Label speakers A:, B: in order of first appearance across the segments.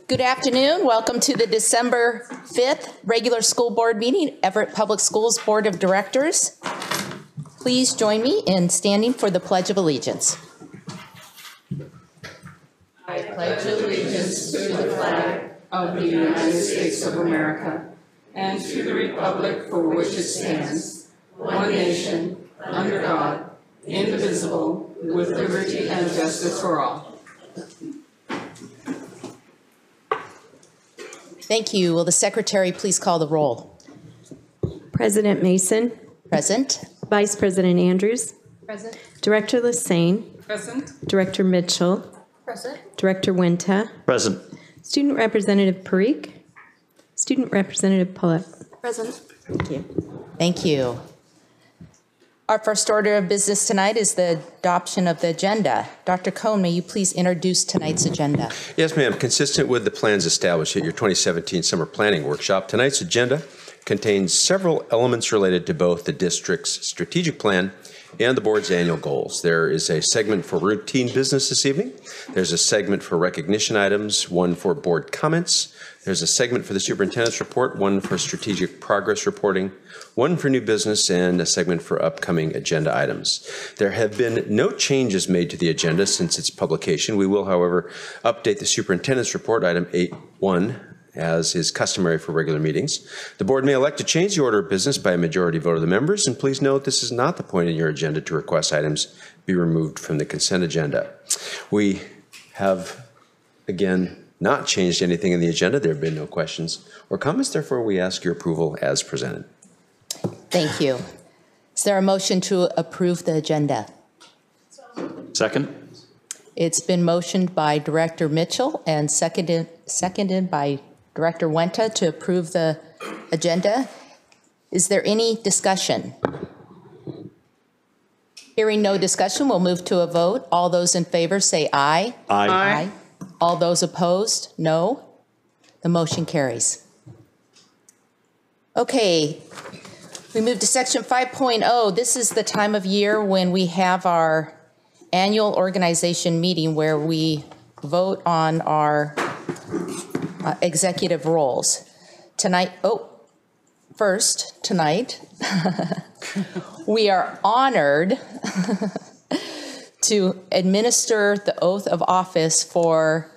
A: Good afternoon. Welcome to the December 5th regular school board meeting, Everett Public Schools Board of Directors. Please join me in standing for the Pledge of Allegiance.
B: I pledge allegiance to the flag of the United States of America and to the republic for which it stands, one nation, under God, indivisible, with liberty and justice for all.
A: Thank you. Will the secretary please call the roll?
C: President Mason.
A: Present.
C: Vice President Andrews.
A: Present.
C: Director Lassane.
B: Present.
C: Director Mitchell.
A: Present.
C: Director Wenta.
D: Present.
C: Student Representative Parikh. Student Representative Pullet.
A: Present.
C: Thank you.
A: Thank you. Our first order of business tonight is the adoption of the agenda. Dr. Cohn, may you please introduce tonight's agenda?
E: Yes, ma'am. Consistent with the plans established at your 2017 Summer Planning Workshop, tonight's agenda contains several elements related to both the district's strategic plan and the board's annual goals. There is a segment for routine business this evening. There's a segment for recognition items, one for board comments. There's a segment for the superintendent's report, one for strategic progress reporting, one for new business, and a segment for upcoming agenda items. There have been no changes made to the agenda since its publication. We will, however, update the superintendent's report, item 8.1, as is customary for regular meetings. The board may elect to change the order of business by a majority vote of the members, and please note this is not the point in your agenda to request items be removed from the consent agenda. We have, again, not changed anything in the agenda. There have been no questions or comments. Therefore, we ask your approval as presented.
A: Thank you. Is there a motion to approve the agenda?
D: Second.
A: It's been motioned by Director Mitchell and seconded by Director Wenta to approve the agenda. Is there any discussion? Hearing no discussion, we'll move to a vote. All those in favor say aye.
D: Aye.
A: Aye. All those opposed, no. The motion carries. Okay, we move to section 5.0. This is the time of year when we have our annual organization meeting where we vote on our executive roles. Tonight, tonight, we are honored to administer the oath of office for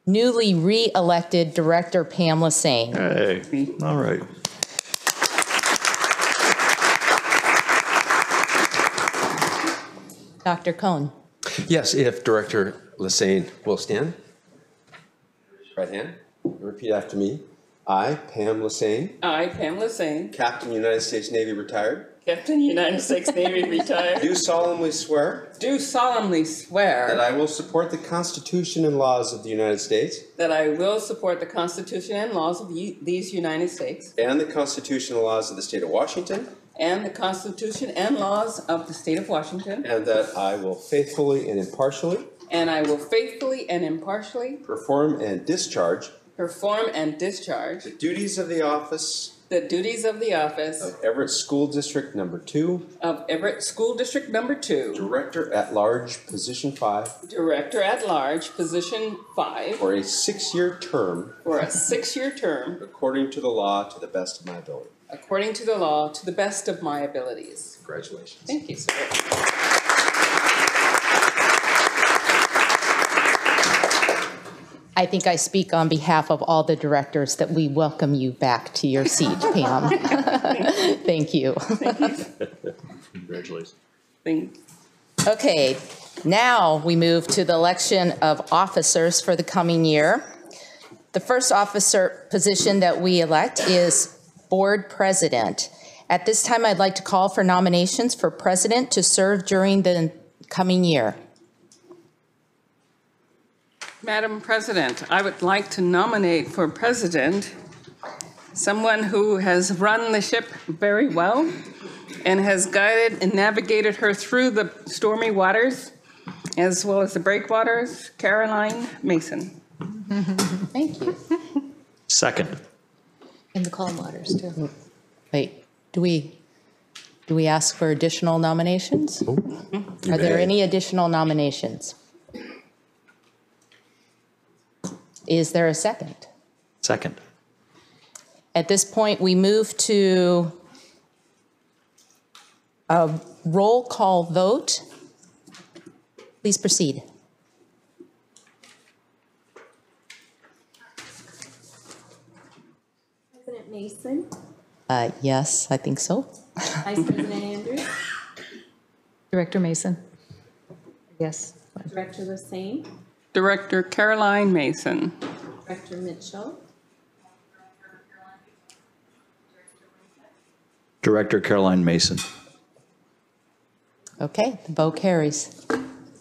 A: newly re-elected Director Pam Lassane.
D: Hey, all right.
A: Dr. Cohn.
E: Yes, if Director Lassane will stand. Right hand. Repeat after me. I, Pam Lassane.
B: I, Pam Lassane,
E: Captain United States Navy retired.
B: Captain United States Navy retired.
E: Do solemnly swear.
B: Do solemnly swear
E: That I will support the Constitution and laws of the United States.
B: that I will support the Constitution and laws of these United States
E: And the Constitution and laws of the State of Washington.
B: and the Constitution and laws of the State of Washington.
E: And that I will faithfully and impartially.
B: And I will faithfully and impartially
E: Perform and discharge.
B: the
E: Duties of the office.
B: of
E: Everett School District Number 2.
B: of Everett School District Number 2,
E: Director at Large, Position 5.
B: Director at Large, Position 5,
E: For a 6-year term.
B: for a 6-year term,
E: According to the law, to the best of my ability.
B: according to the law, to the best of my abilities.
E: Congratulations.
B: Thank you, sir.
A: I think I speak on behalf of all the directors that we welcome you back to your seat, Pam. Thank you.
D: Congratulations.
B: Thank
A: Okay, now we move to the election of officers for the coming year. The first officer position that we elect is board president. At this time, I'd like to call for nominations for president to serve during the coming year.
B: Madam President, I would like to nominate for president someone who has run the ship very well and has guided and navigated her through the stormy waters as well as the breakwaters, Caroline Mason.
A: Thank you.
D: Second.
A: And the calm waters, too. Wait, do we ask for additional nominations? Are there any additional nominations? Is there a second?
D: Second.
A: At this point, we move to a roll call vote. Please proceed.
C: President Mason,
A: Yes, I think so.
C: Vice President Andrews,
F: Director Mason. Yes.
C: Director Lassane,
B: Director Caroline Mason.
C: Director Mitchell,
D: Director Caroline Mason.
A: Okay, the vote carries.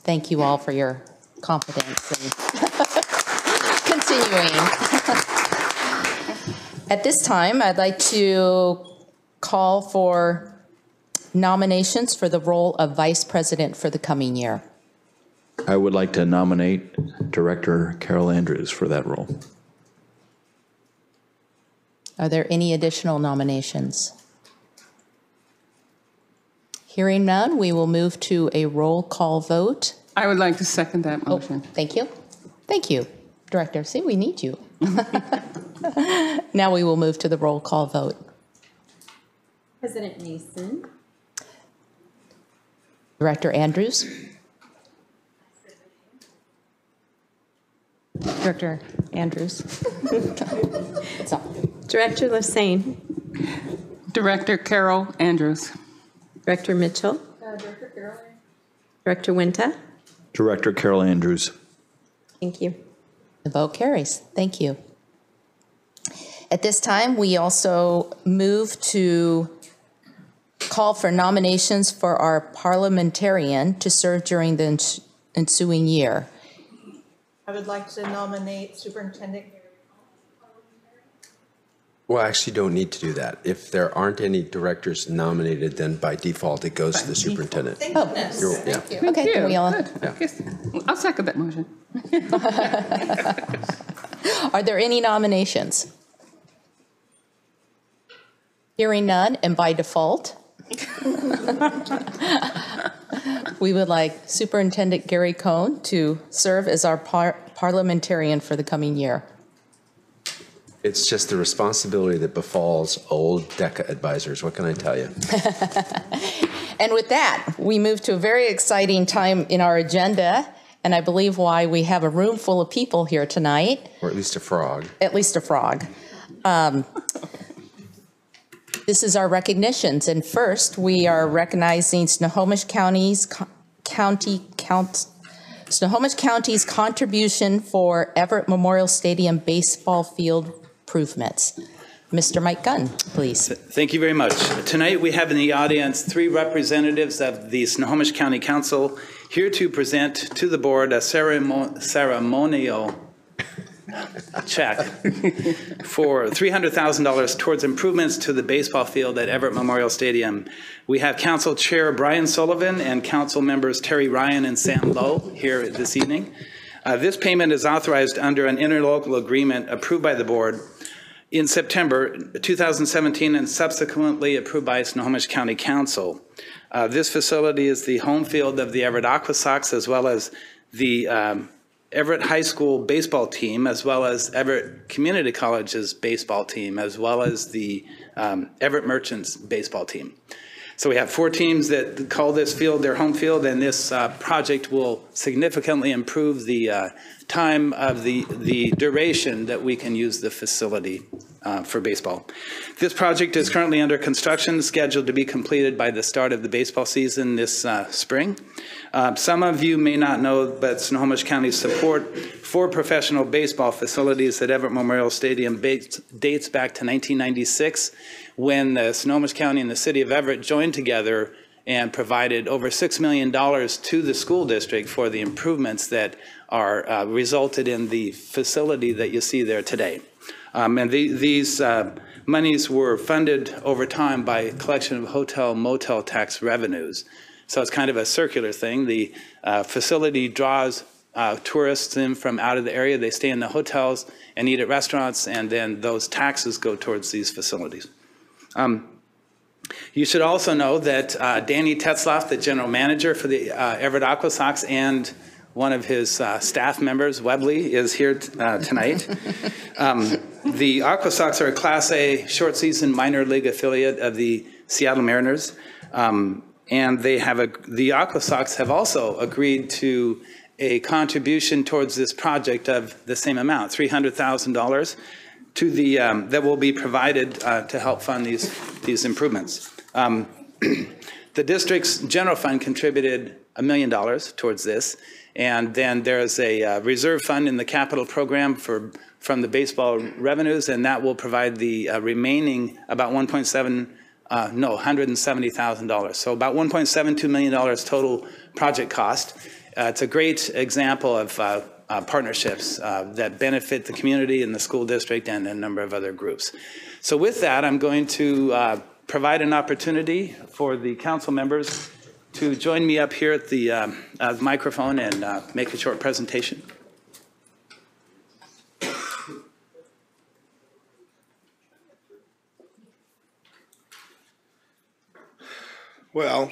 A: Thank you all for your confidence and continuing. At this time, I'd like to call for nominations for the role of Vice President for the coming year.
D: I would like to nominate Director Carol Andrews for that role.
A: Are there any additional nominations? Hearing none, we will move to a roll call vote.
B: I would like to second that motion.
A: Thank you. Thank you, Director. See, we need you. Now we will move to the roll call vote.
C: President Mason,
A: Director Andrews?
F: Director Andrews.
A: So,
C: Director Lassane,
B: Director Carol Andrews.
C: Director Mitchell, Director Winter.
D: Director Carol Andrews.
C: Thank you.
A: the vote carries. Thank you. At this time, we also move to call for nominations for our parliamentarian to serve during the ensuing year.
G: I would like to nominate Superintendent.
E: Well, actually, you don't need to do that. If there aren't any directors nominated, then by default, it goes to the superintendent.
G: Thank goodness.
E: Yeah.
A: Okay, then we all,
B: I'll second that motion.
A: are there any nominations? Hearing none, and by default, we would like Superintendent Gary Cohn to serve as our parliamentarian for the coming year.
E: It's just the responsibility that befalls old DECA advisors. What can I tell you?
A: And with that, we move to a very exciting time in our agenda, and I believe why we have a room full of people here tonight.
E: Or at least a frog.
A: At least a frog. This is our recognitions, and first we are recognizing Snohomish County's contribution for Everett Memorial Stadium baseball field improvements. Mr. Mike Gunn, please.
H: Thank you very much. Tonight we have in the audience 3 representatives of the Snohomish County Council here to present to the board a ceremonial check for $300,000 towards improvements to the baseball field at Everett Memorial Stadium. We have Council Chair Brian Sullivan and Council members Terry Ryan and Sam Lowe here this evening. This payment is authorized under an interlocal agreement approved by the board in September 2017 and subsequently approved by Snohomish County Council. This facility is the home field of the Everett Aqua Sox, as well as the Everett High School baseball team, as well as Everett Community College's baseball team, as well as the Everett Merchants baseball team. So we have 4 teams that call this field their home field, and this project will significantly improve the time of the duration that we can use the facility for baseball. This project is currently under construction, scheduled to be completed by the start of the baseball season this spring. Some of you may not know, but Snohomish County's support for professional baseball facilities at Everett Memorial Stadium dates back to 1996, when the Snohomish County and the city of Everett joined together and provided over $6 million to the school district for the improvements that are resulted in the facility that you see there today. And these monies were funded over time by a collection of hotel motel tax revenues. So it's kind of a circular thing. The facility draws tourists in from out of the area. They stay in the hotels and eat at restaurants, and then those taxes go towards these facilities. You should also know that Danny Tetzlaff, the general manager for the Everett Aqua Sox, and one of his staff members, Webley, is here tonight. The Aqua Sox are a Class A short season minor league affiliate of the Seattle Mariners. And the Aqua Sox have also agreed to a contribution towards this project of the same amount, $300,000, to the that will be provided to help fund these improvements. The district's general fund contributed $1 million towards this, and then there's a reserve fund in the capital program from the baseball revenues, and that will provide the remaining about $170,000. So about $1.72 million total project cost. It's a great example of partnerships that benefit the community and the school district and a number of other groups. So with that, I'm going to provide an opportunity for the council members to join me up here at the microphone and make a short presentation.
I: Well,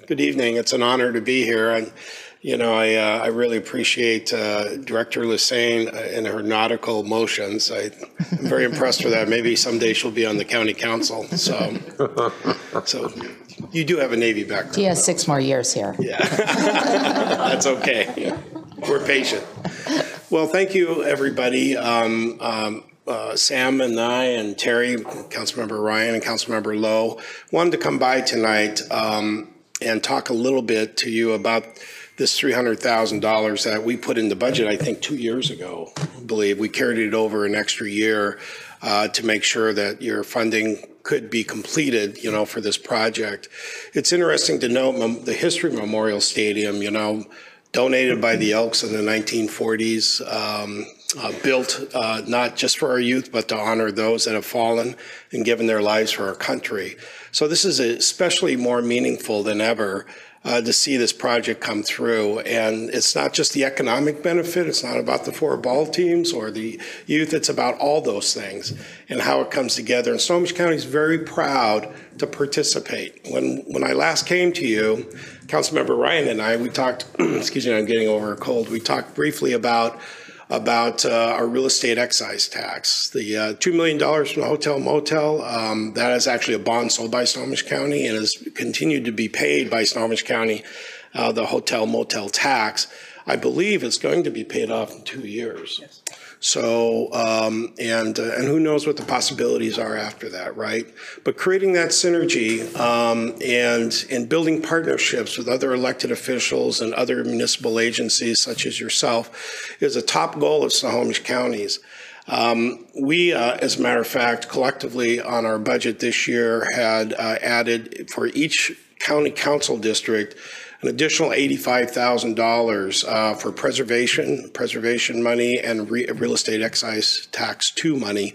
I: good evening. It's an honor to be here. And, you know, I really appreciate Director Lassane and her nautical motions. I'm very impressed with that. Maybe someday she'll be on the county council. So you do have a Navy background.
A: She has 6 more years here.
I: Yeah, that's okay. We're patient. Well, thank you, everybody. Sam and I and Terry, Councilmember Ryan and Councilmember Lowe, wanted to come by tonight and talk a little bit to you about this $300,000 that we put in the budget, I think 2 years ago, I believe. We carried it over an extra year to make sure that your funding could be completed, you know, for this project. It's interesting to note the History Memorial Stadium, you know, donated by the Elks in the 1940s, built not just for our youth, but to honor those that have fallen and given their lives for our country. So this is especially more meaningful than ever to see this project come through. And it's not just the economic benefit. It's not about the 4 ball teams or the youth. It's about all those things and how it comes together. And Snohomish County is very proud to participate. When I last came to you, Councilmember Ryan and I, we talked, excuse me, I'm getting over a cold. We talked briefly about our real estate excise tax. The $2 million from the hotel motel, that is actually a bond sold by Snohomish County and has continued to be paid by Snohomish County, the hotel motel tax. I believe it's going to be paid off in 2 years. Yes. So, and who knows what the possibilities are after that, right? But creating that synergy and building partnerships with other elected officials and other municipal agencies such as yourself is a top goal of Snohomish County's. We, as a matter of fact, collectively on our budget this year had added for each county council district an additional $85,000 for preservation money and real estate excise tax 2 money.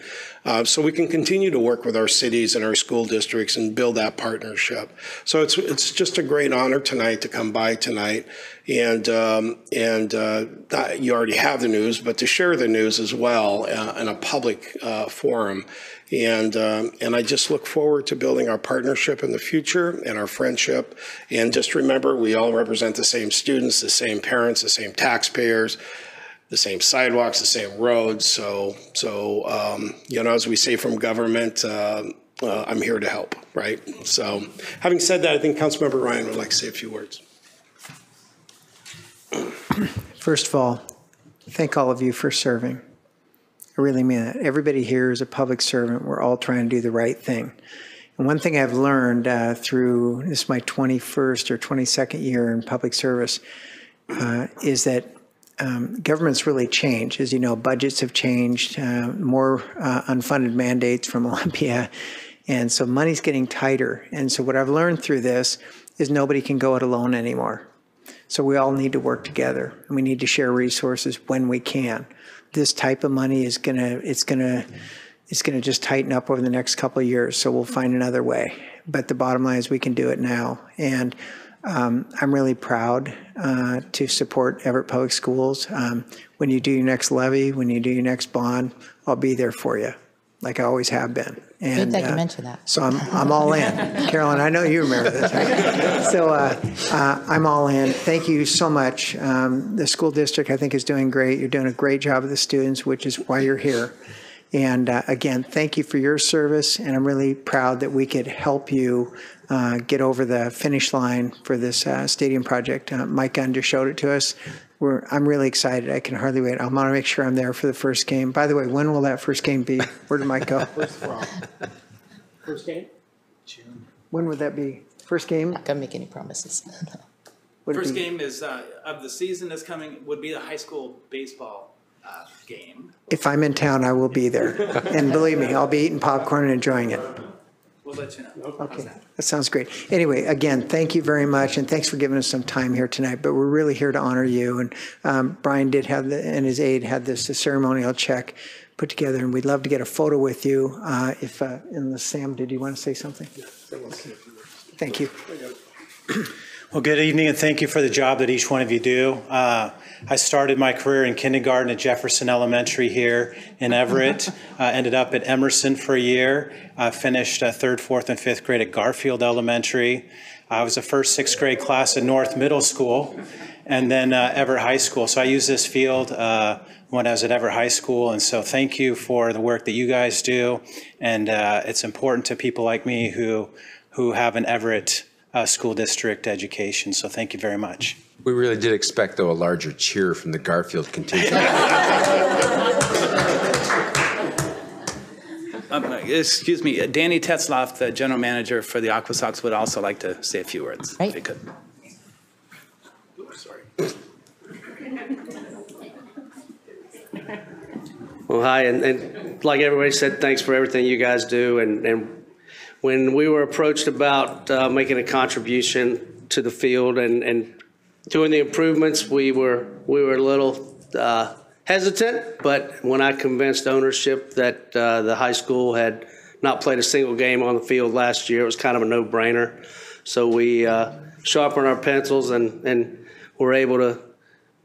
I: So we can continue to work with our cities and our school districts and build that partnership. So it's just a great honor tonight to come by tonight and you already have the news, but to share the news as well in a public forum. And I just look forward to building our partnership in the future and our friendship. And just remember, we all represent the same students, the same parents, the same taxpayers, the same sidewalks, the same roads. So you know, as we say from government, I'm here to help, right? So having said that, I think Councilmember Ryan would like to say a few words.
J: First of all, thank all of you for serving. I really mean it. Everybody here is a public servant. We're all trying to do the right thing. And one thing I've learned through, this is my 21st or 22nd year in public service, is that government's really changed. As you know, budgets have changed, more unfunded mandates from Olympia, and so money's getting tighter. And so what I've learned through this is nobody can go it alone anymore. So we all need to work together, and we need to share resources when we can. This type of money is gonna just tighten up over the next couple of years, so we'll find another way. But the bottom line is we can do it now. And I'm really proud to support Everett Public Schools. When you do your next levy, when you do your next bond, I'll be there for you. like I always have been.
A: Good
J: And
A: that you mentioned that.
J: so I'm all in. Carolyn, I know you remember this, right? So I'm all in. Thank you so much. The school district, I think, is doing great. You're doing a great job with the students, which is why you're here. And again, thank you for your service, and I'm really proud that we could help you get over the finish line for this stadium project. Mike Gunn just showed it to us. I'm really excited. I can hardly wait. I want to make sure I'm there for the first game. By the way, when will that first game be? Where did Mike go? First game? June. When would that be? First game?
A: Not gonna make any promises.
H: First game is of the season is coming would be the high school baseball game.
J: If I'm in town, I will be there. And believe me, I'll be eating popcorn and enjoying it.
H: We'll let you know.
J: Okay, that sounds great. Anyway, again, thank you very much, and thanks for giving us some time here tonight. But we're really here to honor you. And Brian did have and his aide had this ceremonial check put together, and we'd love to get a photo with you. Unless Sam, did you want to say something? Thank you.
K: Well, good evening, and thank you for the job that each one of you do. I started my career in kindergarten at Jefferson Elementary here in Everett, ended up at Emerson for a year, finished third, fourth, and fifth grade at Garfield Elementary. I was the first sixth grade class at North Middle School, and then Everett High School. So I used this field when I was at Everett High School, and so thank you for the work that you guys do, and it's important to people like me who have an Everett school district education, so thank you very much.
E: We really did expect, though, a larger cheer from the Garfield contingent.
H: Excuse me, Danny Tetzloff, the general manager for the Aqua Sox, would also like to say a few words, if he could. Sorry.
L: Well, hi, and like everybody said, thanks for everything you guys do. And when we were approached about making a contribution to the field and doing the improvements, we were a little hesitant. But when I convinced ownership that the high school had not played a single game on the field last year, it was kind of a no-brainer. So we sharpened our pencils and were able to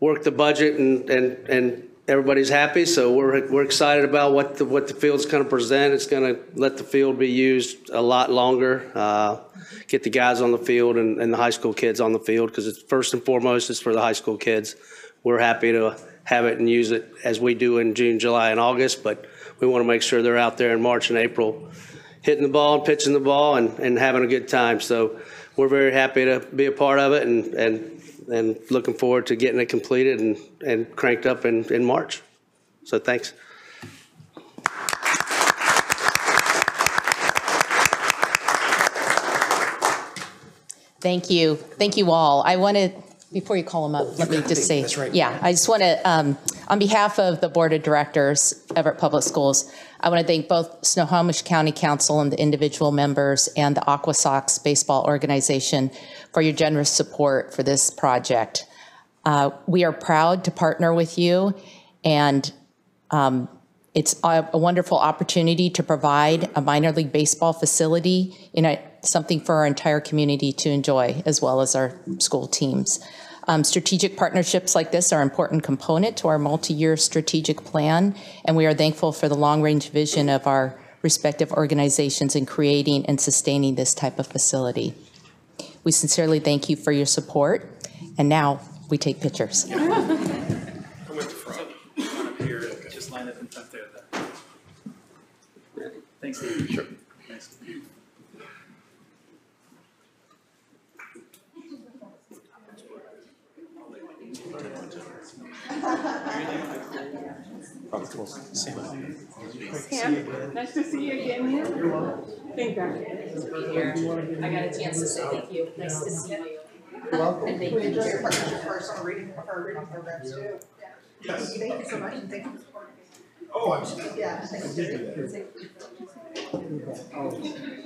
L: work the budget, and everybody's happy. So we're excited about what the field's going to present. It's going to let the field be used a lot longer. Get the guys on the field and the high school kids on the field, because it's first and foremost it's for the high school kids. We're happy to have it and use it as we do in June, July, and August, but we want to make sure they're out there in March and April hitting the ball and pitching the ball and having a good time. So we're very happy to be a part of it and looking forward to getting it completed and cranked up in March. So thanks.
A: Thank you. Thank you all. I want to, before you call them up, let me just say, yeah, I just want to, on behalf of the Board of Directors, Everett Public Schools, I want to thank both Snohomish County Council and the individual members and the Aqua Sox baseball organization for your generous support for this project. We are proud to partner with you, and it's a wonderful opportunity to provide a minor league baseball facility, something for our entire community to enjoy, as well as our school teams. Strategic partnerships like this are an important component to our multi-year strategic plan, and we are thankful for the long-range vision of our respective organizations in creating and sustaining this type of facility. We sincerely thank you for your support, and now we take pictures.
H: Come with the front. Come up here, just line up in front there. Thanks, Steve. Sure. Nice.
B: Sam, nice to see you again here. Thank you.
A: I got a chance to say thank you. Nice to see you.
G: You're welcome. And thank you for your partnership for our reading programs too. Yes. Thank you so much, and thank you for supporting me.
I: Oh, absolutely.
G: Yeah, thank you.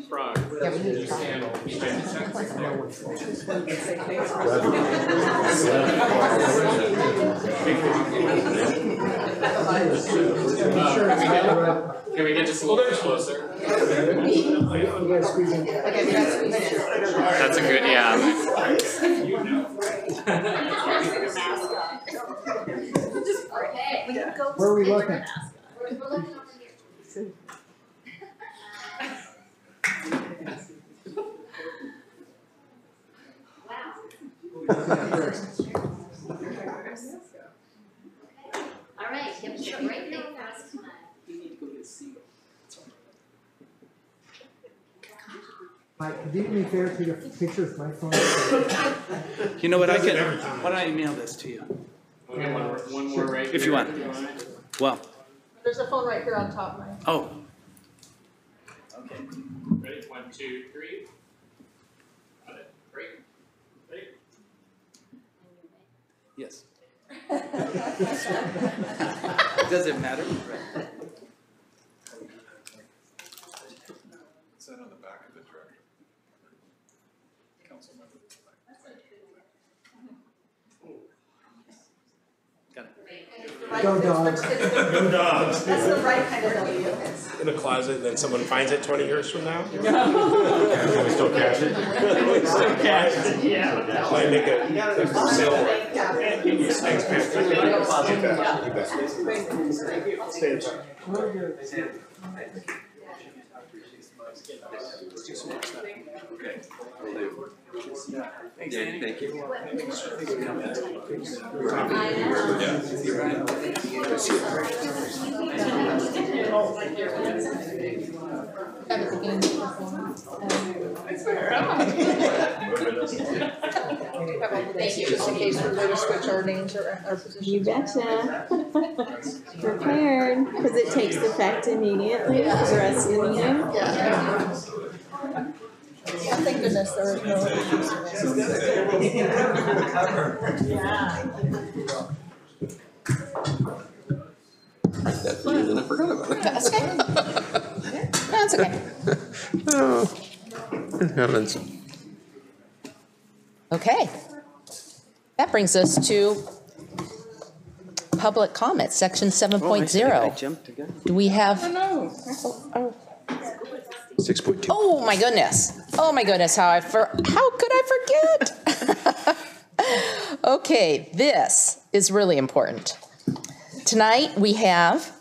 B: Frog.
A: Yeah, we need to try.
M: Can we get just a little bit closer? That's a good, yeah.
J: Where are we looking?
N: All right, give us a great big fast time.
J: Mike, do me a favor, take a picture of my phone.
H: You know what, why don't I email this to you?
M: One more right
H: If you want. Well,
G: There's a phone right here on top, Mike.
H: oh,
M: Okay. Ready? 1, 2, 3. Got it. Great. Ready?
H: yes. Does it matter?
M: Is that on the back of the director? Council member.
H: Got it.
J: Go dogs.
I: Go dogs.
G: That's the right kind of W.
I: In a closet, and then someone finds it 20 years from now? Can we still cash it?
M: Still cash it. Yeah.
I: Might make a sale for it. Thanks, man. Stay in touch.
M: Thanks, Andy. Thank you.
G: Thank you, just in case we're going to switch our names or our positions.
C: You betcha. Prepared, because it takes effect immediately for the rest of the meeting.
G: Yeah, thank goodness there is no.
E: That's weird, and I forgot about it.
A: That's okay. That's okay.
E: Oh, it happens.
A: Okay. That brings us to public comment, section 7.0. Do we have?
B: No.
E: 6.2.
A: Oh my goodness. Oh my goodness. How could I forget? Okay, this is really important. Tonight we have,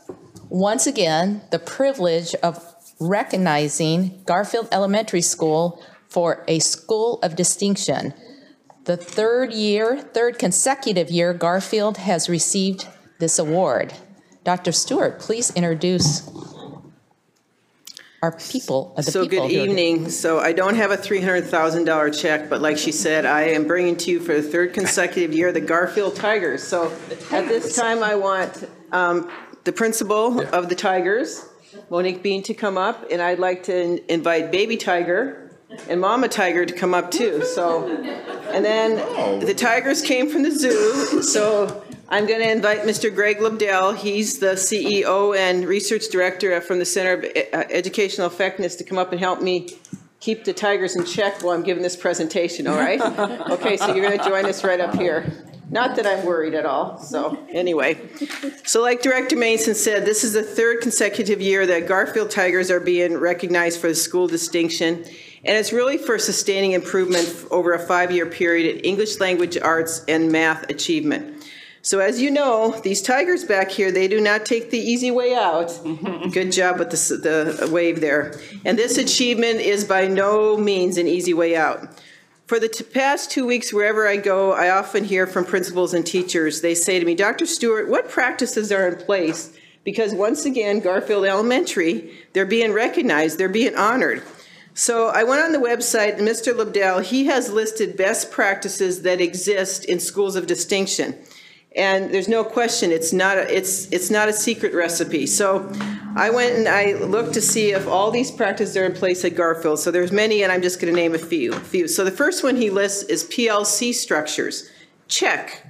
A: once again, the privilege of recognizing Garfield Elementary School for a School of Distinction. The third consecutive year Garfield has received this award. Dr. Stewart, please introduce our people.
O: So good evening. So I don't have a $300,000 check, but like she said, I am bringing to you for the third consecutive year the Garfield Tigers. So at this time, I want the principal of the Tigers, Monique Bean, to come up, and I'd like to invite Baby Tiger and Mama Tiger to come up too. So, and then the Tigers came from the zoo, so I'm going to invite Mr. Greg Lebdell. He's the CEO and Research Director from the Center of Educational Effectiveness to come up and help me keep the Tigers in check while I'm giving this presentation, all right? Okay, so you're going to join us right up here. Not that I'm worried at all, so anyway. So like Director Mason said, this is the third consecutive year that Garfield Tigers are being recognized for the school distinction. And it's really for sustaining improvement over a 5-year period in English language arts and math achievement. So as you know, these Tigers back here, they do not take the easy way out. Good job with the wave there. And this achievement is by no means an easy way out. For the past 2 weeks, wherever I go, I often hear from principals and teachers. They say to me, Dr. Stewart, what practices are in place? Because once again, Garfield Elementary, they're being recognized, they're being honored. So I went on the website, and Mr. Lebdell, he has listed best practices that exist in schools of distinction. And there's no question, it's not a secret recipe. So I went and I looked to see if all these practices are in place at Garfield. So there's many, and I'm just going to name a few. So the first one he lists is PLC structures. Check.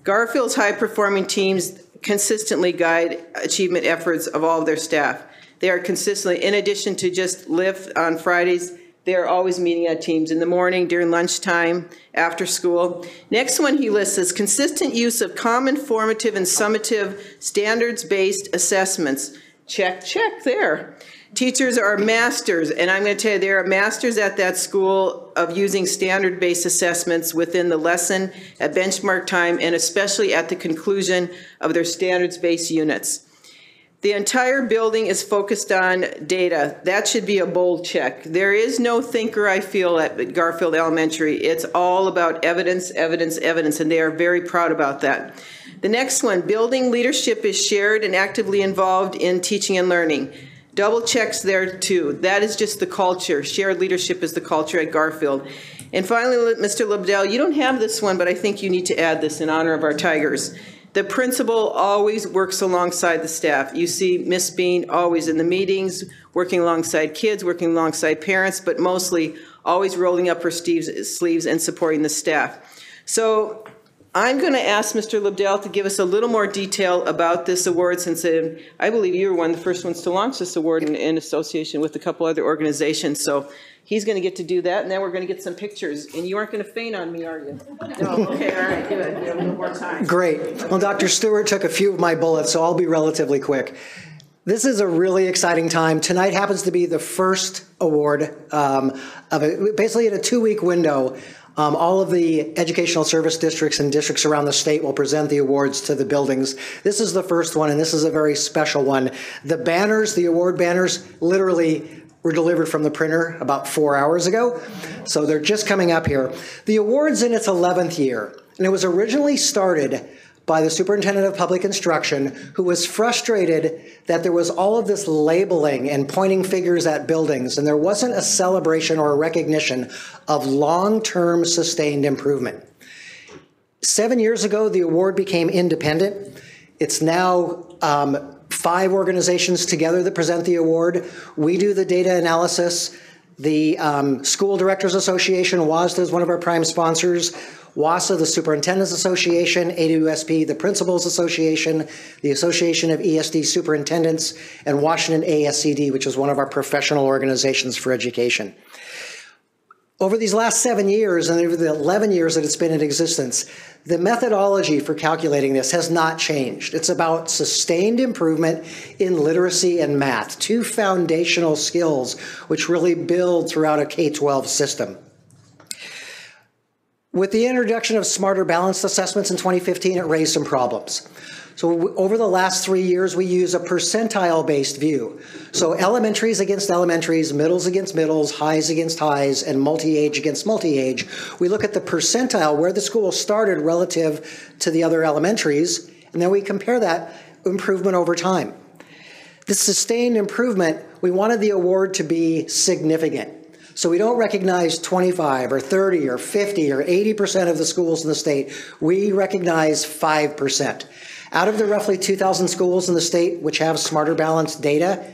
O: Garfield's high-performing teams consistently guide achievement efforts of all of their staff. They are consistently, in addition to just lift on Fridays, they are always meeting at teams in the morning, during lunchtime, after school. Next one he lists is consistent use of common formative and summative standards-based assessments. Check, check there. Teachers are masters, and I'm going to tell you, there are masters at that school of using standard-based assessments within the lesson, at benchmark time, and especially at the conclusion of their standards-based units. The entire building is focused on data. That should be a bold check. There is no thinker, I feel, at Garfield Elementary. It's all about evidence, evidence, evidence, and they are very proud about that. The next one, building leadership is shared and actively involved in teaching and learning. Double checks there too. That is just the culture. Shared leadership is the culture at Garfield. And finally, Mr. Libdell, you don't have this one, but I think you need to add this in honor of our Tigers. The principal always works alongside the staff. You see Miss Bean always in the meetings, working alongside kids, working alongside parents, but mostly always rolling up her sleeves and supporting the staff. So I'm going to ask Mr. Libdell to give us a little more detail about this award, since I believe you were one of the first ones to launch this award in association with a couple other organizations. So he's going to get to do that, and then we're going to get some pictures. And you aren't going to faint on me, are you? No, okay, all right, good. We have a little more time.
P: Great. Well, Dr. Stewart took a few of my bullets, so I'll be relatively quick. This is a really exciting time. Tonight happens to be the first award basically in a 2-week window. All of the educational service districts and districts around the state will present the awards to the buildings. This is the first one, and this is a very special one. The banners, the award banners, literally were delivered from the printer about 4 hours ago, so they're just coming up here. The award's in its 11th year, and it was originally started by the Superintendent of Public Instruction, who was frustrated that there was all of this labeling and pointing fingers at buildings, and there wasn't a celebration or a recognition of long-term sustained improvement. 7 years ago, the award became independent. It's now 5 organizations together that present the award. We do the data analysis. The School Directors Association, WASDA, is one of our prime sponsors. WASA, the Superintendents Association, AWSP, the Principals Association, the Association of ESD Superintendents, and Washington ASCD, which is one of our professional organizations for education. Over these last 7 years, and over the 11 years that it's been in existence, the methodology for calculating this has not changed. It's about sustained improvement in literacy and math, 2 foundational skills which really build throughout a K-12 system. With the introduction of smarter balanced assessments in 2015, it raised some problems. So over the last 3 years, we use a percentile-based view. So elementaries against elementaries, middles against middles, highs against highs, and multi-age against multi-age. We look at the percentile, where the school started relative to the other elementaries, and then we compare that improvement over time. This sustained improvement, we wanted the award to be significant. So we don't recognize 25 or 30 or 50 or 80% of the schools in the state. We recognize 5%. Out of the roughly 2,000 schools in the state which have smarter balanced data,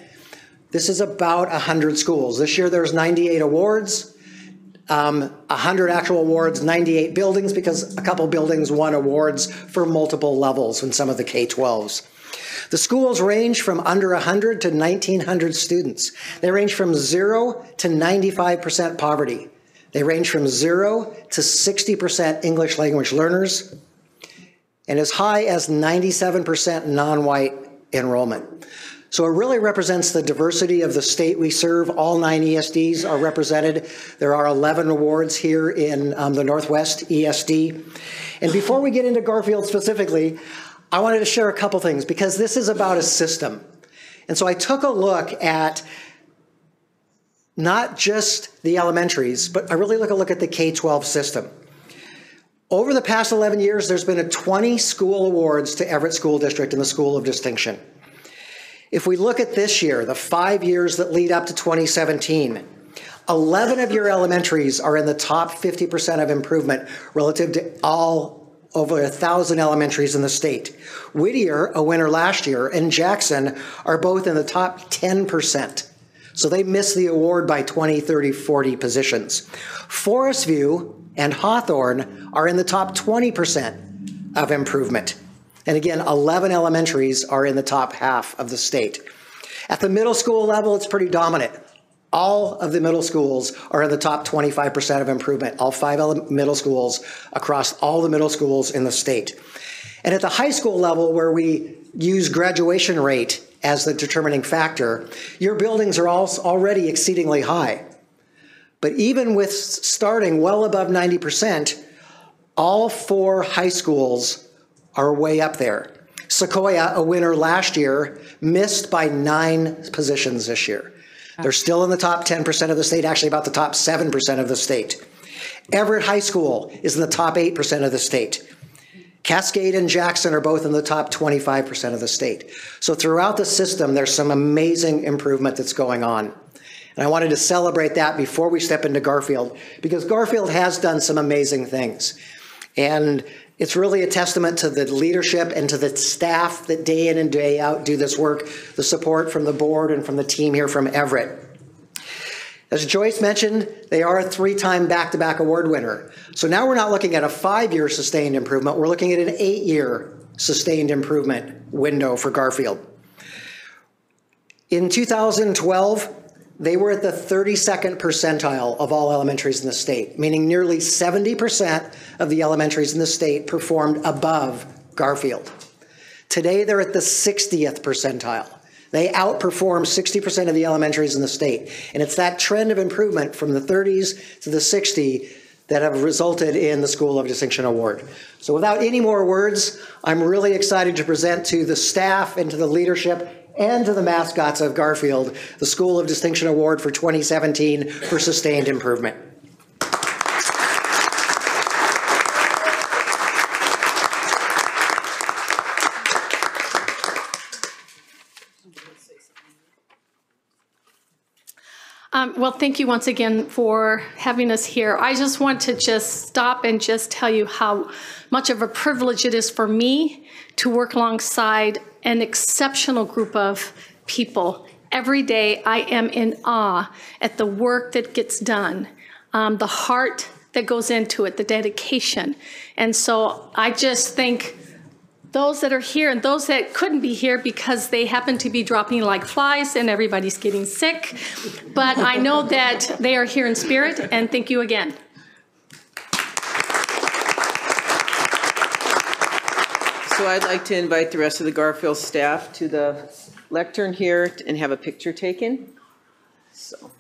P: this is about 100 schools. This year there's 98 awards, 100 actual awards, 98 buildings, because a couple buildings won awards for multiple levels in some of the K-12s. The schools range from under 100 to 1,900 students. They range from 0 to 95% poverty. They range from 0 to 60% English language learners, and as high as 97% non-white enrollment. So it really represents the diversity of the state we serve. All 9 ESDs are represented. There are 11 awards here in the Northwest ESD. And before we get into Garfield specifically, I wanted to share a couple things, because this is about a system. And so I took a look at not just the elementaries, but I really took a look at the K-12 system. Over the past 11 years, there's been 20 school awards to Everett School District and the School of Distinction. If we look at this year, the 5 years that lead up to 2017, 11 of your elementaries are in the top 50% of improvement relative to all over 1,000 elementaries in the state. Whittier, a winner last year, and Jackson are both in the top 10%. So they missed the award by 20, 30, 40 positions. Forest View and Hawthorne are in the top 20% of improvement. And again, 11 elementaries are in the top half of the state. At the middle school level, it's pretty dominant. All of the middle schools are in the top 25% of improvement, all 5 middle schools across all the middle schools in the state. And at the high school level, where we use graduation rate as the determining factor, your buildings are already exceedingly high. But even with starting well above 90%, all 4 high schools are way up there. Sequoia, a winner last year, missed by 9 positions this year. They're still in the top 10% of the state, actually about the top 7% of the state. Everett High School is in the top 8% of the state. Cascade and Jackson are both in the top 25% of the state. So throughout the system, there's some amazing improvement that's going on. And I wanted to celebrate that before we step into Garfield, because Garfield has done some amazing things. And it's really a testament to the leadership and to the staff that day in and day out do this work, the support from the board and from the team here from Everett. As Joyce mentioned, they are a 3-time back-to-back award winner. So now we're not looking at a 5-year sustained improvement, we're looking at an 8-year sustained improvement window for Garfield. In 2012, they were at the 32nd percentile of all elementaries in the state, meaning nearly 70% of the elementaries in the state performed above Garfield. Today, they're at the 60th percentile. They outperform 60% of the elementaries in the state. And it's that trend of improvement from the 30s to the 60 that have resulted in the School of Distinction Award. So without any more words, I'm really excited to present to the staff and to the leadership and to the mascots of Garfield the School of Distinction Award for 2017 for sustained improvement.
Q: Well, thank you once again for having us here. I just want to just stop and just tell you how much of a privilege it is for me to work alongside an exceptional group of people. Every day I am in awe at the work that gets done, the heart that goes into it, the dedication. And so I just think those that are here and those that couldn't be here because they happen to be dropping like flies and everybody's getting sick. But I know that they are here in spirit, and thank you again.
O: So I'd like to invite the rest of the Garfield staff to the lectern here and have a picture taken. So.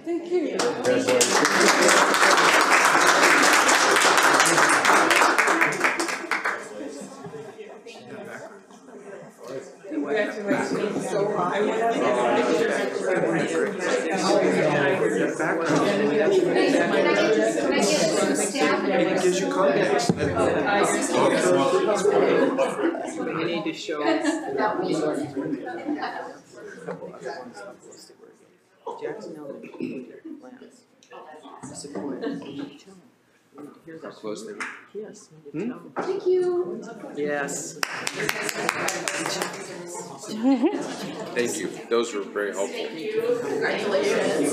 B: Thank you. Congratulations. So
E: it gives you context.
O: We need to show. Jackson Elementary plans. Support.
E: Close them.
O: Yes.
Q: Thank you.
O: Yes.
E: Thank you. Those were very helpful.
Q: Thank you. Congratulations.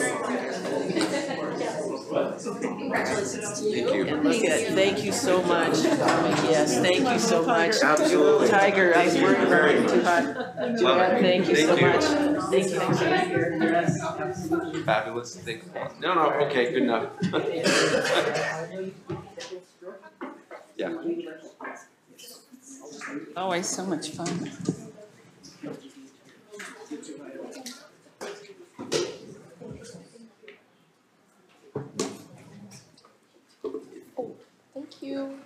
Q: Congratulations to you.
E: Thank you.
O: And look at, thank you so much. Yes, thank you so much.
E: Absolutely.
O: Tiger, I was working very too hard. Thank you so much. Thank you for being here. Yes.
E: Fabulous. Thanks. No, okay, good enough. Yeah.
B: Always so much fun.
A: Oh, thank you.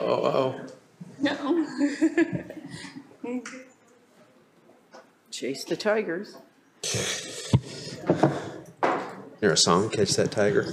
E: Oh.
B: No.
O: Chase the tigers.
E: Is there a song, Catch That Tiger?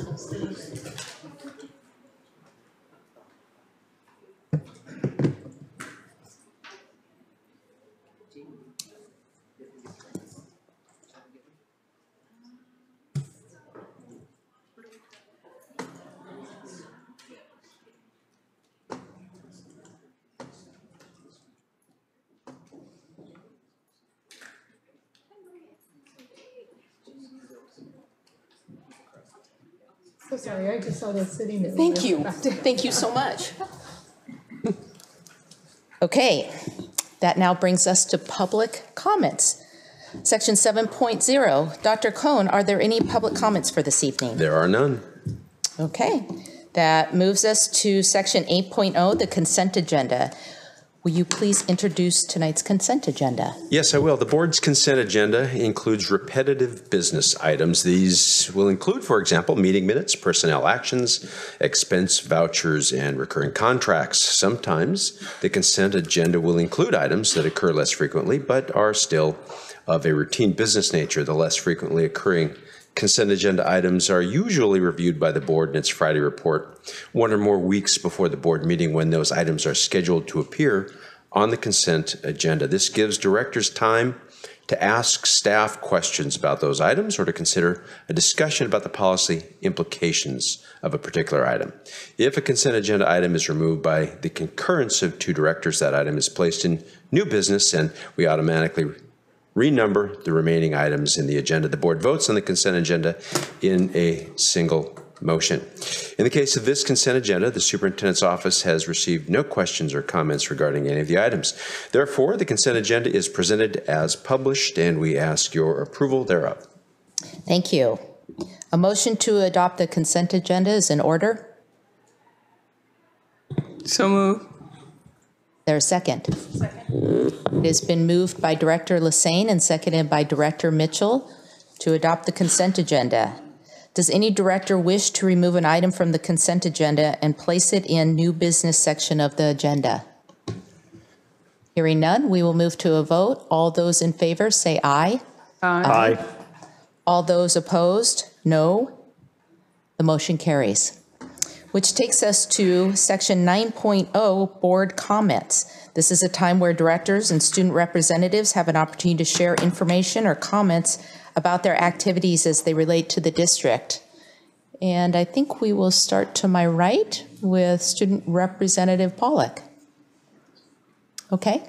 F: So sorry, I just saw this sitting there.
A: Thank you. Thank you so much. Okay, that now brings us to public comments. Section 7.0. Dr. Cohn, are there any public comments for this evening?
E: There are none.
A: Okay, that moves us to section 8.0, the consent agenda. Will you please introduce tonight's consent agenda?
E: Yes, I will. The board's consent agenda includes repetitive business items. These will include, for example, meeting minutes, personnel actions, expense vouchers, and recurring contracts. Sometimes the consent agenda will include items that occur less frequently, but are still of a routine business nature. The less frequently occurring consent agenda items are usually reviewed by the board in its Friday report, 1 or more weeks before the board meeting when those items are scheduled to appear on the consent agenda. This gives directors time to ask staff questions about those items or to consider a discussion about the policy implications of a particular item. If a consent agenda item is removed by the concurrence of 2 directors, that item is placed in new business and we automatically renumber the remaining items in the agenda. The board votes on the consent agenda in a single motion. In the case of this consent agenda, the superintendent's office has received no questions or comments regarding any of the items. Therefore, the consent agenda is presented as published, and we ask your approval thereof.
A: Thank you. A motion to adopt the consent agenda is in order.
B: So moved.
A: There's a second. Second. It has been moved by Director Lassane and seconded by Director Mitchell to adopt the consent agenda. Does any director wish to remove an item from the consent agenda and place it in new business section of the agenda? Hearing none, we will move to a vote. All those in favor say aye.
B: Aye.
A: Aye. All those opposed, no. The motion carries. Which takes us to section 9.0, board comments. This is a time where directors and student representatives have an opportunity to share information or comments about their activities as they relate to the district. And I think we will start to my right with Student Representative Pollack. Okay.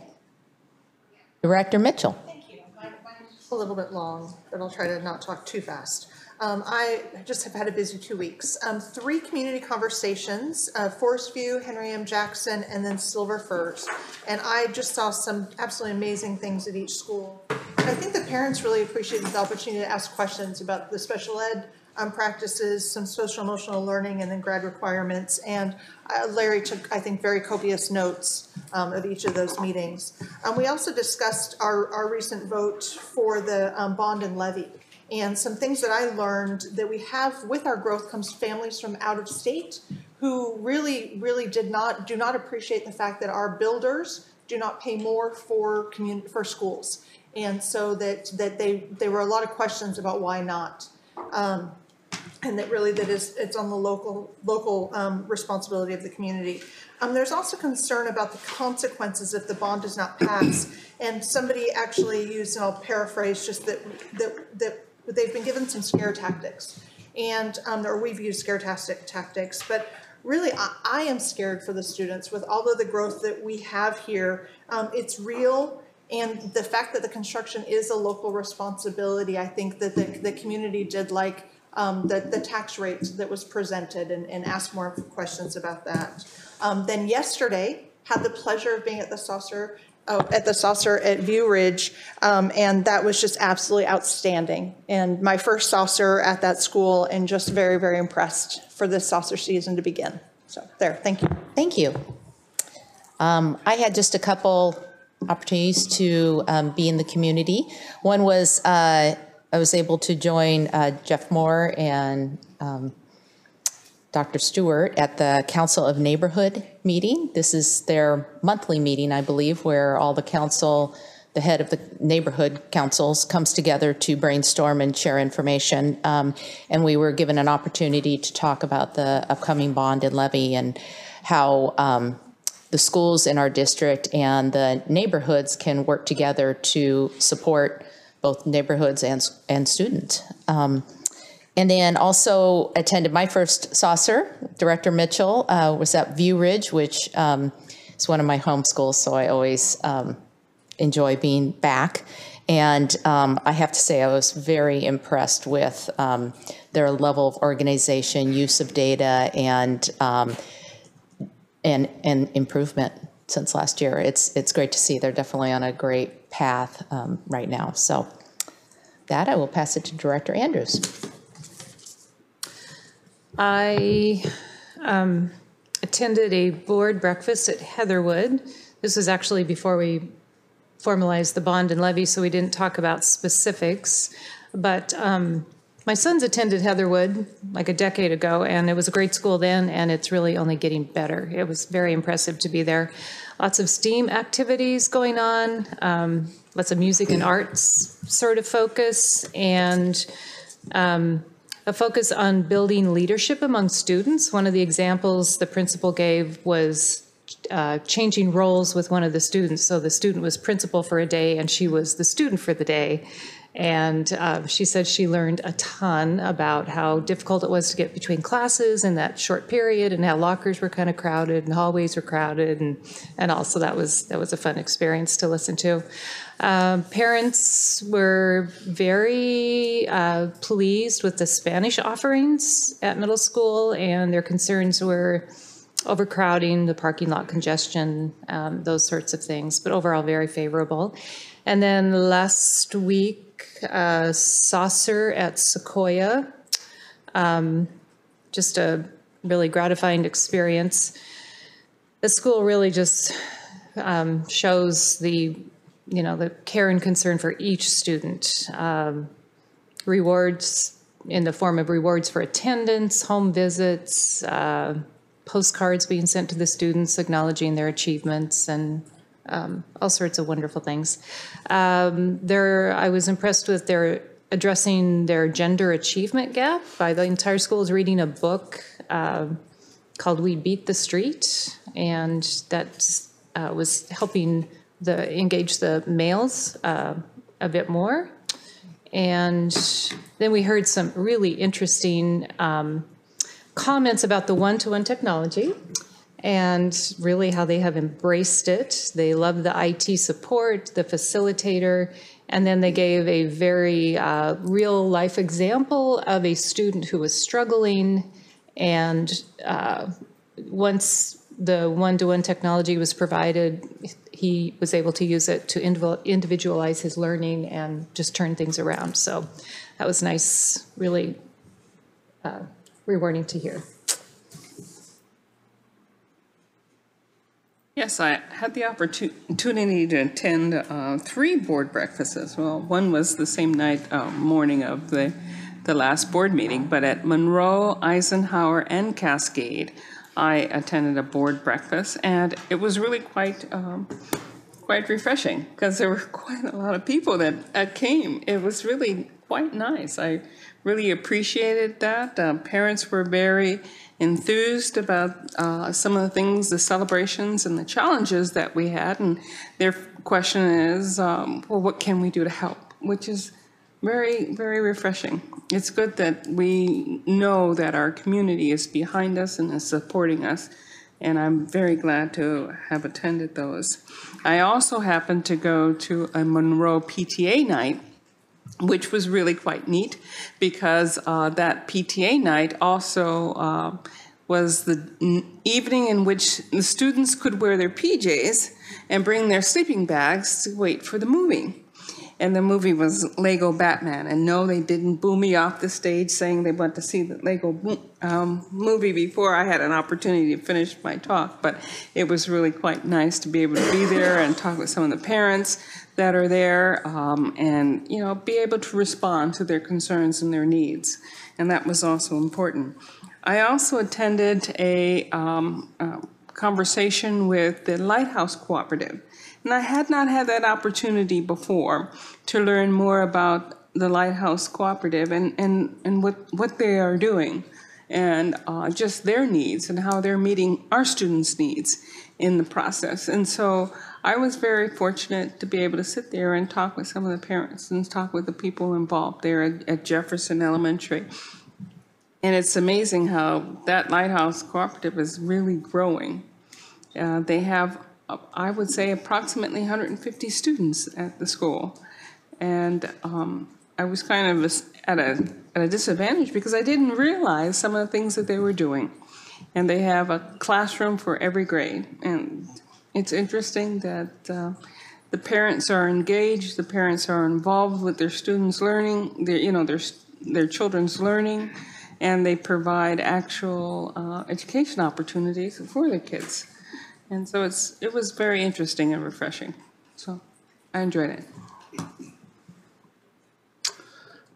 A: Director Mitchell.
G: Thank you. Mine's a little bit long, but I'll try to not talk too fast. I just have had a busy 2 weeks. 3 community conversations, Forest View, Henry M. Jackson, and then Silver Firs. And I just saw some absolutely amazing things at each school. And I think the parents really appreciated the opportunity to ask questions about the special ed practices, some social emotional learning, and then grad requirements. And Larry took, I think, very copious notes of each of those meetings. We also discussed our recent vote for the bond and levy. And some things that I learned that we have with our growth comes families from out of state who really do not appreciate the fact that our builders do not pay more for schools. And so that there were a lot of questions about why not. And that really it's on the local responsibility of the community. There's also concern about the consequences if the bond does not pass. And somebody actually used, and I'll paraphrase, just that they've been given some scare tactics, and or we've used scare tactics. But really, I am scared for the students with all of the growth that we have here. It's real. And the fact that the construction is a local responsibility, I think that the community did like the tax rate that was presented and asked more questions about that. Then yesterday, had the pleasure of being at the saucer at View Ridge, and that was just absolutely outstanding. And my first saucer at that school, and just very, very impressed for this saucer season to begin. So there, thank you.
A: Thank you. I had just a couple opportunities to be in the community. One was I was able to join Jeff Moore and Dr. Stewart at the Council of Neighborhood meeting. This is their monthly meeting, I believe, where all the council, the head of the neighborhood councils, comes together to brainstorm and share information. And we were given an opportunity to talk about the upcoming bond and levy and how the schools in our district and the neighborhoods can work together to support both neighborhoods and students. And then also attended my first saucer. Director Mitchell was at View Ridge, which is one of my home schools, so I always enjoy being back. And I have to say I was very impressed with their level of organization, use of data, and improvement since last year. It's great to see. They're definitely on a great path right now. So that I will pass it to Director Andrews.
R: I attended a board breakfast at Heatherwood. This was actually before we formalized the bond and levy, so we didn't talk about specifics. But my sons attended Heatherwood like a decade ago, and it was a great school then, and it's really only getting better. It was very impressive to be there. Lots of STEAM activities going on, lots of music and arts sort of focus, and a focus on building leadership among students. One of the examples the principal gave was changing roles with one of the students. So the student was principal for a day and she was the student for the day. And she said she learned a ton about how difficult it was to get between classes in that short period, and how lockers were kind of crowded and hallways were crowded, and also that was a fun experience to listen to. Parents were very pleased with the Spanish offerings at middle school, and their concerns were overcrowding, the parking lot congestion, those sorts of things, but overall very favorable. And then last week, saucer at Sequoia, just a really gratifying experience. The school really just shows the care and concern for each student. Rewards in the form of rewards for attendance, home visits, postcards being sent to the students acknowledging their achievements, and all sorts of wonderful things. I was impressed with their addressing their gender achievement gap by the entire school is reading a book called We Beat the Street, and that was helping engage the males a bit more. And then we heard some really interesting comments about the one-to-one technology and really how they have embraced it. They love the IT support, the facilitator, and then they gave a very real-life example of a student who was struggling, and once the one-to-one technology was provided, he was able to use it to individualize his learning and just turn things around. So that was nice, really rewarding to hear.
B: Yes, I had the opportunity to attend 3 board breakfasts. Well, one was the same night, morning of the last board meeting, but at Monroe, Eisenhower, and Cascade, I attended a board breakfast, and it was really quite refreshing because there were quite a lot of people that came. It was really quite nice. I really appreciated that. Parents were very enthused about some of the things, the celebrations and the challenges that we had, and their question is, well, what can we do to help? Which is very, very refreshing. It's good that we know that our community is behind us and is supporting us, and I'm very glad to have attended those. I also happened to go to a Monroe PTA night, which was really quite neat because that PTA night also was the evening in which the students could wear their PJs and bring their sleeping bags to wait for the movie. And the movie was Lego Batman. And no, they didn't boo me off the stage saying they want to see the Lego movie before I had an opportunity to finish my talk. But it was really quite nice to be able to be there and talk with some of the parents that are there, and be able to respond to their concerns and their needs. And that was also important. I also attended a conversation with the Lighthouse Cooperative. And I had not had that opportunity before to learn more about the Lighthouse Cooperative and what they are doing, and just their needs and how they're meeting our students' needs in the process. And so I was very fortunate to be able to sit there and talk with some of the parents and talk with the people involved there at Jefferson Elementary. And it's amazing how that Lighthouse Cooperative is really growing. They have, I would say, approximately 150 students at the school. And I was kind of at a disadvantage because I didn't realize some of the things that they were doing. And they have a classroom for every grade. And it's interesting that the parents are engaged, the parents are involved with their students' learning, their children's learning, and they provide actual education opportunities for their kids. And so it was very interesting and refreshing. So I enjoyed it.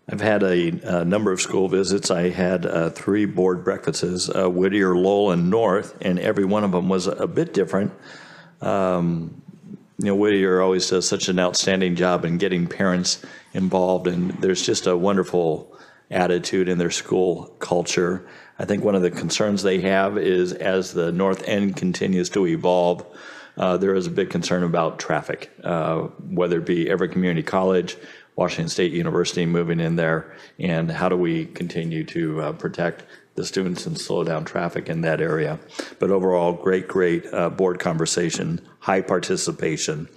D: I've had a number of school visits. I had 3 board breakfasts, Whittier, Lowell, and North, and every one of them was a bit different. Whittier always does such an outstanding job in getting parents involved, and there's just a wonderful attitude in their school culture. I think one of the concerns they have is as the north end continues to evolve, there is a big concern about traffic, whether it be Everett Community College, Washington State University moving in there, and how do we continue to protect the students and slow down traffic in that area. But overall, great board conversation, high participation.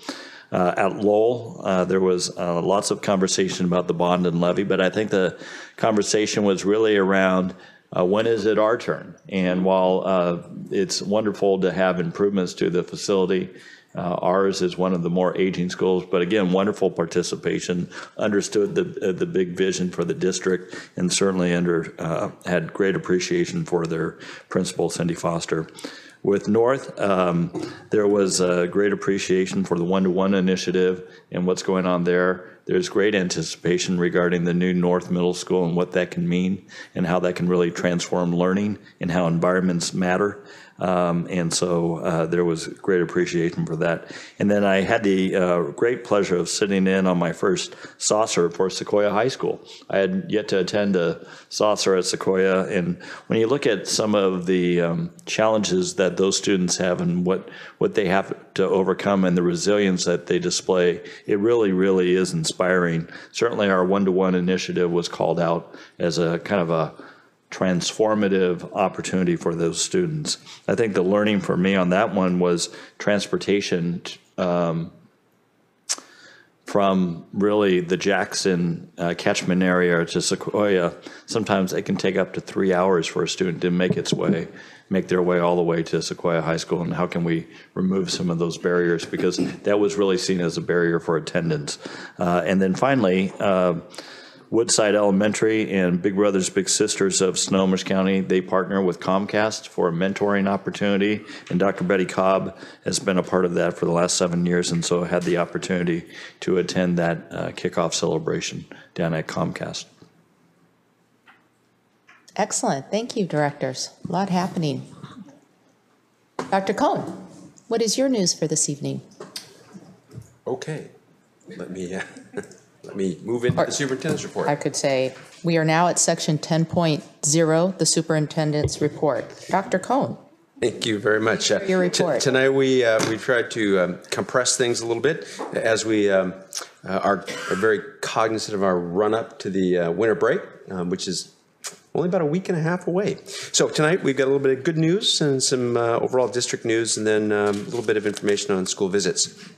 D: At Lowell, there was lots of conversation about the bond and levy, but I think the conversation was really around when is it our turn? And while it's wonderful to have improvements to the facility, ours is one of the more aging schools, but again, wonderful participation, understood the big vision for the district, and certainly had great appreciation for their principal, Cindy Foster. With North, there was a great appreciation for the one-to-one initiative and what's going on there. There's great anticipation regarding the new North Middle School and what that can mean and how that can really transform learning and how environments matter. And so there was great appreciation for that. And then I had the great pleasure of sitting in on my first saucer for Sequoia High School. I had yet to attend a saucer at Sequoia, and when you look at some of the challenges that those students have and what they have to overcome and the resilience that they display, it really, really is inspiring. Certainly our one-to-one initiative was called out as a kind of a transformative opportunity for those students. I think the learning for me on that one was transportation from really the Jackson catchment area to Sequoia. Sometimes it can take up to 3 hours for a student to make their way all the way to Sequoia High School, and how can we remove some of those barriers, because that was really seen as a barrier for attendance. And then finally, Woodside Elementary and Big Brothers Big Sisters of Snohomish County, they partner with Comcast for a mentoring opportunity, and Dr. Betty Cobb has been a part of that for the last 7 years, and so had the opportunity to attend that kickoff celebration down at Comcast.
A: Excellent. Thank you, directors. A lot happening. Dr. Cohn, what is your news for this evening?
E: Okay. Let me move into the superintendent's report.
A: I could say we are now at section 10.0, the superintendent's report. Dr. Cohn.
E: Thank you very much.
A: Your report.
E: Tonight we tried to compress things a little bit as we are very cognizant of our run up to the winter break, which is only about a week and a half away. So tonight we've got a little bit of good news and some overall district news, and then a little bit of information on school visits.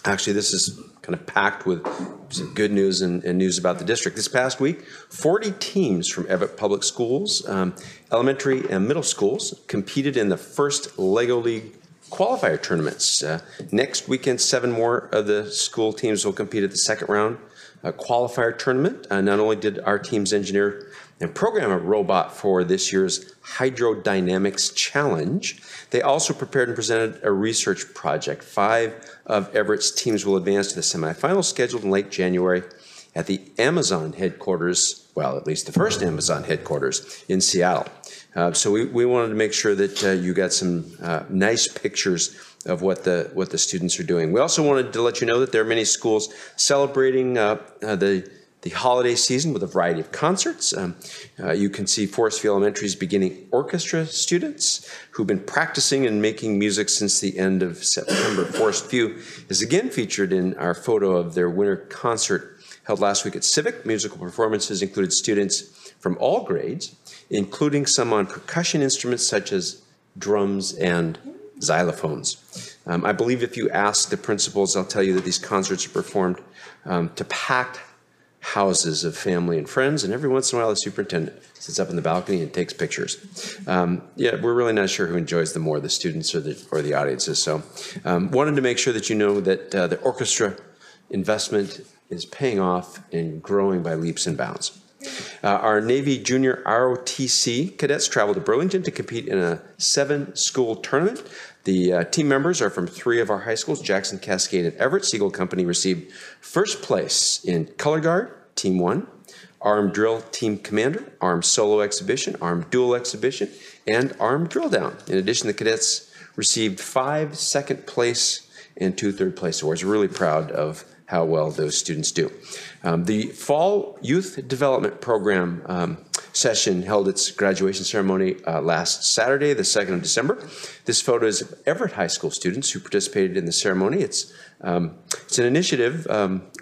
E: Actually, this is kind of packed with some good news and news about the district. This past week, 40 teams from Everett Public Schools, elementary and middle schools, competed in the first LEGO League qualifier tournaments. Next weekend, 7 more of the school teams will compete at the second round qualifier tournament. Not only did our teams engineer and program a robot for this year's Hydrodynamics Challenge, they also prepared and presented a research project. 5 of Everett's teams will advance to the semifinals scheduled in late January at the Amazon headquarters, well, at least the first Amazon headquarters in Seattle. So we wanted to make sure that you got some nice pictures of what the students are doing. We also wanted to let you know that there are many schools celebrating the holiday season with a variety of concerts. You can see Forestview Elementary's beginning orchestra students who've been practicing and making music since the end of September. Forestview is again featured in our photo of their winter concert held last week at Civic. Musical performances included students from all grades, including some on percussion instruments such as drums and xylophones. I believe if you ask the principals, they'll tell you that these concerts are performed to packed houses of family and friends, and every once in a while the superintendent sits up in the balcony and takes pictures. Yeah, we're really not sure who enjoys them more, the students or the audiences. So wanted to make sure that you know that the orchestra investment is paying off and growing by leaps and bounds. Our Navy Junior ROTC cadets traveled to Burlington to compete in a 7-school tournament. The team members are from 3 of our high schools, Jackson, Cascade, and Everett. Siegel Company received first place in Color Guard, Team 1, Armed Drill Team Commander, Armed Solo Exhibition, Armed Dual Exhibition, and Armed Drill Down. In addition, the cadets received 5 second place and 2 third place awards. We're really proud of how well those students do. The Fall Youth Development Program session held its graduation ceremony last Saturday, the 2nd of December. This photo is of Everett High School students who participated in the ceremony. It's an initiative,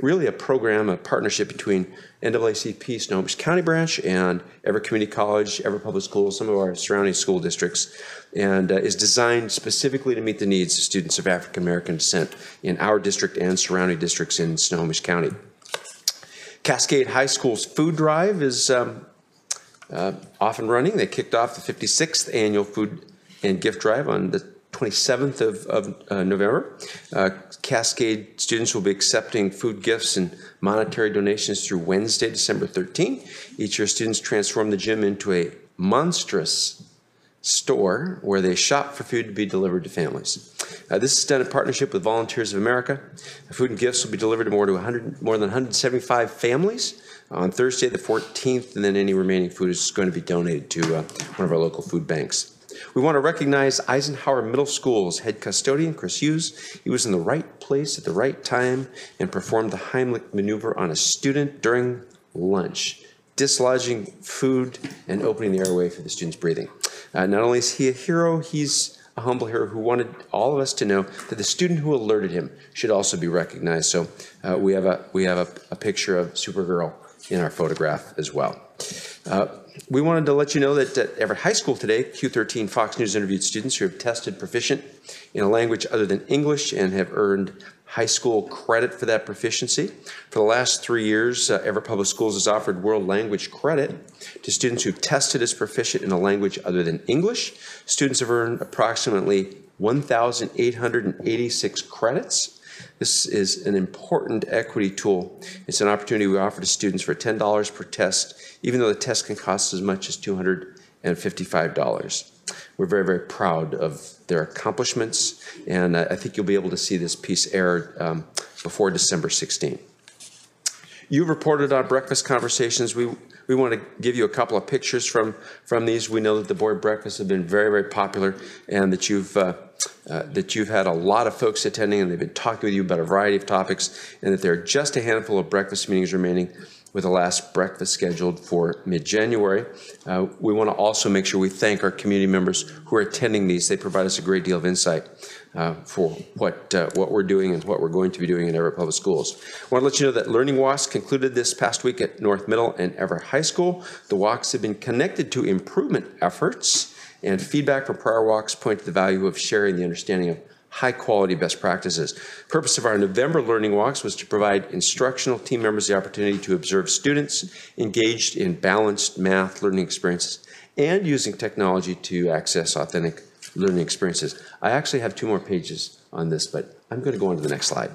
E: really a program, a partnership between NAACP Snohomish County Branch and Everett Community College, Everett Public Schools, some of our surrounding school districts, and is designed specifically to meet the needs of students of African American descent in our district and surrounding districts in Snohomish County. Cascade High School's food drive is off and running. They kicked off the 56th annual food and gift drive on the 27th of November. Cascade students will be accepting food gifts and monetary donations through Wednesday, December 13. Each year, students transform the gym into a monstrous store where they shop for food to be delivered to families. This is done in partnership with Volunteers of America. The food and gifts will be delivered to more than 175 families on Thursday the 14th, and then any remaining food is going to be donated to one of our local food banks. We want to recognize Eisenhower Middle School's head custodian, Chris Hughes. He was in the right place at the right time and performed the Heimlich maneuver on a student during lunch, dislodging food and opening the airway for the student's breathing. Not only is he a hero, he's a humble hero who wanted all of us to know that the student who alerted him should also be recognized. So we have a picture of Supergirl in our photograph as well. We wanted to let you know that at Everett High School today, Q13 Fox News interviewed students who have tested proficient in a language other than English and have earned high school credit for that proficiency. For the last 3 years, Everett Public Schools has offered world language credit to students who've tested as proficient in a language other than English. Students have earned approximately 1,886 credits. This is an important equity tool. It's an opportunity we offer to students for $10 per test, even though the test can cost as much as $255. We're very, very proud of their accomplishments, and I think you'll be able to see this piece aired before December 16. You reported on breakfast conversations. We want to give you a couple of pictures from these. We know that the board breakfasts have been very, very popular, and that you've had a lot of folks attending, and they've been talking with you about a variety of topics, and that there are just a handful of breakfast meetings remaining, with the last breakfast scheduled for mid-January. We want to also make sure we thank our community members who are attending these. They provide us a great deal of insight for what we're doing and what we're going to be doing in Everett Public Schools. I want to let you know that Learning Walks concluded this past week at North Middle and Everett High School. The walks have been connected to improvement efforts, and feedback from prior walks point to the value of sharing the understanding of high-quality best practices. The purpose of our November Learning Walks was to provide instructional team members the opportunity to observe students engaged in balanced math learning experiences and using technology to access authentic learning experiences. I actually have 2 more pages on this, but I'm going to go on to the next slide.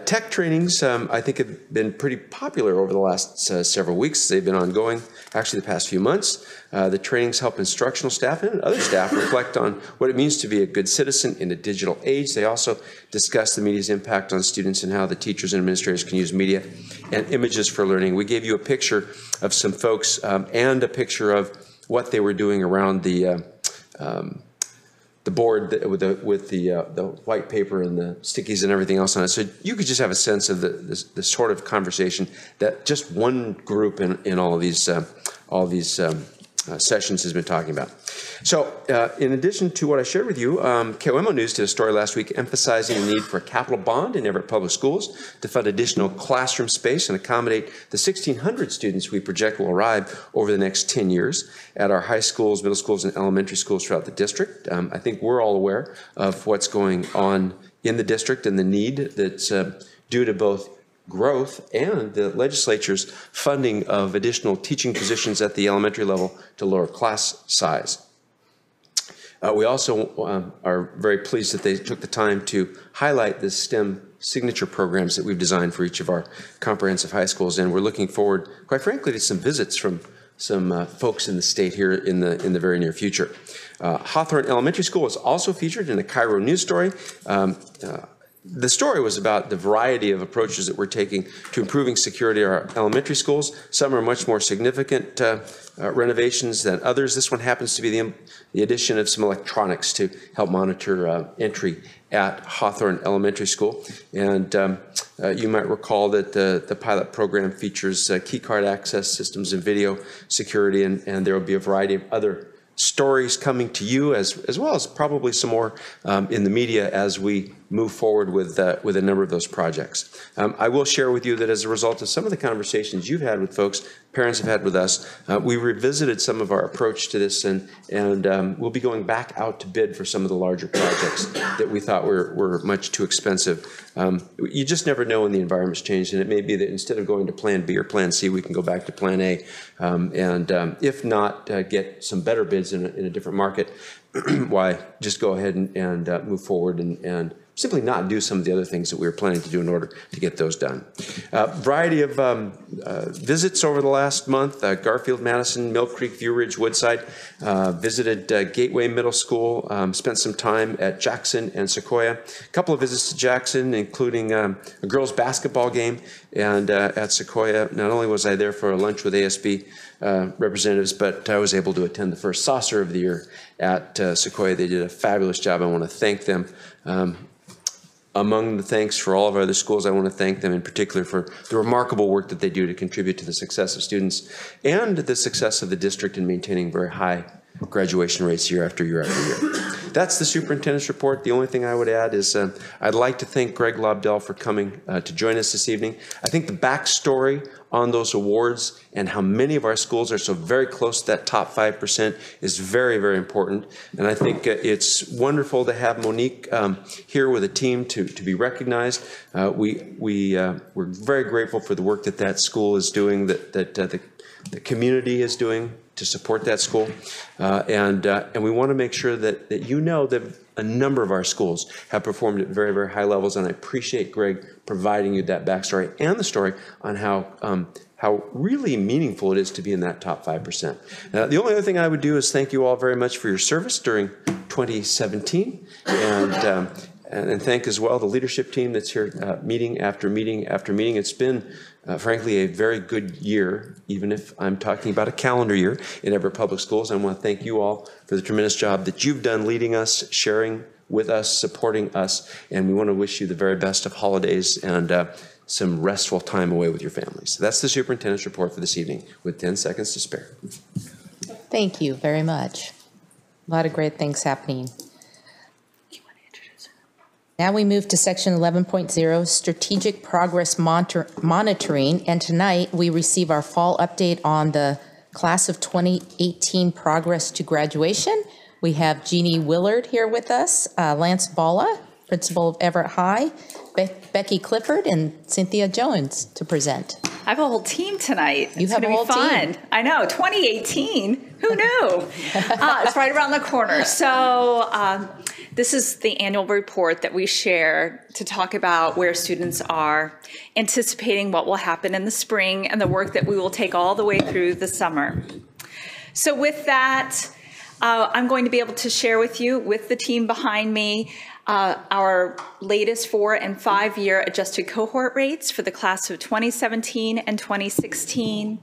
E: Tech trainings, I think, have been pretty popular over the last several weeks. They've been ongoing, actually, the past few months. The trainings help instructional staff and other staff reflect on what it means to be a good citizen in a digital age. They also discuss the media's impact on students and how the teachers and administrators can use media and images for learning. We gave you a picture of some folks and a picture of what they were doing around the board with the white paper and the stickies and everything else on it. So you could just have a sense of the sort of conversation that just one group in all these sessions has been talking about. So in addition to what I shared with you, KOMO News did a story last week emphasizing the need for a capital bond in Everett Public Schools to fund additional classroom space and accommodate the 1,600 students we project will arrive over the next 10 years at our high schools, middle schools, and elementary schools throughout the district. I think we're all aware of what's going on in the district and the need that's due to both growth and the legislature's funding of additional teaching positions at the elementary level to lower class size. We also are very pleased that they took the time to highlight the STEM signature programs that we've designed for each of our comprehensive high schools, and we're looking forward, quite frankly, to some visits from some folks in the state here in the very near future. Hawthorne Elementary School was also featured in a Cairo news story. The story was about the variety of approaches that we're taking to improving security at our elementary schools. Some are much more significant renovations than others. This one happens to be the addition of some electronics to help monitor entry at Hawthorne Elementary School. And you might recall that the pilot program features key card access systems and video security, and there will be a variety of other stories coming to you as well as probably some more in the media as we move forward with a number of those projects. I will share with you that as a result of some of the conversations you've had with folks, parents have had with us, we revisited some of our approach to this, and we'll be going back out to bid for some of the larger projects that we thought were much too expensive. You just never know when the environment's changed, and it may be that instead of going to Plan B or Plan C, we can go back to Plan A, and if not, get some better bids in a different market. Why just go ahead and move forward and simply not do some of the other things that we were planning to do in order to get those done. Variety of visits over the last month. Garfield, Madison, Mill Creek, View Ridge, Woodside. Visited Gateway Middle School. Spent some time at Jackson and Sequoia. A couple of visits to Jackson, including a girls' basketball game. And at Sequoia, not only was I there for a lunch with ASB representatives, but I was able to attend the first saucer of the year at Sequoia. They did a fabulous job. I want to thank them. Among the thanks for all of our other schools, I want to thank them in particular for the remarkable work that they do to contribute to the success of students and the success of the district in maintaining very high graduation rates year after year after year. That's the superintendent's report. The only thing I would add is I'd like to thank Greg Lobdell for coming to join us this evening. I think the backstory on those awards and how many of our schools are so very close to that top 5% is very, very important. And I think it's wonderful to have Monique here with a team to be recognized. We're very grateful for the work that school is doing, that the community is doing to support that school, and we want to make sure that you know that a number of our schools have performed at very, very high levels, and I appreciate Greg providing you that backstory and the story on how really meaningful it is to be in that top 5%. The only other thing I would do is thank you all very much for your service during 2017, and thank as well the leadership team that's here meeting after meeting after meeting. It's been frankly a very good year, even if I'm talking about a calendar year in Everett Public Schools. I want to thank you all for the tremendous job that you've done leading us, sharing with us, supporting us, and we want to wish you the very best of holidays and some restful time away with your families. So that's the superintendent's report for this evening with 10 seconds to spare.
A: Thank you very much. A lot of great things happening. Now we move to section 11.0, strategic progress monitoring, and tonight we receive our fall update on the class of 2018 progress to graduation. We have Jeannie Willard here with us, Lance Balla, principal of Everett High, Becky Clifford, and Cynthia Jones to present.
S: I have a whole team tonight.
A: You have a whole team.
S: I know, 2018. Who knew? It's right around the corner. So this is the annual report that we share to talk about where students are, anticipating what will happen in the spring, and the work that we will take all the way through the summer. So with that, I'm going to be able to share with you, with the team behind me, our latest 4- and 5-year adjusted cohort rates for the class of 2017 and 2016.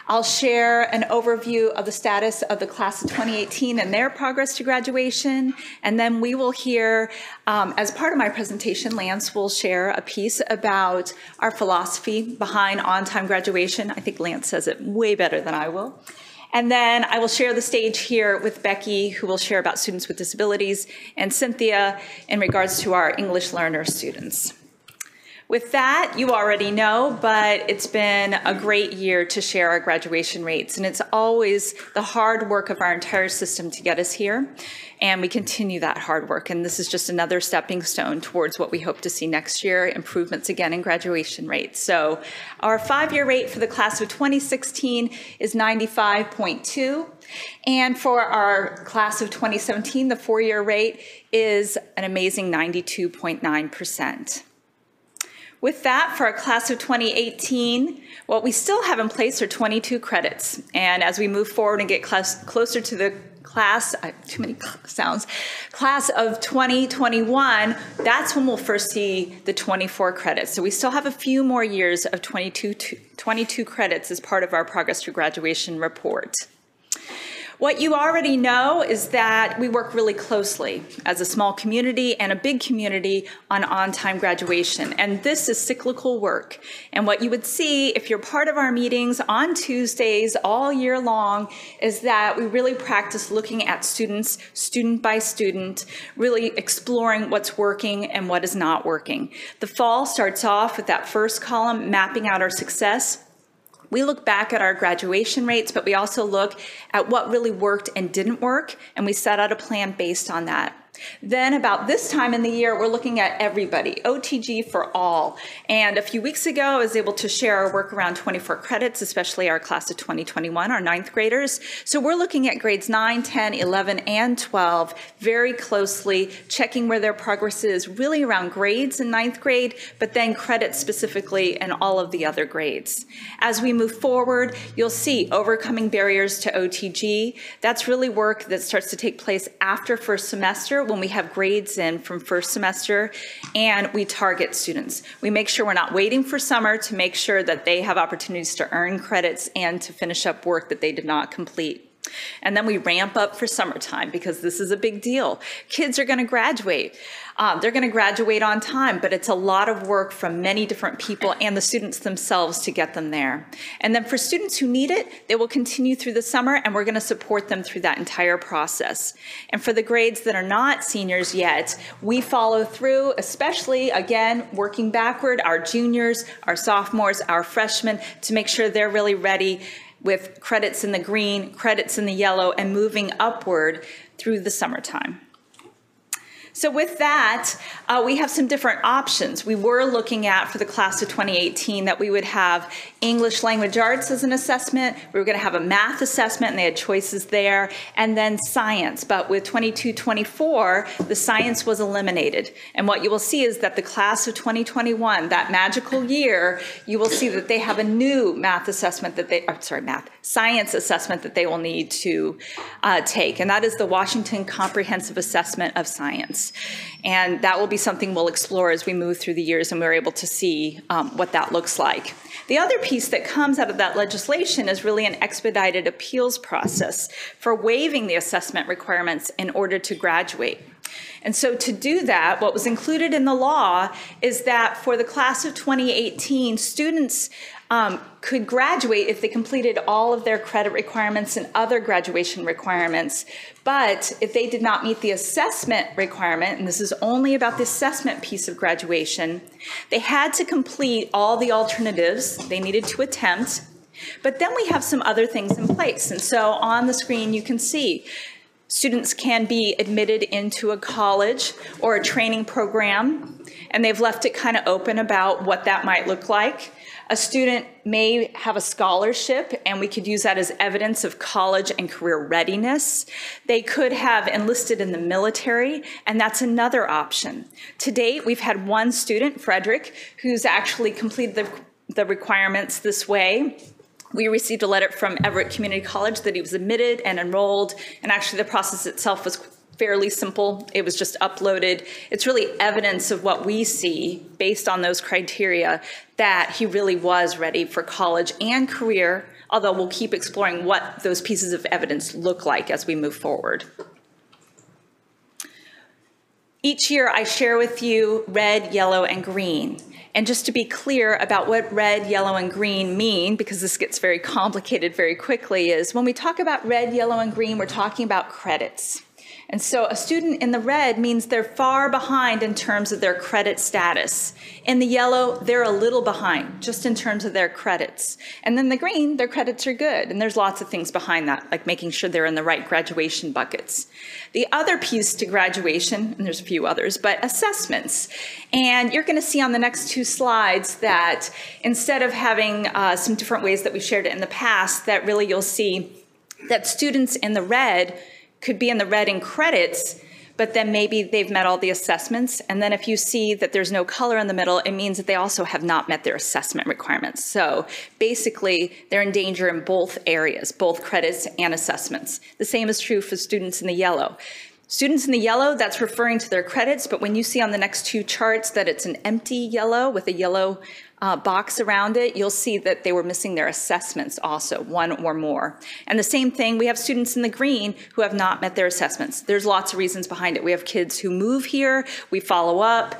S: I'll share an overview of the status of the class of 2018 and their progress to graduation. And then we will hear, as part of my presentation, Lance will share a piece about our philosophy behind on-time graduation. I think Lance says it way better than I will. And then I will share the stage here with Becky, who will share about students with disabilities, and Cynthia in regards to our English learner students. With that, you already know, but it's been a great year to share our graduation rates, and it's always the hard work of our entire system to get us here, and we continue that hard work, and this is just another stepping stone towards what we hope to see next year, improvements again in graduation rates. So our 5-year rate for the class of 2016 is 95.2, and for our class of 2017, the 4-year rate is an amazing 92.9%. With that, for our class of 2018, what we still have in place are 22 credits. And as we move forward and get closer to the class, too many sounds, class of 2021, that's when we'll first see the 24 credits. So we still have a few more years of 22 credits as part of our Progress to Graduation report. What you already know is that we work really closely as a small community and a big community on-time graduation. And this is cyclical work. And what you would see if you're part of our meetings on Tuesdays all year long is that we really practice looking at students, student by student, really exploring what's working and what is not working. The fall starts off with that first column, mapping out our success. We look back at our graduation rates, but we also look at what really worked and didn't work, and we set out a plan based on that. Then about this time in the year, we're looking at everybody, OTG for all. And a few weeks ago, I was able to share our work around 24 credits, especially our class of 2021, our 9th graders. So we're looking at grades 9, 10, 11, and 12 very closely, checking where their progress is really around grades in 9th grade, but then credits specifically in all of the other grades. As we move forward, you'll see overcoming barriers to OTG. That's really work that starts to take place after first semester, when we have grades in from first semester, and we target students. We make sure we're not waiting for summer to make sure that they have opportunities to earn credits and to finish up work that they did not complete. And then we ramp up for summertime because this is a big deal. Kids are going to graduate. They're going to graduate on time, but it's a lot of work from many different people and the students themselves to get them there. And then for students who need it, they will continue through the summer, and we're going to support them through that entire process. And for the grades that are not seniors yet, we follow through, especially, again, working backward, our juniors, our sophomores, our freshmen, to make sure they're really ready with credits in the green, credits in the yellow, and moving upward through the summertime. So with that, we have some different options. We were looking at, for the class of 2018, that we would have English language arts as an assessment. We were going to have a math assessment, and they had choices there, and then science. But with 22-24, the science was eliminated. And what you will see is that the class of 2021, that magical year, you will see that they have a new math assessment that they, science assessment that they will need to take. And that is the Washington Comprehensive Assessment of Science. And that will be something we'll explore as we move through the years and we're able to see what that looks like. The other piece that comes out of that legislation is really an expedited appeals process for waiving the assessment requirements in order to graduate. And so to do that, what was included in the law is that for the class of 2018, students could graduate if they completed all of their credit requirements and other graduation requirements. But if they did not meet the assessment requirement, and this is only about the assessment piece of graduation, they had to complete all the alternatives they needed to attempt. But then we have some other things in place. And so on the screen, you can see students can be admitted into a college or a training program, and they've left it kind of open about what that might look like. A student may have a scholarship, and we could use that as evidence of college and career readiness. They could have enlisted in the military, and that's another option. To date, we've had one student, Frederick, who's actually completed the requirements this way. We received a letter from Everett Community College that he was admitted and enrolled, and actually the process itself was fairly simple. It was just uploaded. It's really evidence of what we see based on those criteria that he really was ready for college and career, although we'll keep exploring what those pieces of evidence look like as we move forward. Each year I share with you red, yellow, and green. And just to be clear about what red, yellow, and green mean, because this gets very complicated very quickly, is when we talk about red, yellow, and green, we're talking about credits. And so a student in the red means they're far behind in terms of their credit status. In the yellow, they're a little behind, just in terms of their credits. And then the green, their credits are good. And there's lots of things behind that, like making sure they're in the right graduation buckets. The other piece to graduation, and there's a few others, but assessments. And you're going to see on the next two slides that instead of having some different ways that we shared it in the past, that really you'll see that students in the red could be in the red in credits, but then maybe they've met all the assessments. And then if you see that there's no color in the middle, it means that they also have not met their assessment requirements. So basically, they're in danger in both areas, both credits and assessments. The same is true for students in the yellow. Students in the yellow, that's referring to their credits, but when you see on the next two charts that it's an empty yellow with a yellow box around it, you'll see that they were missing their assessments also, one or more. And the same thing, we have students in the green who have not met their assessments. There's lots of reasons behind it. We have kids who move here, we follow up.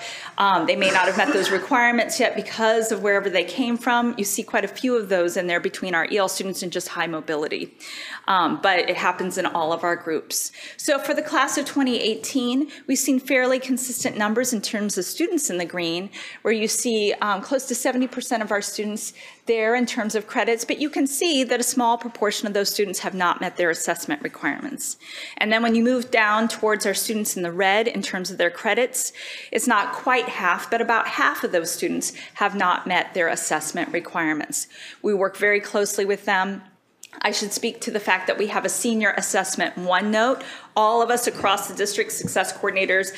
S: They may not have met those requirements yet because of wherever they came from. You see quite a few of those in there between our EL students and just high mobility. But it happens in all of our groups. So for the class of 2018, we've seen fairly consistent numbers in terms of students in the green, where you see close to 70% of our students there in terms of credits, but you can see that a small proportion of those students have not met their assessment requirements. And then when you move down towards our students in the red in terms of their credits, it's not quite half, but about half of those students have not met their assessment requirements. We work very closely with them. I should speak to the fact that we have a senior assessment OneNote. All of us across the district, success coordinators,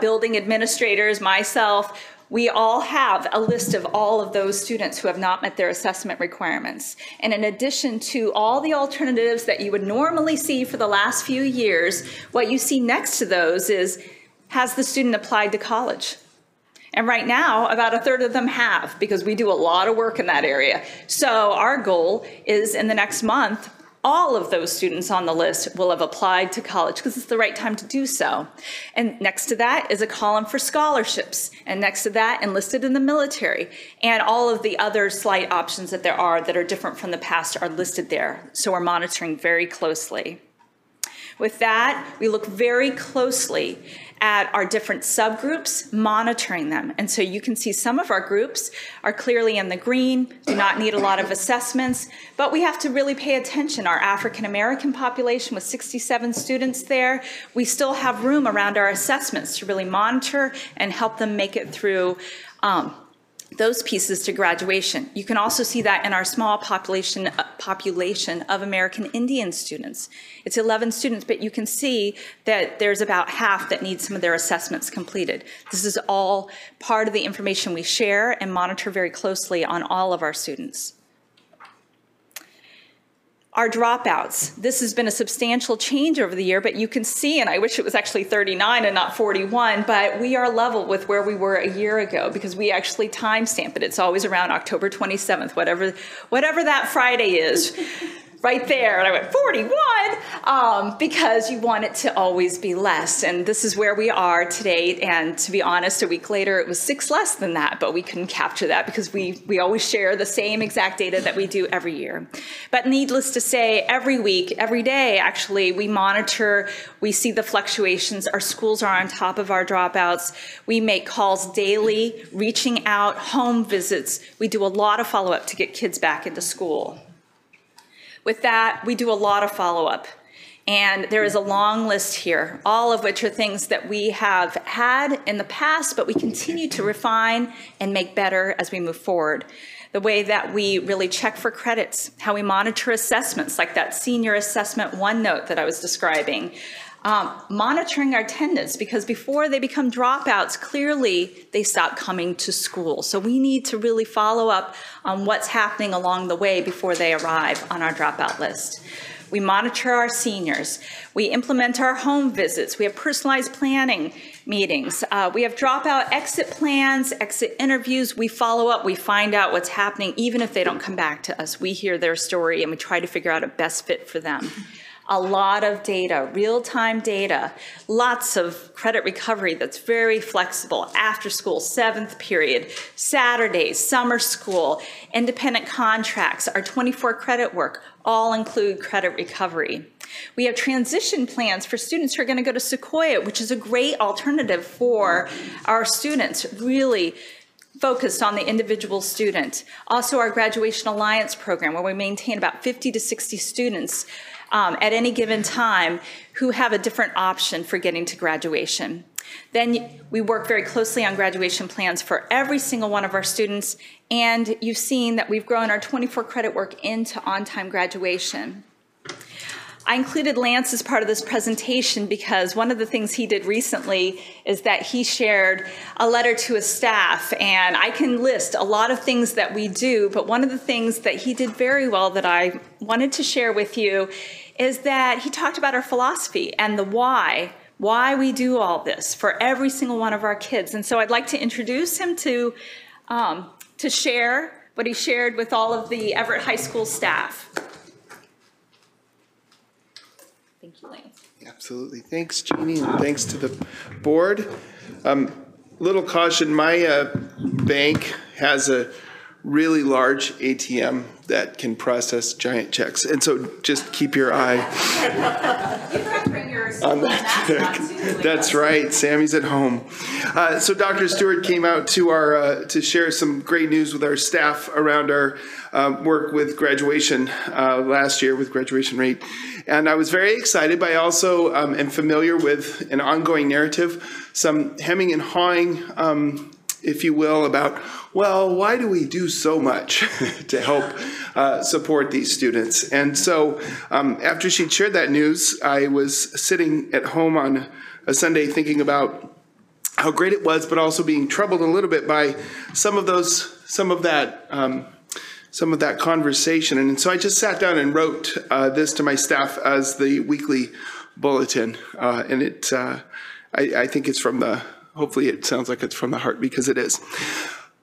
S: building administrators, myself, we all have a list of all of those students who have not met their assessment requirements. And in addition to all the alternatives that you would normally see for the last few years, what you see next to those is, has the student applied to college? And right now, about a third of them have, because we do a lot of work in that area. So our goal is in the next month, all of those students on the list will have applied to college because it's the right time to do so. And next to that is a column for scholarships. And next to that, enlisted in the military. And all of the other slight options that there are that are different from the past are listed there. So we're monitoring very closely. With that, we look very closely at our different subgroups, monitoring them. And so you can see some of our groups are clearly in the green, do not need a lot of assessments, but we have to really pay attention. Our African American population with 67 students there, we still have room around our assessments to really monitor and help them make it through those pieces to graduation. You can also see that in our small population of American Indian students. It's 11 students, but you can see that there's about half that need some of their assessments completed. This is all part of the information we share and monitor very closely on all of our students. Our dropouts. This has been a substantial change over the year, but you can see, and I wish it was actually 39 and not 41, but we are level with where we were a year ago because we actually timestamp it. It's always around October 27th, whatever that Friday is. Right there, and I went 41 because you want it to always be less, and this is where we are today. And to be honest, a week later it was 6 less than that, but we couldn't capture that because we always share the same exact data that we do every year. But needless to say, every week, every day, actually, we monitor, we see the fluctuations. Our schools are on top of our dropouts. We make calls daily, reaching out, home visits. We do a lot of follow-up to get kids back into school. With that, we do a lot of follow-up, and there is a long list here, all of which are things that we have had in the past, but we continue to refine and make better as we move forward. The way that we really check for credits, how we monitor assessments, like that senior assessment OneNote that I was describing. Monitoring our attendance, because before they become dropouts, clearly they stop coming to school. So we need to really follow up on what's happening along the way before they arrive on our dropout list. We monitor our seniors. We implement our home visits. We have personalized planning meetings. We have dropout exit plans, exit interviews. We follow up. We find out what's happening, even if they don't come back to us. We hear their story, and we try to figure out a best fit for them. A lot of data, real-time data, lots of credit recovery that's very flexible, after school, 7th period, Saturdays, summer school, independent contracts, our 24 credit work, all include credit recovery. We have transition plans for students who are going to go to Sequoia, which is a great alternative for our students, really focused on the individual student. Also, our Graduation Alliance program, where we maintain about 50 to 60 students at any given time who have a different option for getting to graduation. Then we work very closely on graduation plans for every single one of our students, and you've seen that we've grown our 24 credit work into on-time graduation. I included Lance as part of this presentation because one of the things he did recently is that he shared a letter to his staff, and I can list a lot of things that we do, but one of the things that he did very well that I wanted to share with you is that he talked about our philosophy and the why we do all this for every single one of our kids. And so I'd like to introduce him to share what he shared with all of the Everett High School staff. Thank you, Lance.
T: Absolutely. Thanks, Jeannie, and thanks to the board. Little caution, my bank has a really large ATM that can process giant checks. And so just keep your eye on that. That's right. Sammy's at home. So Dr. Stewart came out to share some great news with our staff around our work with graduation last year with graduation rate. And I was very excited, but I also am familiar with an ongoing narrative, some hemming and hawing, if you will, about, well, why do we do so much to help support these students? And so after she'd shared that news, I was sitting at home on a Sunday thinking about how great it was, but also being troubled a little bit by some of that conversation. And so I just sat down and wrote this to my staff as the weekly bulletin. And I think it's from hopefully it sounds like it's from the heart, because it is.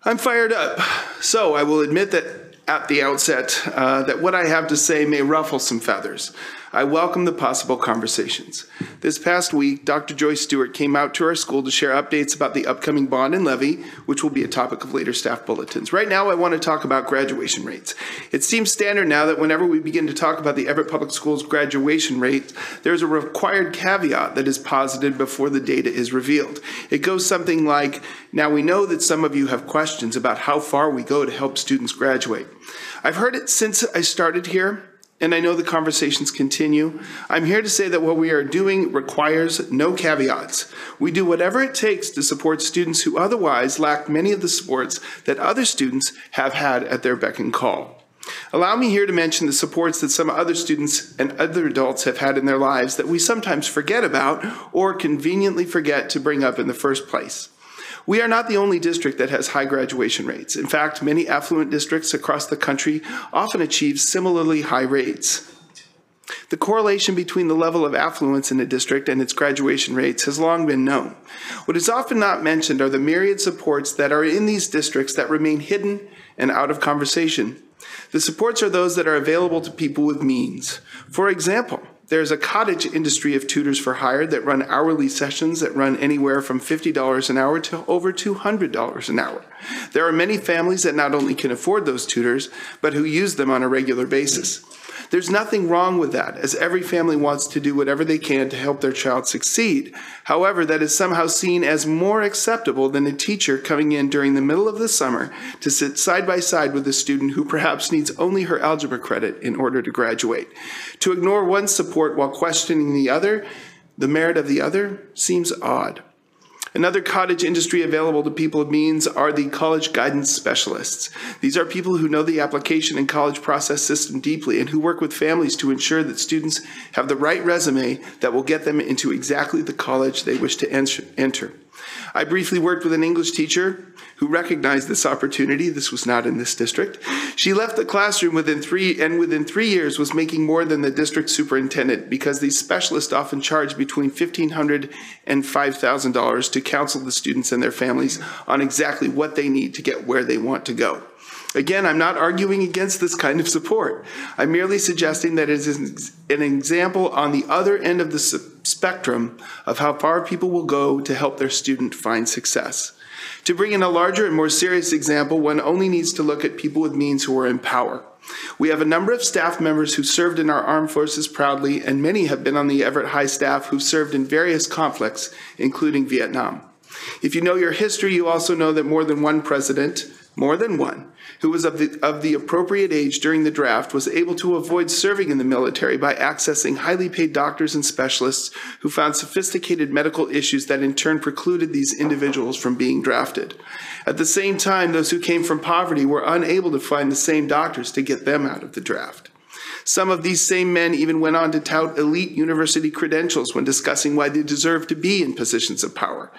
T: I'm fired up. So I will admit that at the outset that what I have to say may ruffle some feathers. I welcome the possible conversations. This past week, Dr. Joyce Stewart came out to our school to share updates about the upcoming bond and levy, which will be a topic of later staff bulletins. Right now, I want to talk about graduation rates. It seems standard now that whenever we begin to talk about the Everett Public Schools graduation rate, there's a required caveat that is posited before the data is revealed. It goes something like, now we know that some of you have questions about how far we go to help students graduate. I've heard it since I started here, and I know the conversations continue. I'm here to say that what we are doing requires no caveats. We do whatever it takes to support students who otherwise lack many of the supports that other students have had at their beck and call. Allow me here to mention the supports that some other students and other adults have had in their lives that we sometimes forget about or conveniently forget to bring up in the first place. We are not the only district that has high graduation rates. In fact, many affluent districts across the country often achieve similarly high rates. The correlation between the level of affluence in a district and its graduation rates has long been known. What is often not mentioned are the myriad supports that are in these districts that remain hidden and out of conversation. The supports are those that are available to people with means. For example, there's a cottage industry of tutors for hire that run hourly sessions that run anywhere from $50 an hour to over $200 an hour. There are many families that not only can afford those tutors, but who use them on a regular basis. There's nothing wrong with that, as every family wants to do whatever they can to help their child succeed. However, that is somehow seen as more acceptable than a teacher coming in during the middle of the summer to sit side by side with a student who perhaps needs only her algebra credit in order to graduate. To ignore one support while questioning the merit of the other, seems odd. Another cottage industry available to people of means are the college guidance specialists. These are people who know the application and college process system deeply and who work with families to ensure that students have the right resume that will get them into exactly the college they wish to enter. I briefly worked with an English teacher who recognized this opportunity. This was not in this district. She left the classroom within 3 years was making more than the district superintendent, because these specialists often charge between $1,500 and $5,000 to counsel the students and their families on exactly what they need to get where they want to go. Again, I'm not arguing against this kind of support. I'm merely suggesting that it is an example on the other end of the spectrum of how far people will go to help their student find success. To bring in a larger and more serious example, one only needs to look at people with means who are in power. We have a number of staff members who served in our armed forces proudly, and many have been on the Everett High staff who served in various conflicts, including Vietnam. If you know your history, you also know that more than one president, more than one, who was of the appropriate age during the draft, was able to avoid serving in the military by accessing highly paid doctors and specialists who found sophisticated medical issues that in turn precluded these individuals from being drafted. At the same time, those who came from poverty were unable to find the same doctors to get them out of the draft. Some of these same men even went on to tout elite university credentials when discussing why they deserved to be in positions of power.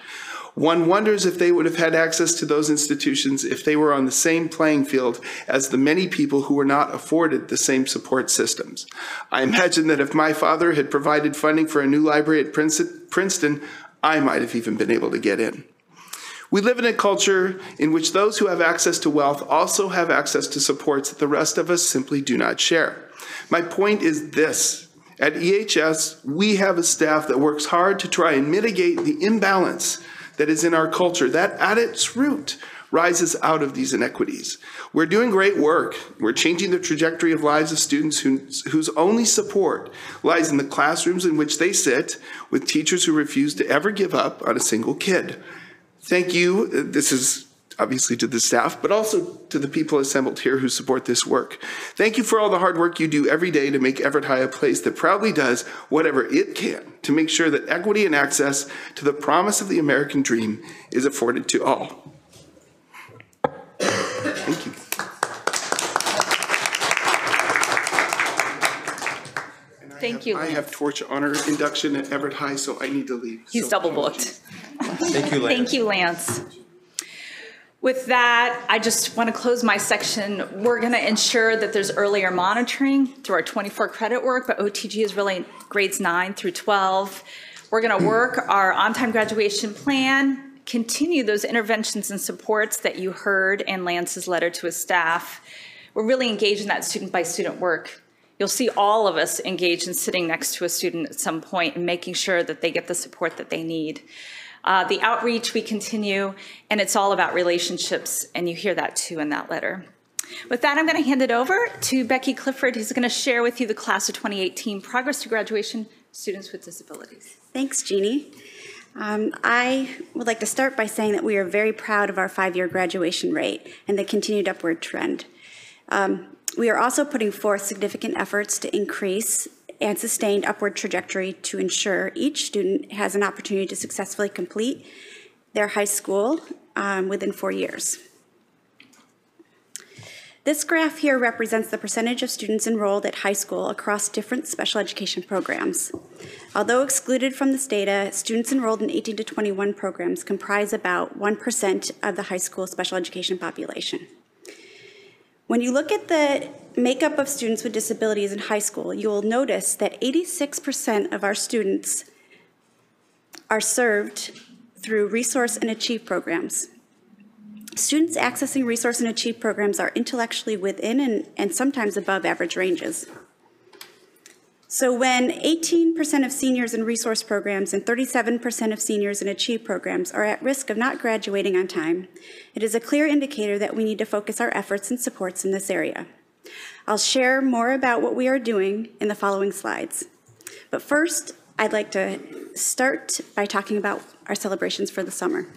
T: One wonders if they would have had access to those institutions if they were on the same playing field as the many people who were not afforded the same support systems. I imagine that if my father had provided funding for a new library at Princeton, I might have even been able to get in. We live in a culture in which those who have access to wealth also have access to supports that the rest of us simply do not share. My point is this. At EHS, we have a staff that works hard to try and mitigate the imbalance that is in our culture that at its root rises out of these inequities. We're doing great work. We're changing the trajectory of lives of students whose only support lies in the classrooms in which they sit, with teachers who refuse to ever give up on a single kid. Thank you. This is obviously to the staff, but also to the people assembled here who support this work. Thank you for all the hard work you do every day to make Everett High a place that proudly does whatever it can to make sure that equity and access to the promise of the American dream is afforded to all. Thank you.
S: Thank you, Lance.
T: I have torch honor induction at Everett High, so I need to leave.
S: He's double booked.
E: Thank you, Lance.
S: Thank you, Lance. With that, I just want to close my section. We're going to ensure that there's earlier monitoring through our 24 credit work, but OTG is really grades 9 through 12. We're going to work our on-time graduation plan, continue those interventions and supports that you heard in Lance's letter to his staff. We're really engaged in that student-by-student work. You'll see all of us engaged in sitting next to a student at some point and making sure that they get the support that they need. The outreach we continue, and it's all about relationships, and you hear that too in that letter. With that, I'm going to hand it over to Becky Clifford, who's going to share with you the class of 2018 Progress to Graduation Students with Disabilities.
U: Thanks, Jeannie. I would like to start by saying that we are very proud of our 5-year graduation rate and the continued upward trend. We are also putting forth significant efforts to increase and sustained upward trajectory to ensure each student has an opportunity to successfully complete their high school within 4 years. This graph here represents the percentage of students enrolled at high school across different special education programs. Although excluded from this data, students enrolled in 18 to 21 programs comprise about 1% of the high school special education population. When you look at the makeup of students with disabilities in high school, you will notice that 86% of our students are served through Resource and Achieve programs. Students accessing Resource and Achieve programs are intellectually within and sometimes above average ranges. So when 18% of seniors in resource programs and 37% of seniors in Achieve programs are at risk of not graduating on time, it is a clear indicator that we need to focus our efforts and supports in this area. I'll share more about what we are doing in the following slides. But first, I'd like to start by talking about our celebrations for the summer.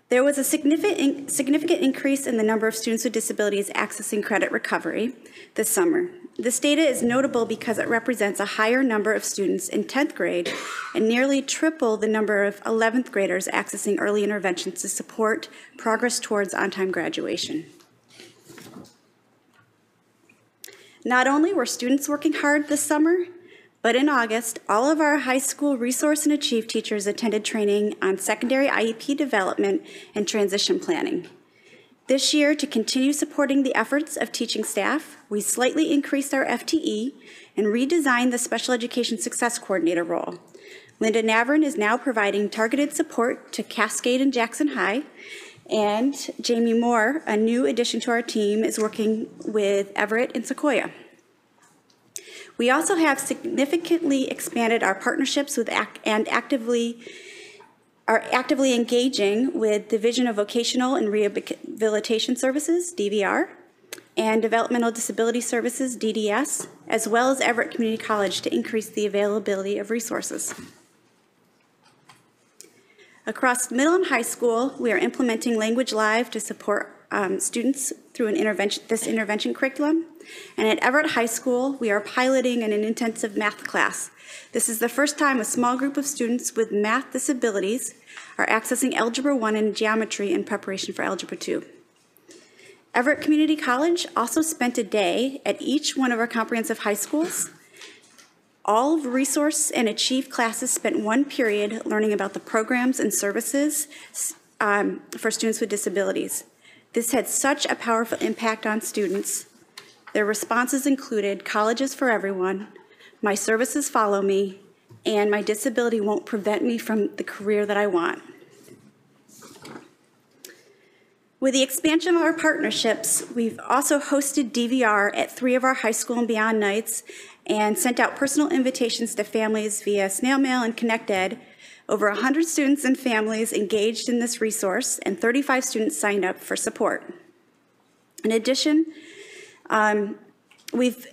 U: There was a significant increase in the number of students with disabilities accessing credit recovery this summer. This data is notable because it represents a higher number of students in 10th grade and nearly triple the number of 11th graders accessing early interventions to support progress towards on-time graduation. Not only were students working hard this summer, But in August, all of our high school Resource and Achieve teachers attended training on secondary IEP development and transition planning. This year, to continue supporting the efforts of teaching staff, we slightly increased our FTE and redesigned the Special Education Success Coordinator role. Linda Navern is now providing targeted support to Cascade and Jackson High, and Jamie Moore, a new addition to our team, is working with Everett and Sequoia. We also have significantly expanded our partnerships with and actively engaging with Division of Vocational and Rehabilitation Services, DVR, and Developmental Disability Services, DDS, as well as Everett Community College to increase the availability of resources. Across middle and high school, we are implementing Language Live to support students through this intervention curriculum. And at Everett High School, we are piloting an intensive math class. This is the first time a small group of students with math disabilities are accessing Algebra 1 and geometry in preparation for Algebra 2. Everett Community College also spent a day at each one of our comprehensive high schools. All of Resource and Achieve classes spent one period learning about the programs and services for students with disabilities. This had such a powerful impact on students. Their responses included colleges for everyone, my services follow me, and my disability won't prevent me from the career that I want. With the expansion of our partnerships, we've also hosted DVR at 3 of our high school and beyond nights and sent out personal invitations to families via snail mail and ConnectEd. Over 100 students and families engaged in this resource, and 35 students signed up for support. In addition, we've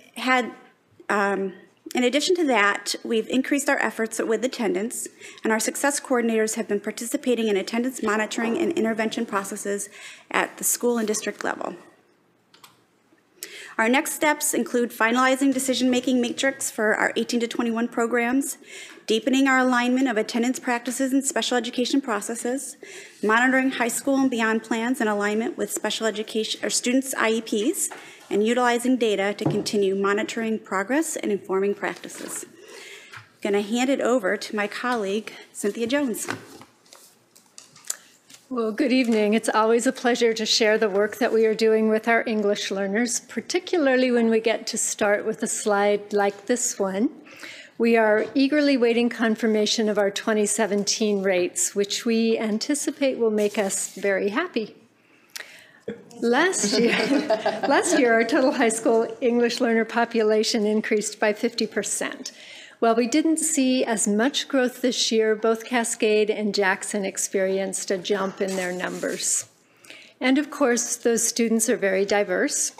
U: increased our efforts with attendance, and our success coordinators have been participating in attendance monitoring and intervention processes at the school and district level. Our next steps include finalizing decision-making matrix for our 18 to 21 programs, deepening our alignment of attendance practices and special education processes, monitoring high school and beyond plans in alignment with special education or students' IEPs, and utilizing data to continue monitoring progress and informing practices. I'm going to hand it over to my colleague, Cynthia Jones.
Q: Well, good evening. It's always a pleasure to share the work that we are doing with our English learners, particularly when we get to start with a slide like this one. We are eagerly waiting confirmation of our 2017 rates, which we anticipate will make us very happy. Last year, our total high school English learner population increased by 50%. While we didn't see as much growth this year, both Cascade and Jackson experienced a jump in their numbers. And of course, those students are very diverse.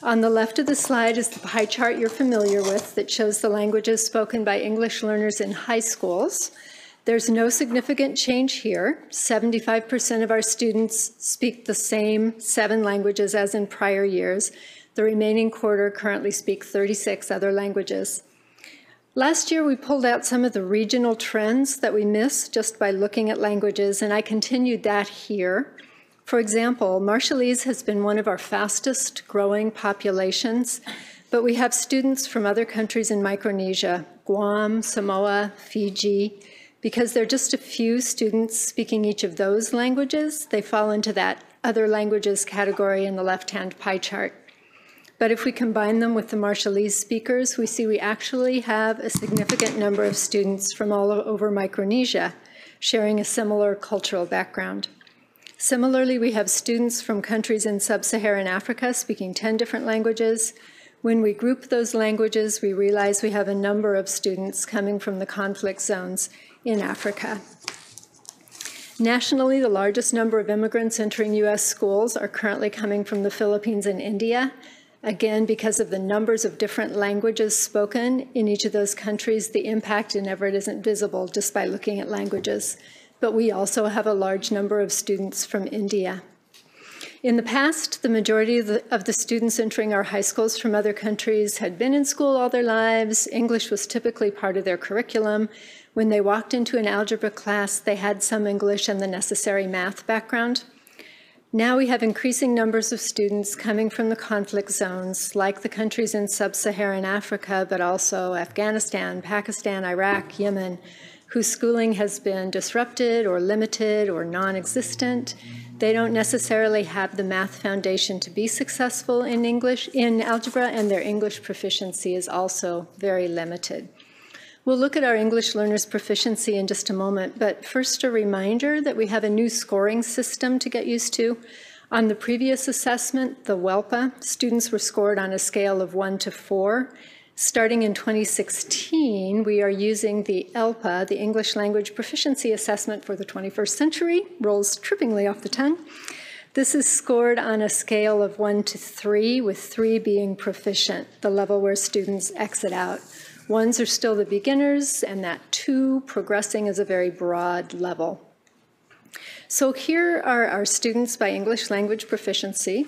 Q: On the left of the slide is the pie chart you're familiar with that shows the languages spoken by English learners in high schools. There's no significant change here. 75% of our students speak the same 7 languages as in prior years. The remaining quarter currently speak 36 other languages. Last year, we pulled out some of the regional trends that we missed just by looking at languages, and I continued that here. For example, Marshallese has been one of our fastest growing populations, but we have students from other countries in Micronesia, Guam, Samoa, Fiji. Because there are just a few students speaking each of those languages, they fall into that other languages category in the left-hand pie chart. But if we combine them with the Marshallese speakers, we see we actually have a significant number of students from all over Micronesia sharing a similar cultural background. Similarly, we have students from countries in sub-Saharan Africa speaking 10 different languages. When we group those languages, we realize we have a number of students coming from the conflict zones in Africa. Nationally, the largest number of immigrants entering U.S. schools are currently coming from the Philippines and India. Again, because of the numbers of different languages spoken in each of those countries, the impact in Everett isn't visible just by looking at languages. But we also have a large number of students from India. In the past, the majority of the students entering our high schools from other countries had been in school all their lives. English was typically part of their curriculum. When they walked into an algebra class, they had some English and the necessary math background.
F: Now we have increasing numbers of students coming from the conflict zones, like the countries in sub-Saharan Africa, but also Afghanistan, Pakistan, Iraq, Yemen, whose schooling has been disrupted or limited or non-existent. They don't necessarily have the math foundation to be successful in algebra, and their English proficiency is also very limited. We'll look at our English learners' proficiency in just a moment, but first a reminder that we have a new scoring system to get used to. On the previous assessment, the WELPA, students were scored on a scale of 1 to 4. Starting in 2016, we are using the ELPA, the English Language Proficiency Assessment for the 21st Century, rolls trippingly off the tongue. This is scored on a scale of 1 to 3, with 3 being proficient, the level where students exit out. 1s are still the beginners, and that 2 progressing is a very broad level. So here are our students by English language proficiency.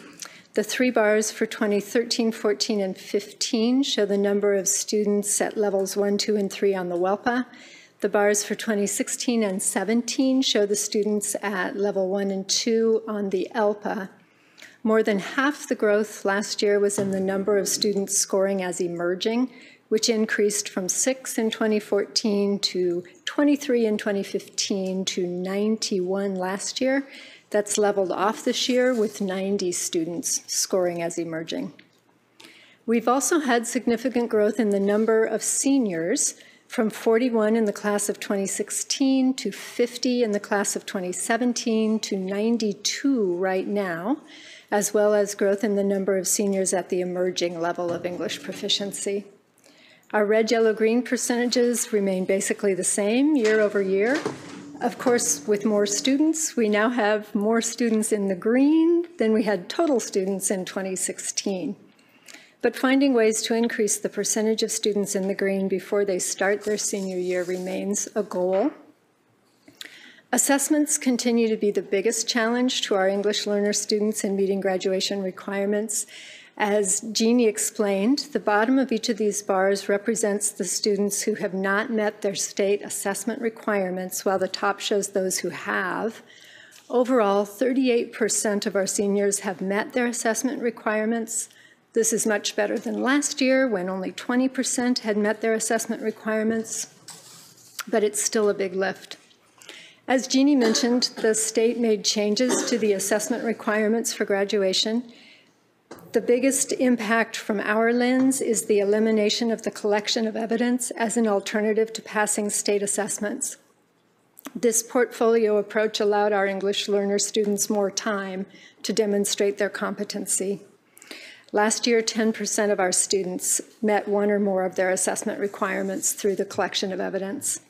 F: The 3 bars for 2013, 14, and 15 show the number of students at levels 1, 2, and 3 on the WELPA. The bars for 2016 and 17 show the students at level 1 and 2 on the ELPA. More than half the growth last year was in the number of students scoring as emerging, which increased from 6 in 2014 to 23 in 2015 to 91 last year. That's leveled off this year with 90 students scoring as emerging. We've also had significant growth in the number of seniors, from 41 in the class of 2016 to 50 in the class of 2017 to 92 right now, as well as growth in the number of seniors at the emerging level of English proficiency. Our red, yellow, green percentages remain basically the same year over year. Of course, with more students, we now have more students in the green than we had total students in 2016. But finding ways to increase the percentage of students in the green before they start their senior year remains a goal. Assessments continue to be the biggest challenge to our English learner students in meeting graduation requirements. As Jeannie explained, the bottom of each of these bars represents the students who have not met their state assessment requirements, while the top shows those who have. Overall, 38% of our seniors have met their assessment requirements. This is much better than last year, when only 20% had met their assessment requirements, but it's still a big lift. As Jeannie mentioned, the state made changes to the assessment requirements for graduation. The biggest impact from our lens is the elimination of the collection of evidence as an alternative to passing state assessments. This portfolio approach allowed our English learner students more time to demonstrate their competency. Last year, 10% of our students met one or more of their assessment requirements through the collection of evidence.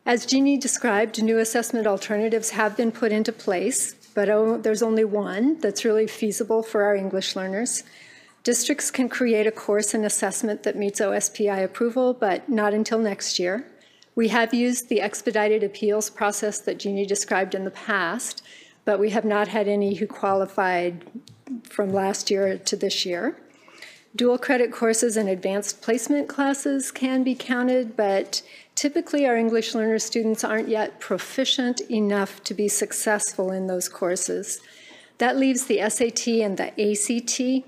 F: As Jeannie described, new assessment alternatives have been put into place, but there's only one that's really feasible for our English learners. Districts can create a course and assessment that meets OSPI approval, but not until next year. We have used the expedited appeals process that Jeannie described in the past, but we have not had any who qualified from last year to this year. Dual credit courses and advanced placement classes can be counted, but typically our English learner students aren't yet proficient enough to be successful in those courses. That leaves the SAT and the ACT.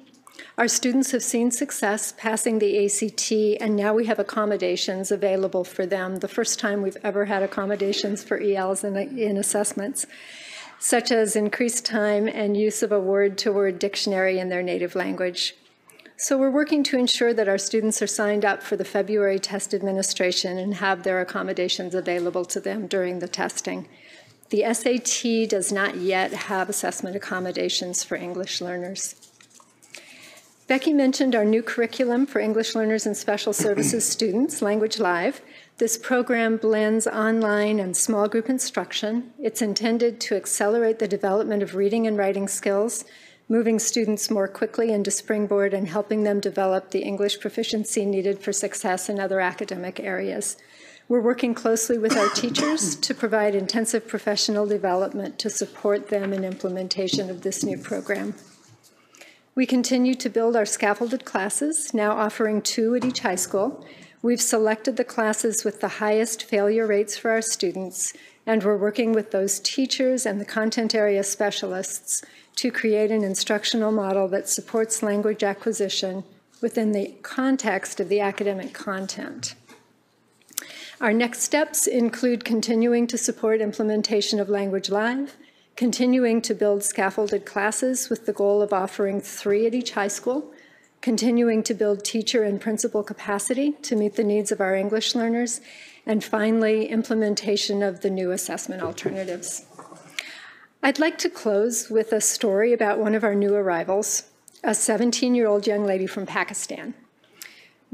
F: Our students have seen success passing the ACT, and now we have accommodations available for them, the first time we've ever had accommodations for ELs in assessments, such as increased time and use of a word-to-word dictionary in their native language. So we're working to ensure that our students are signed up for the February test administration and have their accommodations available to them during the testing. The SAT does not yet have assessment accommodations for English learners. Becky mentioned our new curriculum for English learners and special services students, Language Live. This program blends online and small group instruction. It's intended to accelerate the development of reading and writing skills, moving students more quickly into Springboard and helping them develop the English proficiency needed for success in other academic areas. We're working closely with our teachers to provide intensive professional development to support them in implementation of this new program. We continue to build our scaffolded classes, now offering 2 at each high school. We've selected the classes with the highest failure rates for our students, and we're working with those teachers and the content area specialists to create an instructional model that supports language acquisition within the context of the academic content. Our next steps include continuing to support implementation of Language Live, continuing to build scaffolded classes with the goal of offering 3 at each high school, continuing to build teacher and principal capacity to meet the needs of our English learners, and finally, implementation of the new assessment alternatives. I'd like to close with a story about one of our new arrivals, a 17-year-old young lady from Pakistan.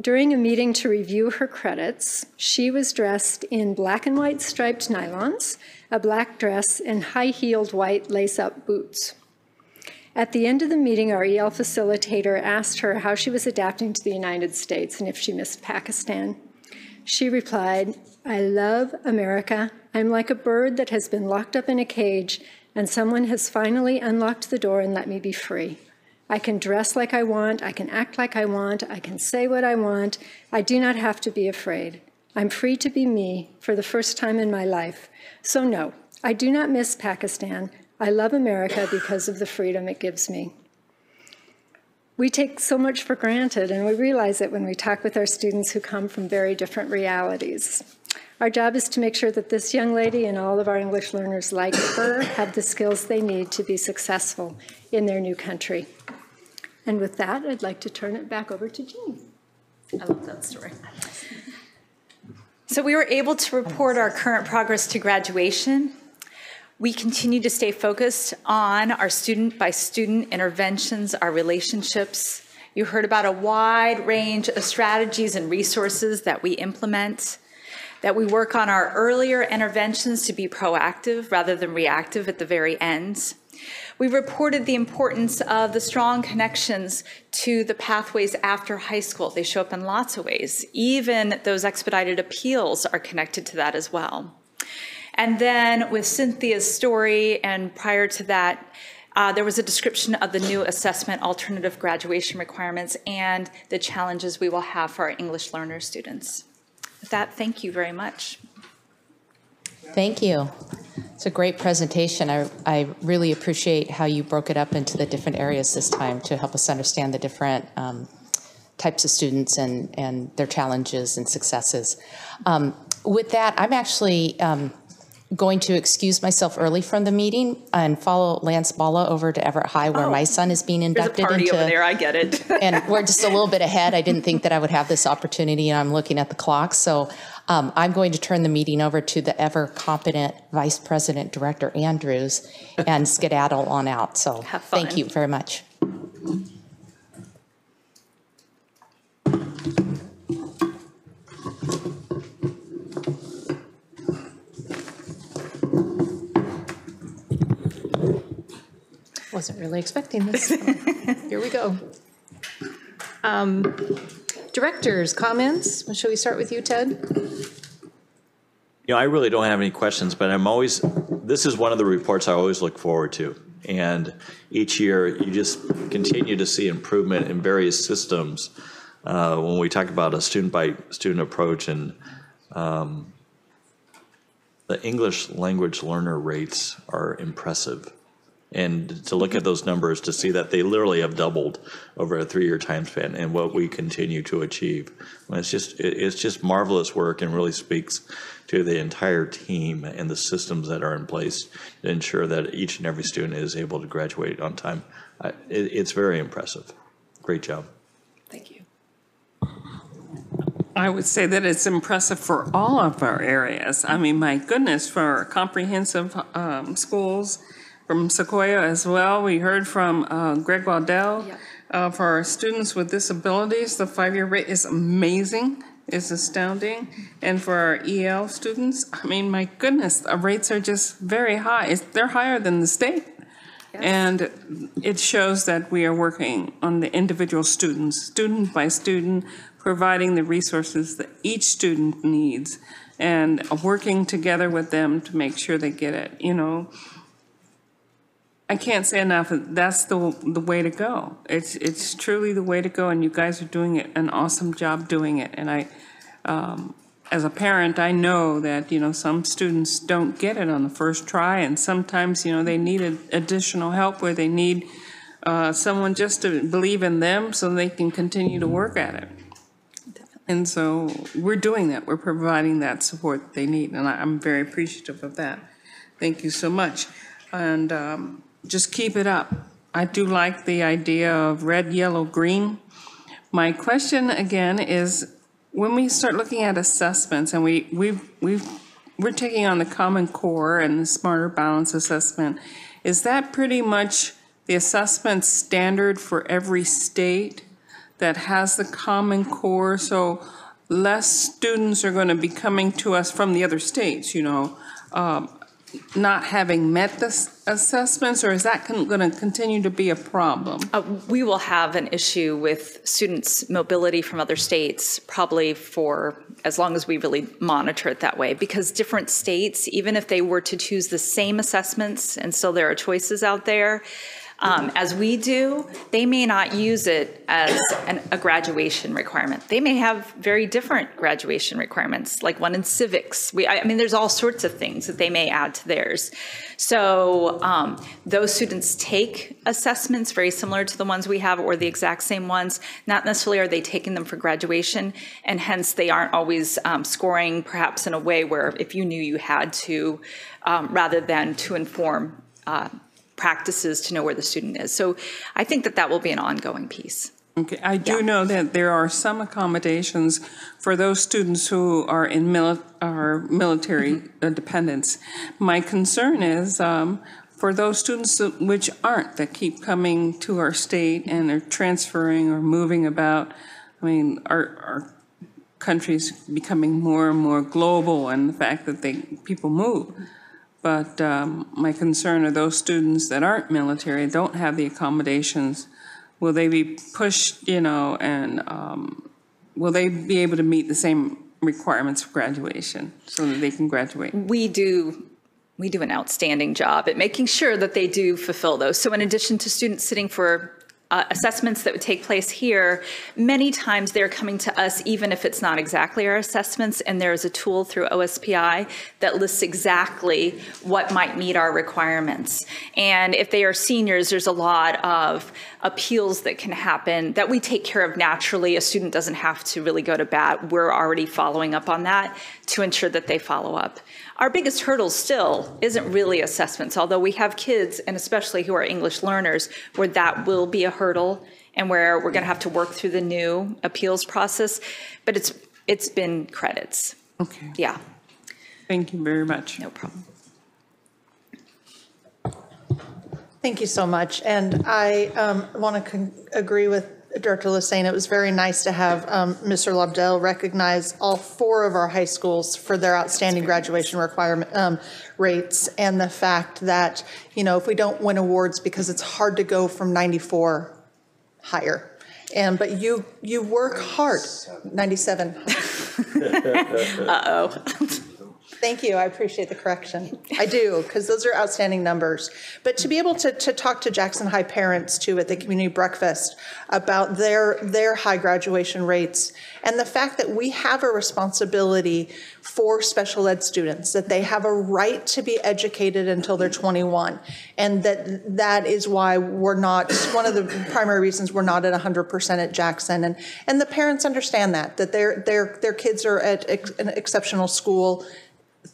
F: During a meeting to review her credits, she was dressed in black and white striped nylons, a black dress, and high-heeled white lace-up boots. At the end of the meeting, our EL facilitator asked her how she was adapting to the United States and if she missed Pakistan. She replied, "I love America. I'm like a bird that has been locked up in a cage, and someone has finally unlocked the door and let me be free. I can dress like I want, I can act like I want, I can say what I want. I do not have to be afraid. I'm free to be me for the first time in my life. So no, I do not miss Pakistan. I love America because of the freedom it gives me." We take so much for granted, and we realize it when we talk with our students who come from very different realities. Our job is to make sure that this young lady and all of our English learners like her have the skills they need to be successful in their new country. And with that, I'd like to turn it back over to Jeannie.
S: I love that story. So we were able to report our current progress to graduation. We continue to stay focused on our student-by-student interventions, our relationships. You heard about a wide range of strategies and resources that we implement, that we work on our earlier interventions to be proactive rather than reactive at the very end. We reported the importance of the strong connections to the pathways after high school. They show up in lots of ways. Even those expedited appeals are connected to that as well. And then with Cynthia's story, and prior to that, there was a description of the new assessment alternative graduation requirements and the challenges we will have for our English learner students. With that, thank you very much.
A: Thank you. It's a great presentation. I really appreciate how you broke it up into the different areas this time to help us understand the different types of students and their challenges and successes. With that, I'm actually going to excuse myself early from the meeting and follow Lance Balla over to Everett High, where my son is being inducted
S: There's a party
A: into.
S: over there, I get it.
A: And we're just a little bit ahead. I didn't think that I would have this opportunity, and I'm looking at the clock. So I'm going to turn the meeting over to the ever competent Vice President Director Andrews and skedaddle on out. So thank you very much.
R: Wasn't really expecting this. Here we go. Directors, comments? Shall we start with you, Ted?
D: I really don't have any questions, but this is one of the reports I always look forward to. And each year, you just continue to see improvement in various systems. When we talk about a student-by-student approach, and the English language learner rates are impressive. And to look at those numbers, to see that they literally have doubled over a 3-year time span, and what we continue to achieve. It's just marvelous work, and really speaks to the entire team and the systems that are in place to ensure that each and every student is able to graduate on time. It's very impressive. Great job.
S: Thank you.
B: I would say that it's impressive for all of our areas. I mean, my goodness, for our comprehensive schools, from Sequoia as well. We heard from Greg Waddell. For our students with disabilities, the 5-year rate is amazing. It's astounding. And for our EL students, I mean, my goodness, the rates are just very high. They're higher than the state. Yes. And it shows that we are working on the individual students, student by student, providing the resources that each student needs, and working together with them to make sure they get it. I can't say enough. That's the way to go. It's truly the way to go, and you guys are doing an awesome job doing it. And as a parent, I know that, some students don't get it on the first try, and sometimes, they need additional help where they need someone just to believe in them so they can continue to work at it. And so we're doing that. We're providing that support that they need, and I'm very appreciative of that. Thank you so much. And just keep it up. I do like the idea of red, yellow, green. My question again is, when we start looking at assessments, and we're taking on the Common Core and the Smarter Balance assessment, is that pretty much the assessment standard for every state that has the Common Core? So less students are going to be coming to us from the other states, not having met the assessments, or is that going to continue to be a problem?
S: We will have an issue with students' mobility from other states probably for as long as we really monitor it that way, because different states, even if they were to choose the same assessments, and still there are choices out there, as we do, they may not use it as a graduation requirement. They may have very different graduation requirements, like one in civics. I mean, there's all sorts of things that they may add to theirs. So those students take assessments very similar to the ones we have, or the exact same ones. Not necessarily are they taking them for graduation, and hence they aren't always scoring perhaps in a way where if you knew you had to, rather than to inform practices to know where the student is. So I think that will be an ongoing piece.
B: Okay, I do know that there are some accommodations for those students who are in military dependents. My concern is for those students which aren't, that keep coming to our state and are transferring or moving about. I mean, our country's becoming more and more global, and the fact that people move. But my concern are those students that aren't military, don't have the accommodations. Will they be pushed, and will they be able to meet the same requirements for graduation so that they can graduate?
S: We do an outstanding job at making sure that they do fulfill those. So in addition to students sitting for assessments that would take place here, many times they're coming to us even if it's not exactly our assessments, and there's a tool through OSPI that lists exactly what might meet our requirements. And if they are seniors, there's a lot of appeals that can happen that we take care of naturally. A student doesn't have to really go to bat. We're already following up on that to ensure that they follow up. Our biggest hurdle still isn't really assessments, although we have kids, and especially who are English learners, where that will be a hurdle and where we're going to have to work through the new appeals process. But it's been credits.
B: Okay.
S: Yeah.
B: Thank you very much.
S: No problem.
G: Thank you so much. And I want to agree with Director Lassane. It was very nice to have Mr. Lobdell recognize all 4 of our high schools for their outstanding graduation requirement rates, and the fact that, if we don't win awards, because it's hard to go from 94 higher. But you work hard. 97.
S: Uh-oh.
G: Thank you. I appreciate the correction. I do, because those are outstanding numbers. But to be able to talk to Jackson High parents, too, at the community breakfast about their high graduation rates, and the fact that we have a responsibility for special ed students, that they have a right to be educated until they're 21, and that is why we're not, one of the primary reasons we're not at 100% at Jackson. And the parents understand that their kids are at an exceptional school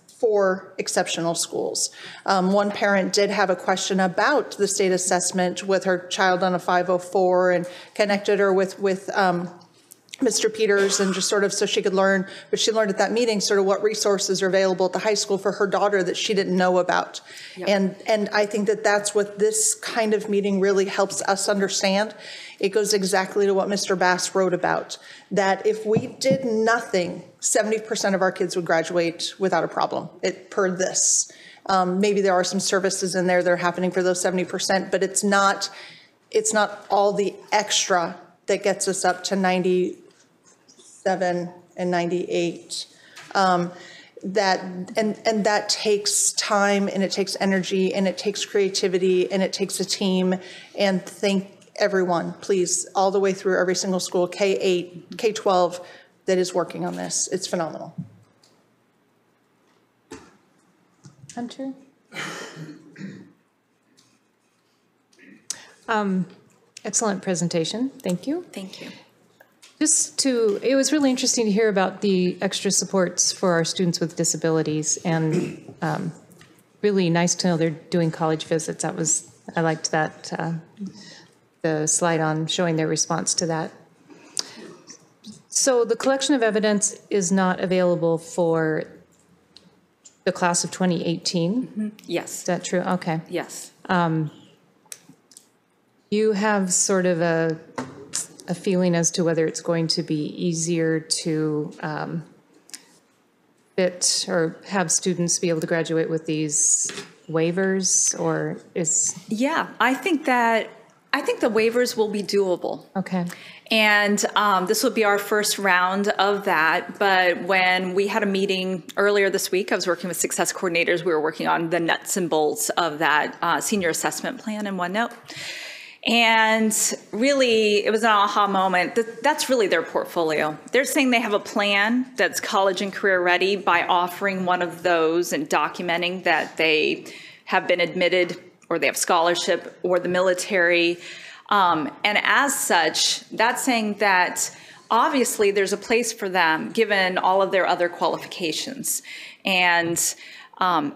G: for exceptional schools. One parent did have a question about the state assessment with her child on a 504 and connected her with Mr. Peters, and just sort of so she could learn, but she learned at that meeting sort of what resources are available at the high school for her daughter that she didn't know about. Yep. And I think that that's what this kind of meeting really helps us understand. It goes exactly to what Mr. Bass wrote about, that if we did nothing, 70% of our kids would graduate without a problem, per this. Maybe there are some services in there that are happening for those 70%, but it's not all the extra that gets us up to 97 and 98. That takes time, and it takes energy, and it takes creativity, and it takes a team. And thank everyone, please, all the way through every single school, K-8, K-12, that is working on this. It's phenomenal.
R: Hunter? Excellent presentation. Thank you.
S: Thank you.
R: It was really interesting to hear about the extra supports for our students with disabilities, and really nice to know they're doing college visits. I liked that, the slide on showing their response to that. So the collection of evidence is not available for the class of 2018?
S: Mm-hmm. Yes.
R: Is that true? Okay.
S: Yes.
R: You have sort of a feeling as to whether it's going to be easier to fit or have students be able to graduate with these waivers, or is...
S: Yeah, I think the waivers will be doable.
R: Okay.
S: And this will be our first round of that. But when we had a meeting earlier this week, I was working with success coordinators. We were working on the nuts and bolts of that senior assessment plan in OneNote. And really, it was an aha moment. That's really their portfolio. They're saying they have a plan that's college and career ready by offering one of those and documenting that they have been admitted or they have scholarship or the military. And as such, that's saying that obviously there's a place for them given all of their other qualifications. And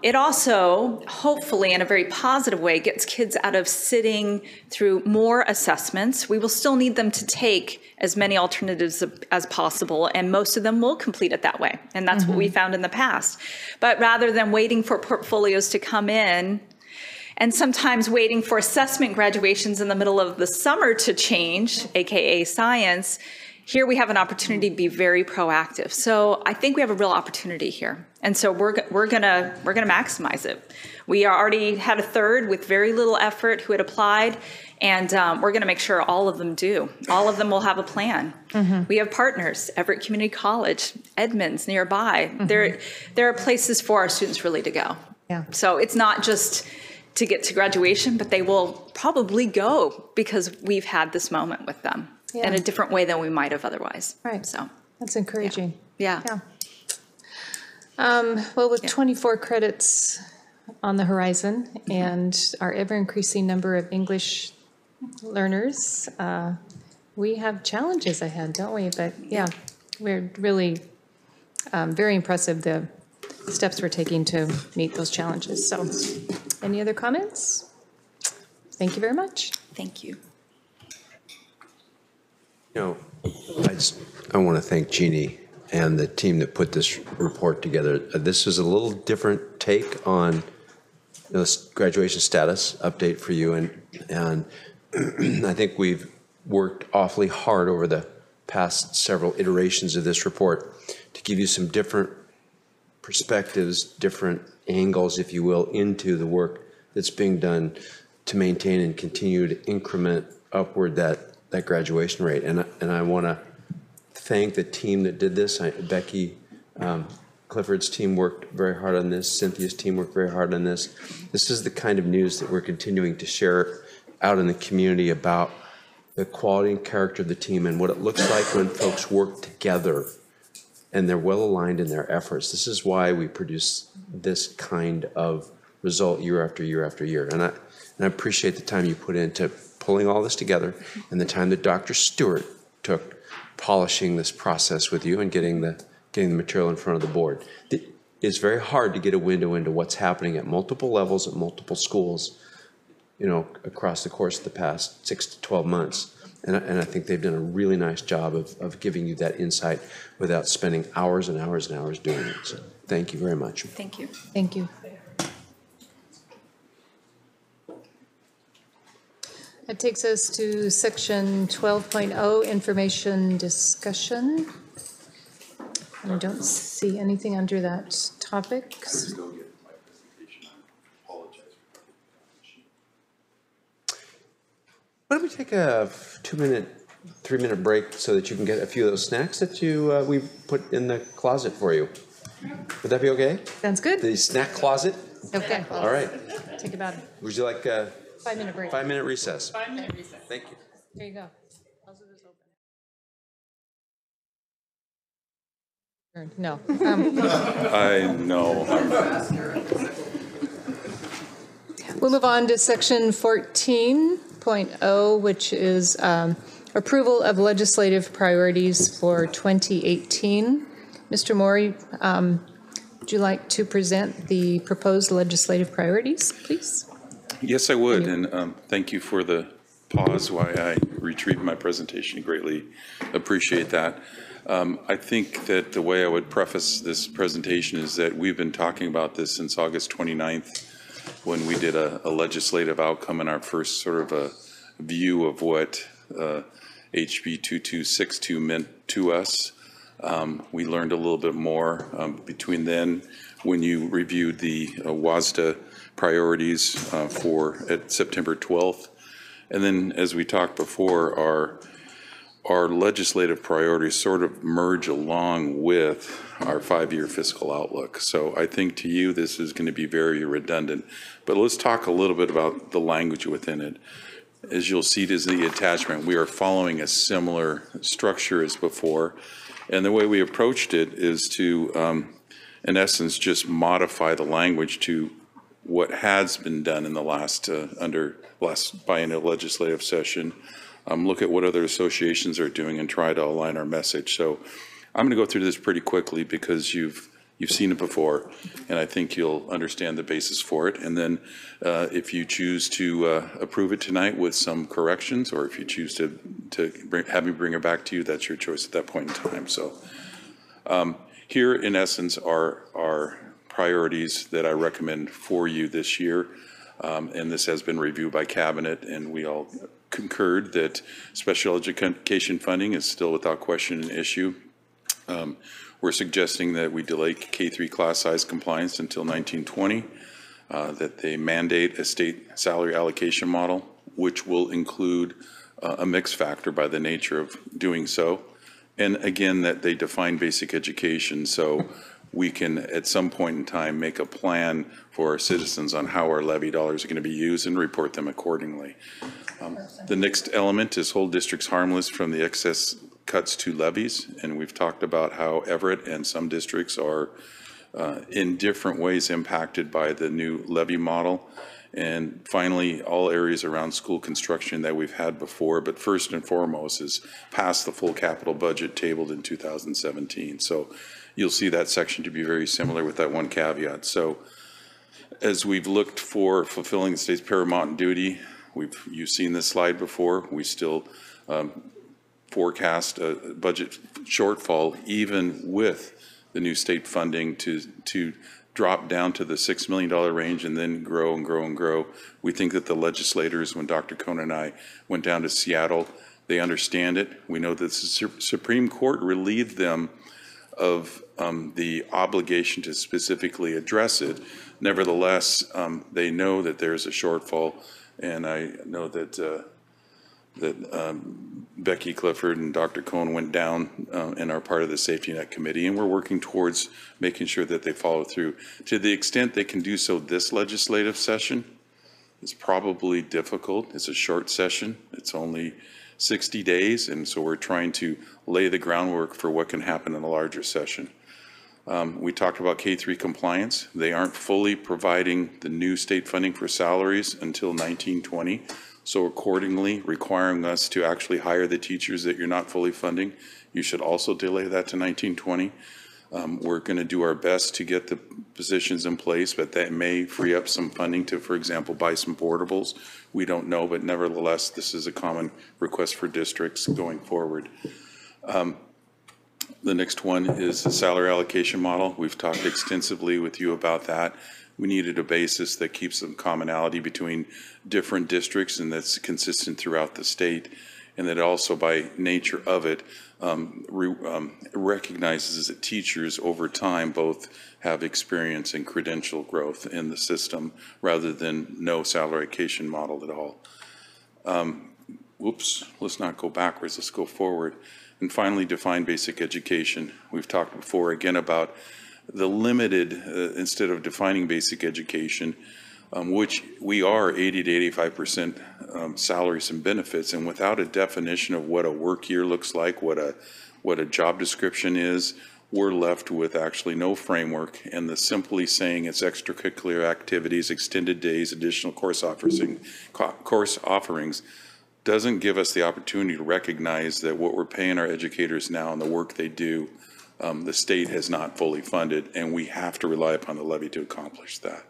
S: it also, hopefully in a very positive way, gets kids out of sitting through more assessments. We will still need them to take as many alternatives as possible, and most of them will complete it that way. And that's what we found in the past. But rather than waiting for portfolios to come in, and sometimes waiting for assessment graduations in the middle of the summer to change, AKA science, here we have an opportunity to be very proactive. So I think we have a real opportunity here. And so we're gonna maximize it. We already had a third with very little effort who had applied, and we're gonna make sure all of them do. All of them will have a plan. We have partners, Everett Community College, Edmonds nearby. There are places for our students really to go.
R: Yeah.
S: So it's not just to get to graduation, but they will probably go because we've had this moment with them in a different way than we might have otherwise.
R: Right.
S: So
R: that's encouraging.
S: Yeah.
R: Well, with 24 credits on the horizon and our ever-increasing number of English learners, we have challenges ahead, don't we? But yeah, we're really very impressive, the steps we're taking to meet those challenges. So any other comments? Thank you very much.
S: Thank you.
E: You know, I want to thank Jeannie and the team that put this report together. This is a little different take on this graduation status update for you, and I think we've worked awfully hard over the past several iterations of this report to give you some different perspectives, different angles, if you will, into the work that's being done to maintain and continue to increment upward that graduation rate. And I want to thank the team that did this. Becky Clifford's team worked very hard on this. Cynthia's team worked very hard on this. This is the kind of news that we're continuing to share out in the community about the quality and character of the team and what it looks like when folks work together and they're well aligned in their efforts. This is why we produce this kind of result year after year after year. And I appreciate the time you put into pulling all this together and the time that Dr. Stewart took polishing this process with you and getting the material in front of the board. It's very hard to get a window into what's happening at multiple levels, at multiple schools, you know, across the course of the past 6 to 12 months. And I think they've done a really nice job of giving you that insight without spending hours and hours and hours doing it. So thank you very much.
S: Thank you.
R: Thank you. That takes us to section 12.0, information discussion. And I don't see anything under that topic.
E: Why don't we take a 2-minute, 3-minute break so that you can get a few of those snacks that we put in the closet for you. Would that be okay?
R: Sounds good.
E: The snack closet?
R: Okay.
E: All right.
R: Take about a
E: Would you like a
R: 5-minute break.
E: 5-minute recess?
R: 5-minute recess.
E: Thank you.
R: There you go. No.
M: I know.
R: We'll move on to section 14.0, which is approval of legislative priorities for 2018. Mr. Maury, would you like to present the proposed legislative priorities, please?
M: Yes, I would, and thank you for the pause while I retrieve my presentation. Greatly appreciate that. I think that the way I would preface this presentation is that we've been talking about this since August 29th when we did a legislative outcome in our first sort of a view of what HB 2262 meant to us. We learned a little bit more between then when you reviewed the WASDA priorities at September 12th. And then as we talked before, our legislative priorities sort of merge along with our 5-year fiscal outlook. So I think to you this is going to be very redundant. But let's talk a little bit about the language within it. As you'll see, as the attachment, we are following a similar structure as before. And the way we approached it is to, in essence, just modify the language to what has been done in the last biennial legislative session. Look at what other associations are doing and try to align our message. So I'm going to go through this pretty quickly because you've seen it before, and I think you'll understand the basis for it. And then if you choose to approve it tonight with some corrections, or if you choose to have me bring it back to you, that's your choice at that point in time. So here, in essence, are priorities that I recommend for you this year. And this has been reviewed by Cabinet, and we all concurred that special education funding is still without question an issue. We're suggesting that we delay K-3 class size compliance until 1920, that they mandate a state salary allocation model, which will include a mix factor by the nature of doing so. And again, that they define basic education so we can at some point in time make a plan for our citizens on how our levy dollars are going to be used and report them accordingly. The next element is hold districts harmless from the excess cuts to levies, and we've talked about how Everett and some districts are in different ways impacted by the new levy model. And finally, all areas around school construction that we've had before, but first and foremost is pass the full capital budget tabled in 2017. So you'll see that section to be very similar with that one caveat. So as we've looked for fulfilling the state's paramount duty, you've seen this slide before, we still forecast a budget shortfall even with the new state funding to drop down to the $6 million range and then grow and grow and grow. We think that the legislators, when Dr. Cohn and I went down to Seattle, they understand it. We know that the Supreme Court relieved them of the obligation to specifically address it. Nevertheless, they know that there's a shortfall, and I know that Becky Clifford and Dr. Cohn went down and are part of the Safety Net Committee, and we're working towards making sure that they follow through. To the extent they can do so this legislative session, it's probably difficult. It's a short session. It's only 60 days, and so we're trying to lay the groundwork for what can happen in a larger session. We talked about K-3 compliance. They aren't fully providing the new state funding for salaries until 1920. So accordingly, requiring us to actually hire the teachers that you're not fully funding, you should also delay that to 1920. We're going to do our best to get the positions in place, but that may free up some funding to, for example, buy some portables. We don't know, but nevertheless, this is a common request for districts going forward. The next one is the salary allocation model. We've talked extensively with you about that. We needed a basis that keeps some commonality between different districts and that's consistent throughout the state, and that also by nature of it recognizes that teachers over time both have experience and credential growth in the system rather than no salary allocation model at all. Let's not go backwards, let's go forward. And finally, define basic education. We've talked before again about the limited, instead of defining basic education, which we are 80 to 85% salaries and benefits, and without a definition of what a work year looks like, what a job description is, we're left with actually no framework, and the simply saying it's extracurricular activities, extended days, additional course offerings doesn't give us the opportunity to recognize that what we're paying our educators now and the work they do, the state has not fully funded, and we have to rely upon the levy to accomplish that.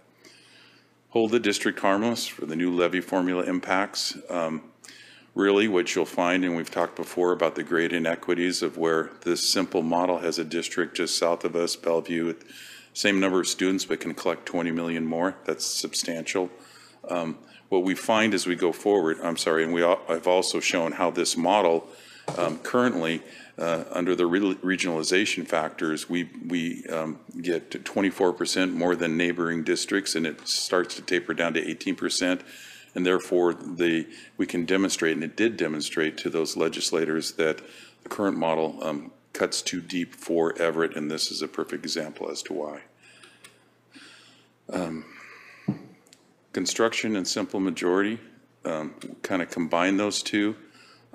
M: Hold the district harmless for the new levy formula impacts. Really what you'll find, and we've talked before about the great inequities of where this simple model has a district just south of us, Bellevue, with same number of students but can collect 20 million more. That's substantial. What we find as we go forward, I'm sorry, and I've also shown how this model currently under the regionalization factors, we get 24% more than neighboring districts, and it starts to taper down to 18%. And therefore, we can demonstrate, and it did demonstrate to those legislators, that the current model cuts too deep for Everett, and this is a perfect example as to why. Construction and simple majority, kind of combine those two.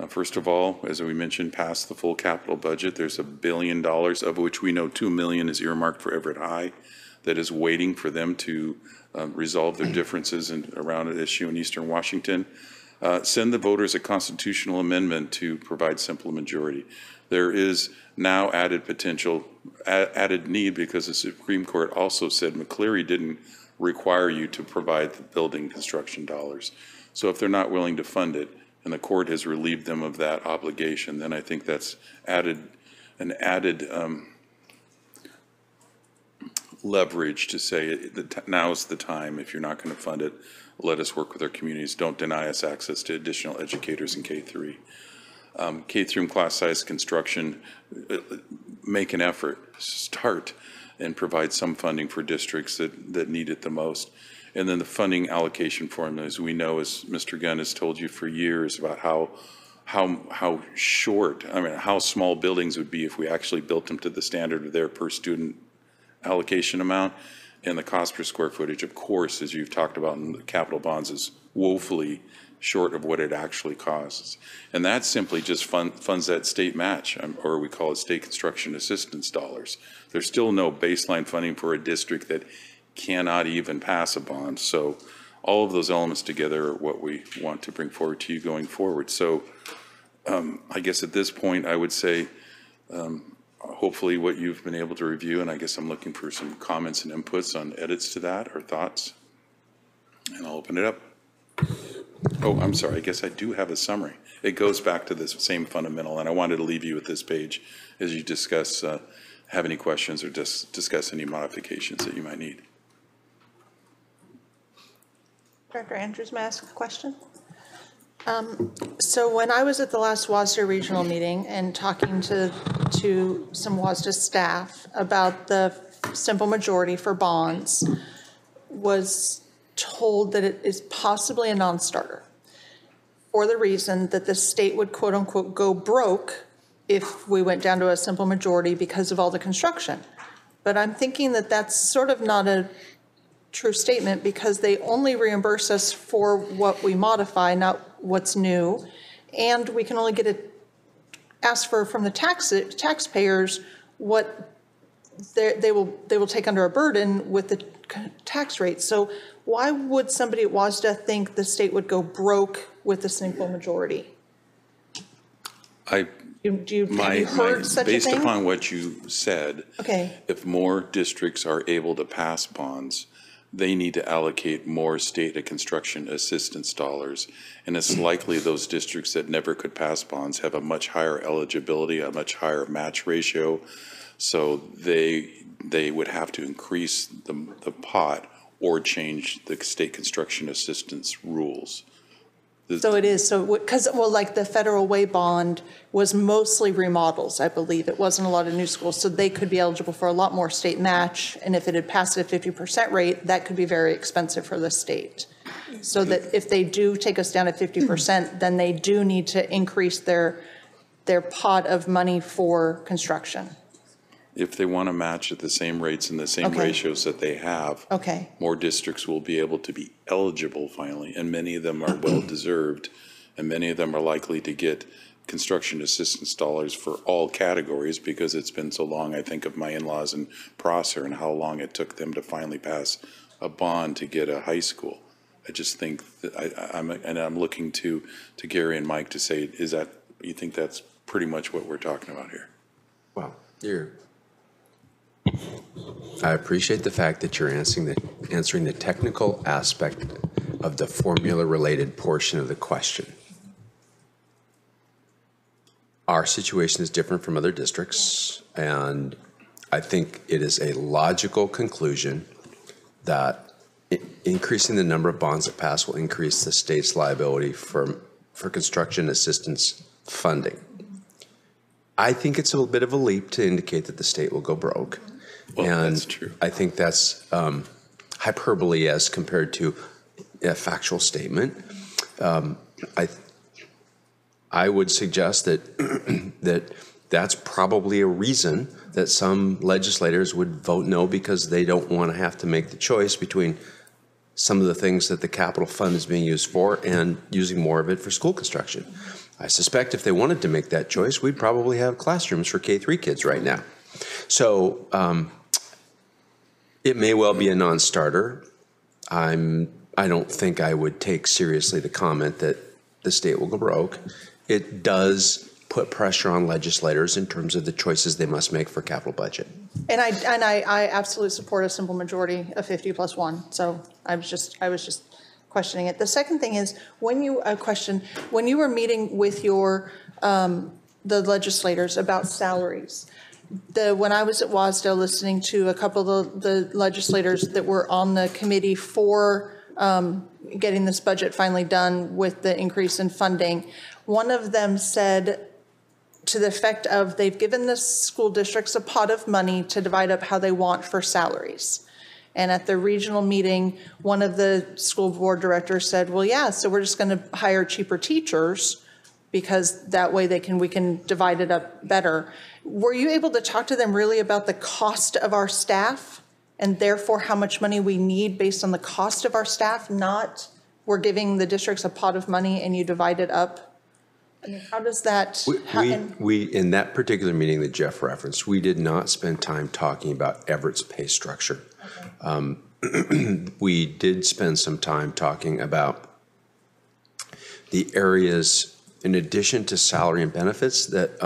M: First of all, as we mentioned, past the full capital budget, there's $1 billion, of which we know $2 million is earmarked for Everett High, that is waiting for them to resolve their differences around an issue in Eastern Washington. Send the voters a constitutional amendment to provide simple majority. There is now added potential, added need, because the Supreme Court also said McCleary didn't require you to provide the building construction dollars. So if they're not willing to fund it, and the court has relieved them of that obligation, then I think that's added leverage to say that now's the time. If you're not going to fund it, let us work with our communities. Don't deny us access to additional educators in K-3. K-3 class size construction, make an effort, start and provide some funding for districts that need it the most. And then the funding allocation formulas, we know, as Mr. Gunn has told you for years, about how short, how small buildings would be if we actually built them to the standard of their per student allocation amount, and the cost per square footage, of course, as you've talked about in the capital bonds, is woefully short of what it actually costs. And that simply just funds that state match, or we call it state construction assistance dollars. There's still no baseline funding for a district that cannot even pass a bond. So all of those elements together are what we want to bring forward to you going forward. So I guess at this point I would say hopefully what you've been able to review, and I guess I'm looking for some comments and inputs on edits to that or thoughts, and I'll open it up. Oh, I'm sorry, I guess I do have a summary. It goes back to this same fundamental, and I wanted to leave you with this page as you discuss, have any questions or discuss any modifications that you might need.
G: Director Andrews, may I ask a question? So when I was at the last WASDA regional meeting and talking to some WASDA staff about the simple majority for bonds, was told that it is possibly a non-starter for the reason that the state would quote unquote go broke if we went down to a simple majority because of all the construction. But I'm thinking that that's sort of not a true statement, because they only reimburse us for what we modify, not what's new, and we can only ask for from the taxpayers what they will take under a burden with the tax rate. So why would somebody at WASDA think the state would go broke with a simple majority? Have you heard such a thing?
M: Based upon what you said,
G: okay,
M: if more districts are able to pass bonds, they need to allocate more state construction assistance dollars. And it's likely those districts that never could pass bonds have a much higher eligibility, a much higher match ratio. So they would have to increase the pot or change the state construction assistance rules.
G: So it is, so, because, well, like the federal way bond was mostly remodels, I believe. It wasn't a lot of new schools, so they could be eligible for a lot more state match. And if it had passed at a 50% rate, that could be very expensive for the state. So that if they do take us down to 50%, then they do need to increase their pot of money for construction.
M: If they want to match at the same rates and the same ratios that they have, more districts will be able to be eligible finally, and many of them are well deserved, and many of them are likely to get construction assistance dollars for all categories, because it's been so long. I think of my in-laws in Prosser and how long it took them to finally pass a bond to get a high school. I just think that I'm looking to Gary and Mike to say, you think that's pretty much what we're talking about here?
E: Well, I appreciate the fact that you're answering the technical aspect of the formula-related portion of the question. Our situation is different from other districts, and I think it is a logical conclusion that increasing the number of bonds that pass will increase the state's liability for construction assistance funding. I think it's a little bit of a leap to indicate that the state will go broke.
M: Well,
E: and
M: that's true.
E: I think that's hyperbole as compared to a factual statement. I would suggest that that's probably a reason that some legislators would vote no, because they don't want to have to make the choice between some of the things that the capital fund is being used for and using more of it for school construction. I suspect if they wanted to make that choice, we'd probably have classrooms for K-3 kids right now. So it may well be a non-starter. I don't think I would take seriously the comment that the state will go broke. It does put pressure on legislators in terms of the choices they must make for capital budget.
G: And I absolutely support a simple majority of 50 plus 1. So I was just questioning it. The second thing is, when you were meeting with the legislators about salaries, when I was at WASDA listening to a couple of the legislators that were on the committee for getting this budget finally done with the increase in funding, one of them said to the effect of, they've given the school districts a pot of money to divide up how they want for salaries. And at the regional meeting, one of the school board directors said, well, yeah, so we're just going to hire cheaper teachers because that way we can divide it up better. Were you able to talk to them really about the cost of our staff and therefore how much money we need based on the cost of our staff, not we're giving the districts a pot of money and you divide it up? I mean, how does that happen?
E: We in that particular meeting that Jeff referenced, we did not spend time talking about Everett's pay structure. Okay. We did spend some time talking about the areas, in addition to salary and benefits, that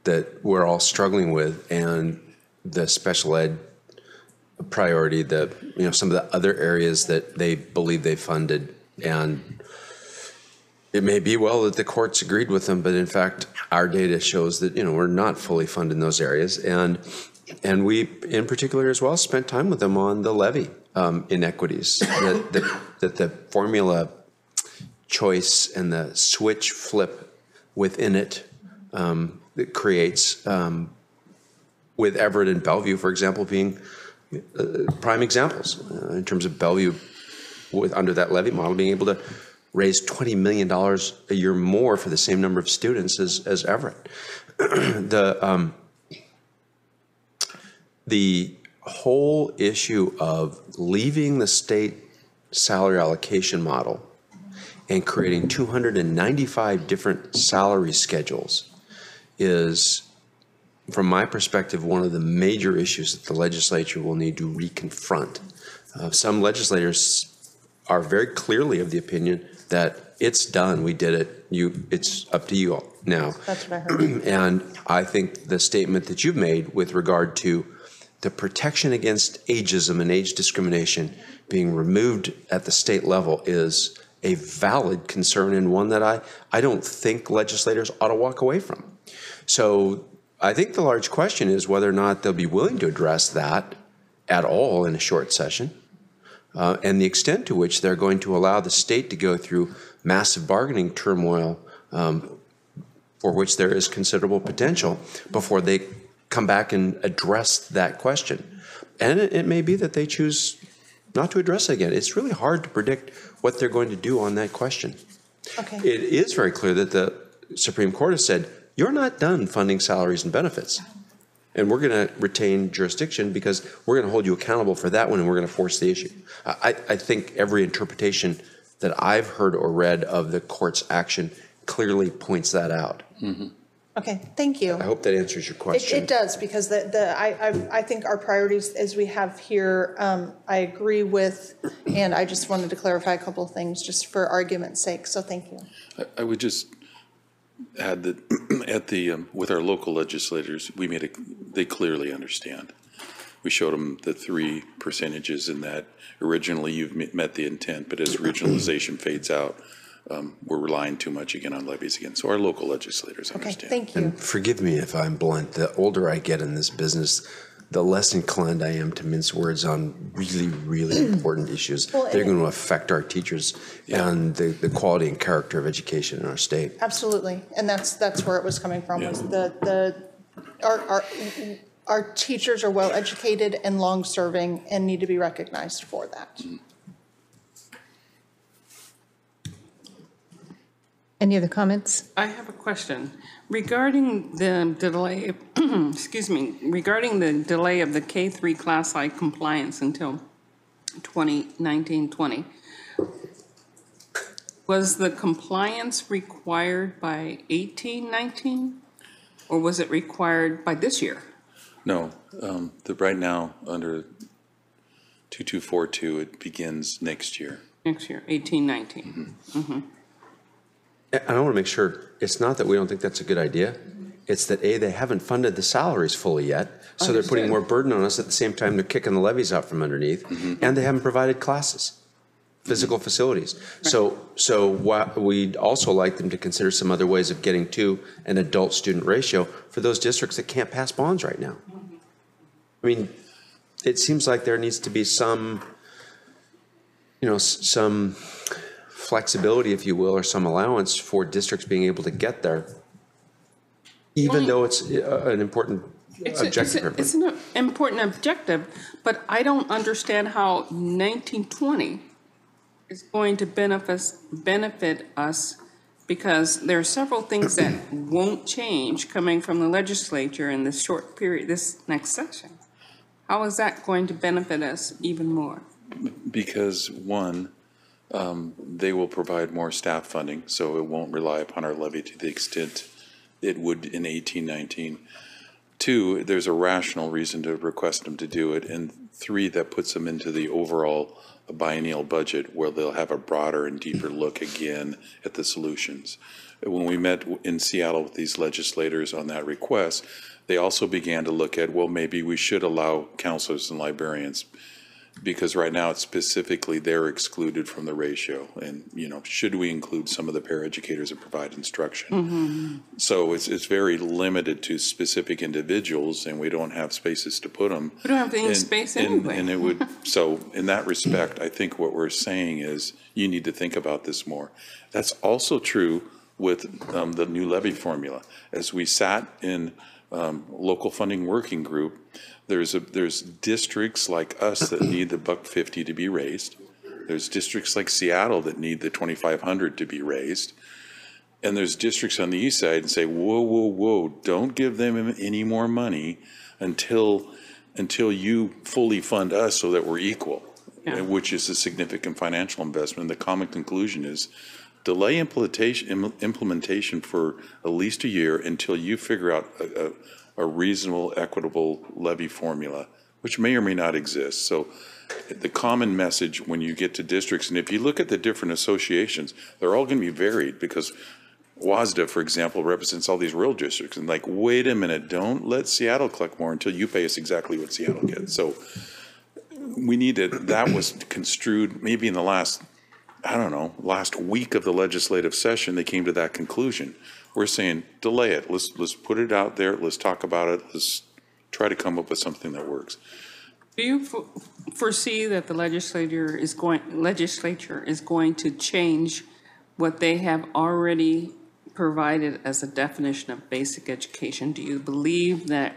E: that we're all struggling with, and the special ed priority, some of the other areas that they believe they funded. And it may be well that the courts agreed with them, but in fact, our data shows that, we're not fully funded in those areas. And we, in particular as well, spent time with them on the levy inequities, that the formula choice and the switch flip within it that creates, with Everett and Bellevue, for example, being prime examples in terms of Bellevue under that levy model being able to raise $20 million a year more for the same number of students as Everett. The whole issue of leaving the state salary allocation model and creating 295 different salary schedules is, from my perspective, one of the major issues that the legislature will need to reconfront. Some legislators are very clearly of the opinion that it's done, we did it, it's up to you all now.
G: That's what I heard.
E: And I think the statement that you've made with regard to the protection against ageism and age discrimination being removed at the state level is a valid concern, and one that I don't think legislators ought to walk away from. So I think the large question is whether or not they'll be willing to address that at all in a short session, and the extent to which they're going to allow the state to go through massive bargaining turmoil for which there is considerable potential before they come back and address that question. And it may be that they choose not to address it again. It's really hard to predict what they're going to do on that question.
G: Okay.
E: It is very clear that the Supreme Court has said, you're not done funding salaries and benefits. And we're going to retain jurisdiction because we're going to hold you accountable for that one, and we're going to force the issue. I think every interpretation that I've heard or read of the court's action clearly points that out.
G: Okay, thank you.
E: I hope that answers your question.
G: It does, because I think our priorities as we have here, I agree with, and I just wanted to clarify a couple of things just for argument's sake, so thank you.
M: I would just add that with our local legislators, they clearly understand. We showed them the 3 percentages in that originally you've met the intent, but as regionalization fades out, we're relying too much again on levies again. So our local legislators understand.
G: Okay, thank you.
E: And forgive me if I'm blunt. The older I get in this business, the less inclined I am to mince words on really, really important issues.
G: Well,
E: They're going to affect our teachers and the quality and character of education in our state.
G: Absolutely, and that's where it was coming from. Was our teachers are well educated and long serving and need to be recognized for that.
R: Any other comments?
B: I have a question regarding the delay, excuse me, regarding the delay of the K-3 class-wide compliance until 2019-20. Was the compliance required by 18-19, or was it required by this year?
M: No, right now under 2242, it begins next year.
B: Next year, 18-19.
E: And I want to make sure it's not that we don't think that's a good idea. It's that they haven't funded the salaries fully yet, so they're putting more burden on us at the same time they're kicking the levies out from underneath, and they haven't provided classes, physical facilities. Right. So we'd also like them to consider some other ways of getting to an adult-student ratio for those districts that can't pass bonds right now. I mean, it seems like there needs to be some flexibility, if you will, or some allowance for districts being able to get there, even though it's an important objective.
B: It's an important objective, but I don't understand how 1920 is going to benefit us, because there are several things that won't change coming from the legislature in this short period, this next session. How is that going to benefit us even more?
M: Because one, they will provide more staff funding, so it won't rely upon our levy to the extent it would in 18-19. 2, there's a rational reason to request them to do it. And 3, that puts them into the overall biennial budget where they'll have a broader and deeper look again at the solutions. When we met in Seattle with these legislators on that request, they also began to look at, well, maybe we should allow counselors and librarians, because right now it's specifically they're excluded from the ratio. And, should we include some of the paraeducators that provide instruction? So it's very limited to specific individuals, and we don't have spaces to put them.
B: We don't have any space anyway.
M: And it would, so in that respect, I think what we're saying is you need to think about this more. That's also true with the new levy formula. As we sat in local funding working group, there's districts like us that need the $150 to be raised. There's districts like Seattle that need the $2,500 to be raised. And there's districts on the east side and say, whoa, don't give them any more money until you fully fund us so that we're equal, which is a significant financial investment. And the common conclusion is delay implementation for at least a year until you figure out a reasonable, equitable levy formula, which may or may not exist. So the common message when you get to districts, and if you look at the different associations, they're all going to be varied, because WASDA, for example, represents all these rural districts. And like, wait a minute, don't let Seattle collect more until you pay us exactly what Seattle gets. So we needed, that was construed maybe in the last week of the legislative session, they came to that conclusion. We're saying delay it. Let's put it out there. Let's talk about it. Let's try to come up with something that works.
B: Do you foresee that the legislature is going to change what they have already provided as a definition of basic education? Do you believe that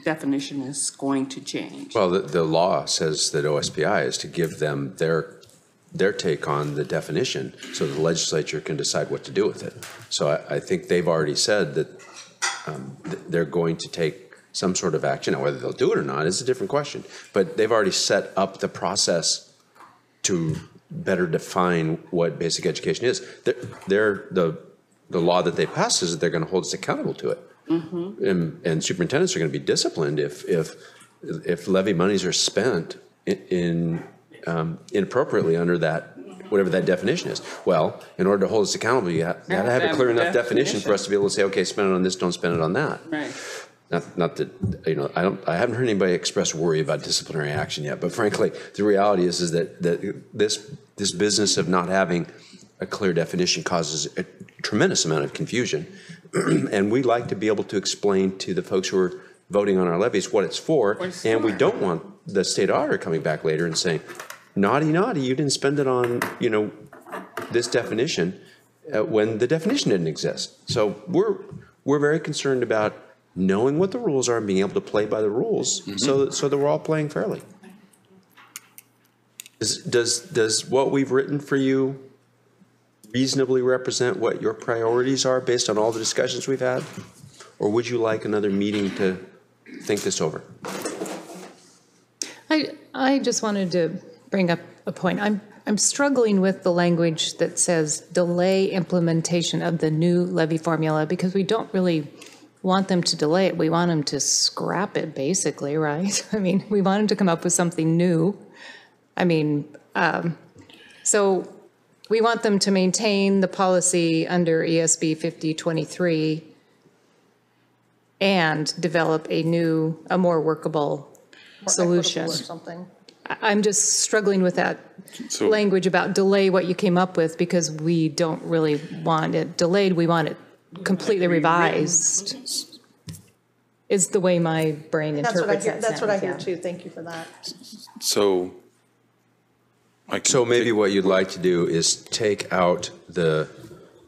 B: definition is going to change?
E: Well, the law says that OSPI is to give them their take on the definition so the legislature can decide what to do with it. So I think they've already said that they're going to take some sort of action. Now, whether they'll do it or not is a different question. But they've already set up the process to better define what basic education is. The law that they pass is that they're going to hold us accountable to it. Mm-hmm. And superintendents are going to be disciplined if levy monies are spent inappropriately under that, whatever that definition is. Well, in order to hold us accountable, you got to have a clear enough definition for us to be able to say, okay, spend it on this, don't spend it on that.
B: Right.
E: Not that, I haven't heard anybody express worry about disciplinary action yet, but frankly, the reality is that this business of not having a clear definition causes a tremendous amount of confusion. And we like to be able to explain to the folks who are voting on our levies what it's for, and we don't want the state auditor coming back later and saying, naughty, you didn't spend it on, this definition when the definition didn't exist. So we're very concerned about knowing what the rules are and being able to play by the rules so that we're all playing fairly. Does what we've written for you reasonably represent what your priorities are based on all the discussions we've had? Or would you like another meeting to think this over?
R: I just wanted to bring up a point. I'm struggling with the language that says delay implementation of the new levy formula, because we don't really want them to delay it. We want them to scrap it, basically, right? I mean, we want them to come up with something new. I mean, so we want them to maintain the policy under ESB 5023 and develop a more workable solution.
G: Or something.
R: I'm just struggling with that language about delay what you came up with, because we don't really want it delayed. We want it completely revised, is the way my brain interprets that.
G: That's what I hear too. Thank you for that.
E: So maybe what you'd like to do is take out the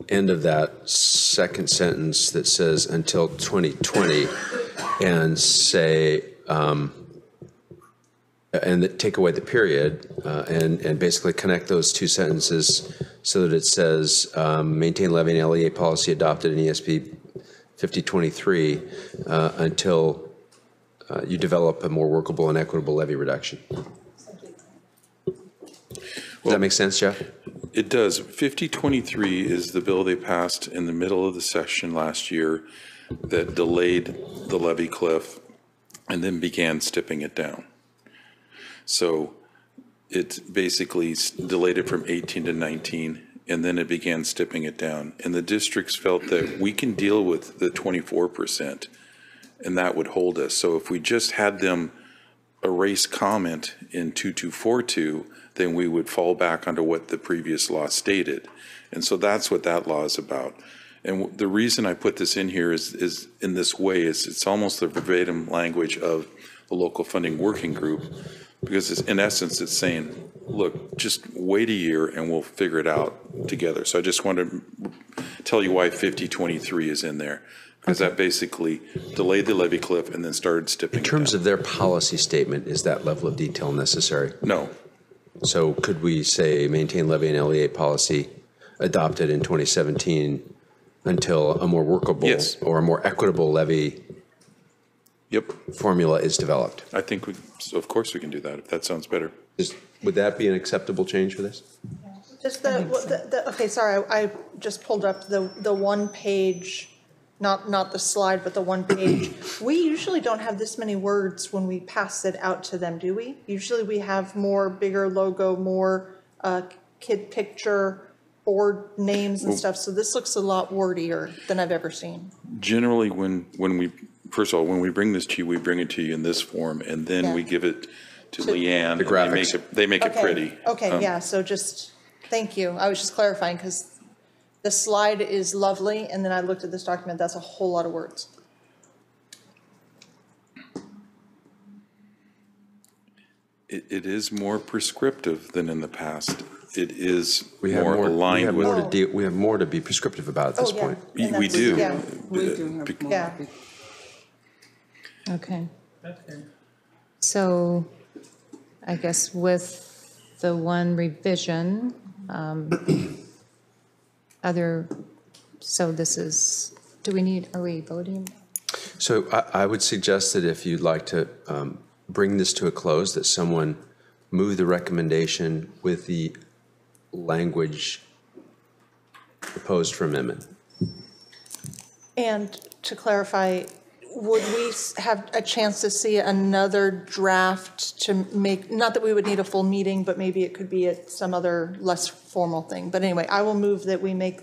E: end of that second sentence that says until 2020 and say, and take away the period and basically connect those two sentences so that it says maintain levy and LEA policy adopted in ESB 5023 until you develop a more workable and equitable levy reduction. Does that make sense, Jeff?
M: It does. 5023 is the bill they passed in the middle of the session last year that delayed the levy cliff and then began stepping it down. So it basically delayed it from 18 to 19, and then it began stepping it down. And the districts felt that we can deal with the 24%, and that would hold us. So if we just had them erase comment in 2242, then we would fall back under what the previous law stated. And so that's what that law is about. And the reason I put this in here is in this way is it's almost the verbatim language of the local funding working group, because it's, in essence, it's saying, look, just wait a year and we'll figure it out together. So I just want to tell you why 5023 is in there, because that basically delayed the levy cliff and then started stepping
E: in terms of their policy statement, is that level of detail necessary?
M: No.
E: So could we say maintain levy and LEA policy adopted in 2017 until a more workable or a more equitable levy formula is developed?
M: I think of course we can do that, if that sounds better.
E: Would that be an acceptable change for this?
G: Just okay, sorry, I just pulled up the one page, not the slide, but the one page. We usually don't have this many words when we pass it out to them, do we? Usually we have more bigger logo, more kid picture, board names and stuff. So this looks a lot wordier than I've ever seen.
M: Generally, when we, first of all, when we bring this to you, we bring it to you in this form, and then we give it to Leanne.
E: The graphics.
M: They make it pretty.
G: Okay, yeah, so just, thank you. I was just clarifying, because the slide is lovely, and then I looked at this document, that's a whole lot of words.
M: It is more prescriptive than in the past. It is more aligned with.
E: We have more to be prescriptive about at this point.
M: We do.
G: Yeah.
B: We do have more.
G: Yeah.
R: Okay. So I guess with the one revision, so this is, are we voting?
E: So I would suggest that if you'd like to bring this to a close, that someone move the recommendation with the language proposed for amendment.
G: And to clarify, would we have a chance to see another draft to make, not that we would need a full meeting, but maybe it could be at some other less formal thing. But anyway, I will move that we make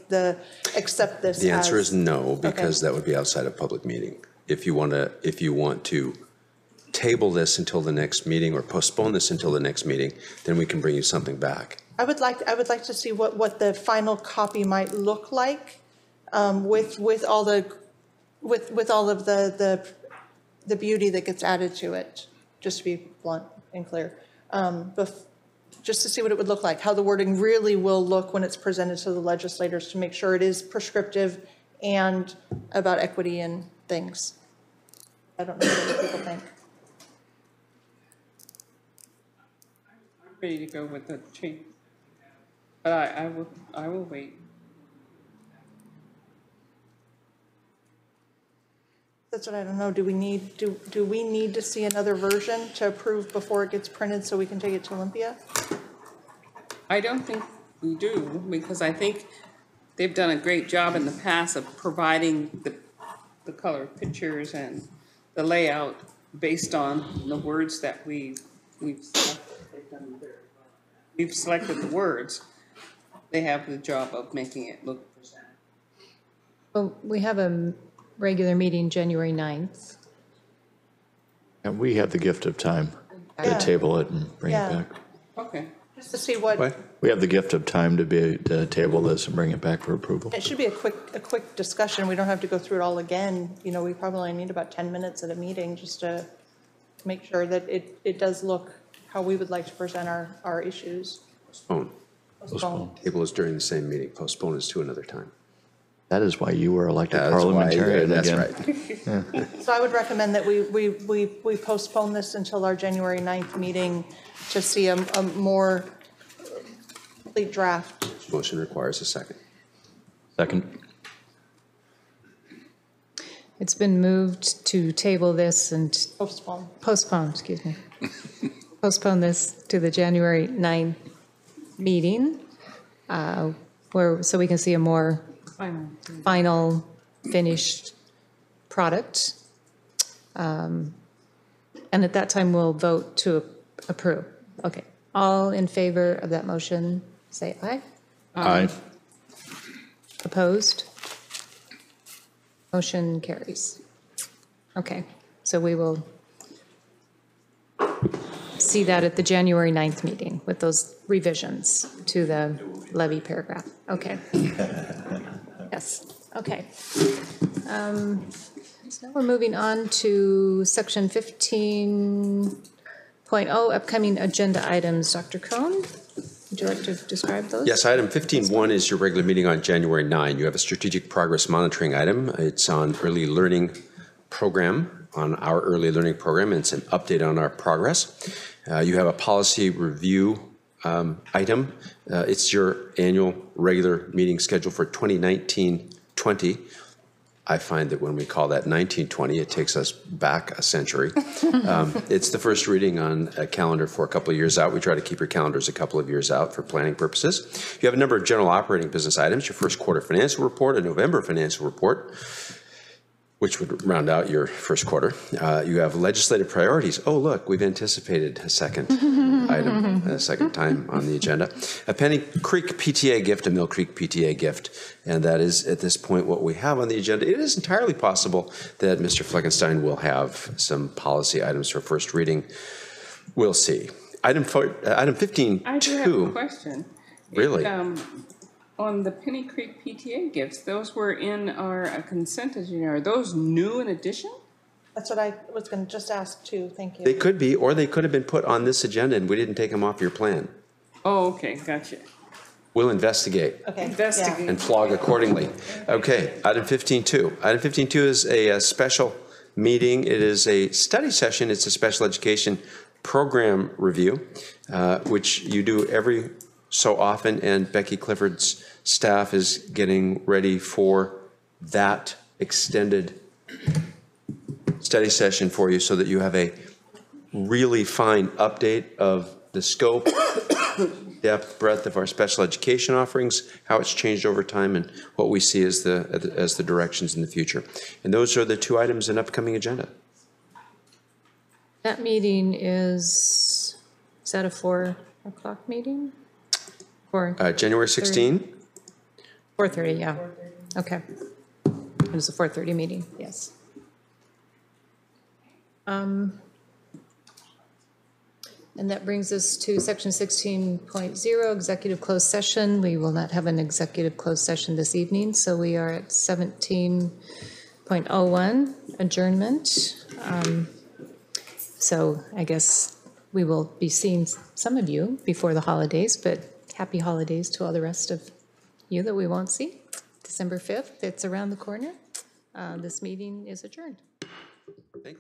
G: accept this.
E: The answer is no, because that would be outside of public meeting. If you want to table this until the next meeting or postpone this until the next meeting, then we can bring you something back.
G: I would like to see what the final copy might look like, with all of the beauty that gets added to it, just to be blunt and clear. Just to see what it would look like, how the wording really will look when it's presented to the legislators, to make sure it is prescriptive and about equity and things. I don't know what other people think.
B: I'm ready to go with the change, but I will wait.
G: That's what I don't know. Do we need to see another version to approve before it gets printed so we can take it to Olympia?
B: I don't think we do, because I think they've done a great job in the past of providing the color pictures and the layout based on the words that we've selected the words. They have the job of making it look presentable.
R: Well, we have a regular meeting January 9th.
D: And we have the gift of time to table it and bring it back.
B: Okay.
G: Just to see what.
D: We have the gift of time to table this and bring it back for approval.
G: It should be a quick discussion. We don't have to go through it all again. You know, we probably need about 10 minutes at a meeting just to make sure that it does look how we would like to present our issues.
E: Postpone. Table is during the same meeting. Postpone is to another time.
D: That is why you were elected parliamentarian
E: that's
D: again.
E: Right.
G: So I would recommend that we postpone this until our January 9th meeting to see a more complete draft.
E: Motion requires a second.
D: Second.
R: It's been moved to table this and
G: postpone,
R: excuse me. Postpone this to the January 9th meeting, so we can see a more final finished product. And at that time, we'll vote to approve. Okay. All in favor of that motion, say aye.
D: Aye.
R: Opposed? Motion carries. Okay. So we will see that at the January 9th meeting with those revisions to the levy paragraph. Okay. Yes. Okay. So now we're moving on to section 15.0, upcoming agenda items. Dr. Cohn, would you like to describe those?
E: Yes, item 15.1 is your regular meeting on January 9. You have a strategic progress monitoring item. It's on early learning program, on our early learning program, and it's an update on our progress. You have a policy review item. It's your annual regular meeting schedule for 2019-20. I find that when we call that 1920, it takes us back a century. It's the first reading on a calendar for a couple of years out. We try to keep your calendars a couple of years out for planning purposes. You have a number of general operating business items, your first quarter financial report, a November financial report, which would round out your first quarter. You have legislative priorities. Oh, look, we've anticipated a second item, a second time on the agenda. A Penny Creek PTA gift, a Mill Creek PTA gift, and that is at this point what we have on the agenda. It is entirely possible that Mr. Fleckenstein will have some policy items for first reading. We'll see. Item 15.2.
B: I do have a question.
E: Really?
B: On the Penny Creek PTA gifts, those were in our consent agenda. Are those new in addition?
G: That's what I was going to just ask too. Thank you.
E: They could be, or they could have been put on this agenda and we didn't take them off your plan.
B: Oh, okay, gotcha.
E: We'll investigate.
G: Okay.
B: Investigate.
E: And flog accordingly. Okay, item 15.2. Item 15.2 is a special meeting. It is a study session. It's a special education program review, which you do every so often, and Becky Clifford's staff is getting ready for that extended study session for you so that you have a really fine update of the scope depth, breadth of our special education offerings, how it's changed over time, and what we see as the directions in the future. And those are the two items in upcoming agenda.
R: That meeting is that a 4 o'clock meeting?
E: January 16?
R: 4:30, yeah. Okay. It was a 4:30 meeting, yes. And that brings us to section 16.0, executive closed session. We will not have an executive closed session this evening, so we are at 17.01, adjournment. So I guess we will be seeing some of you before the holidays, but happy holidays to all the rest of you that we won't see. December 5th, it's around the corner. This meeting is adjourned.
E: Thank you.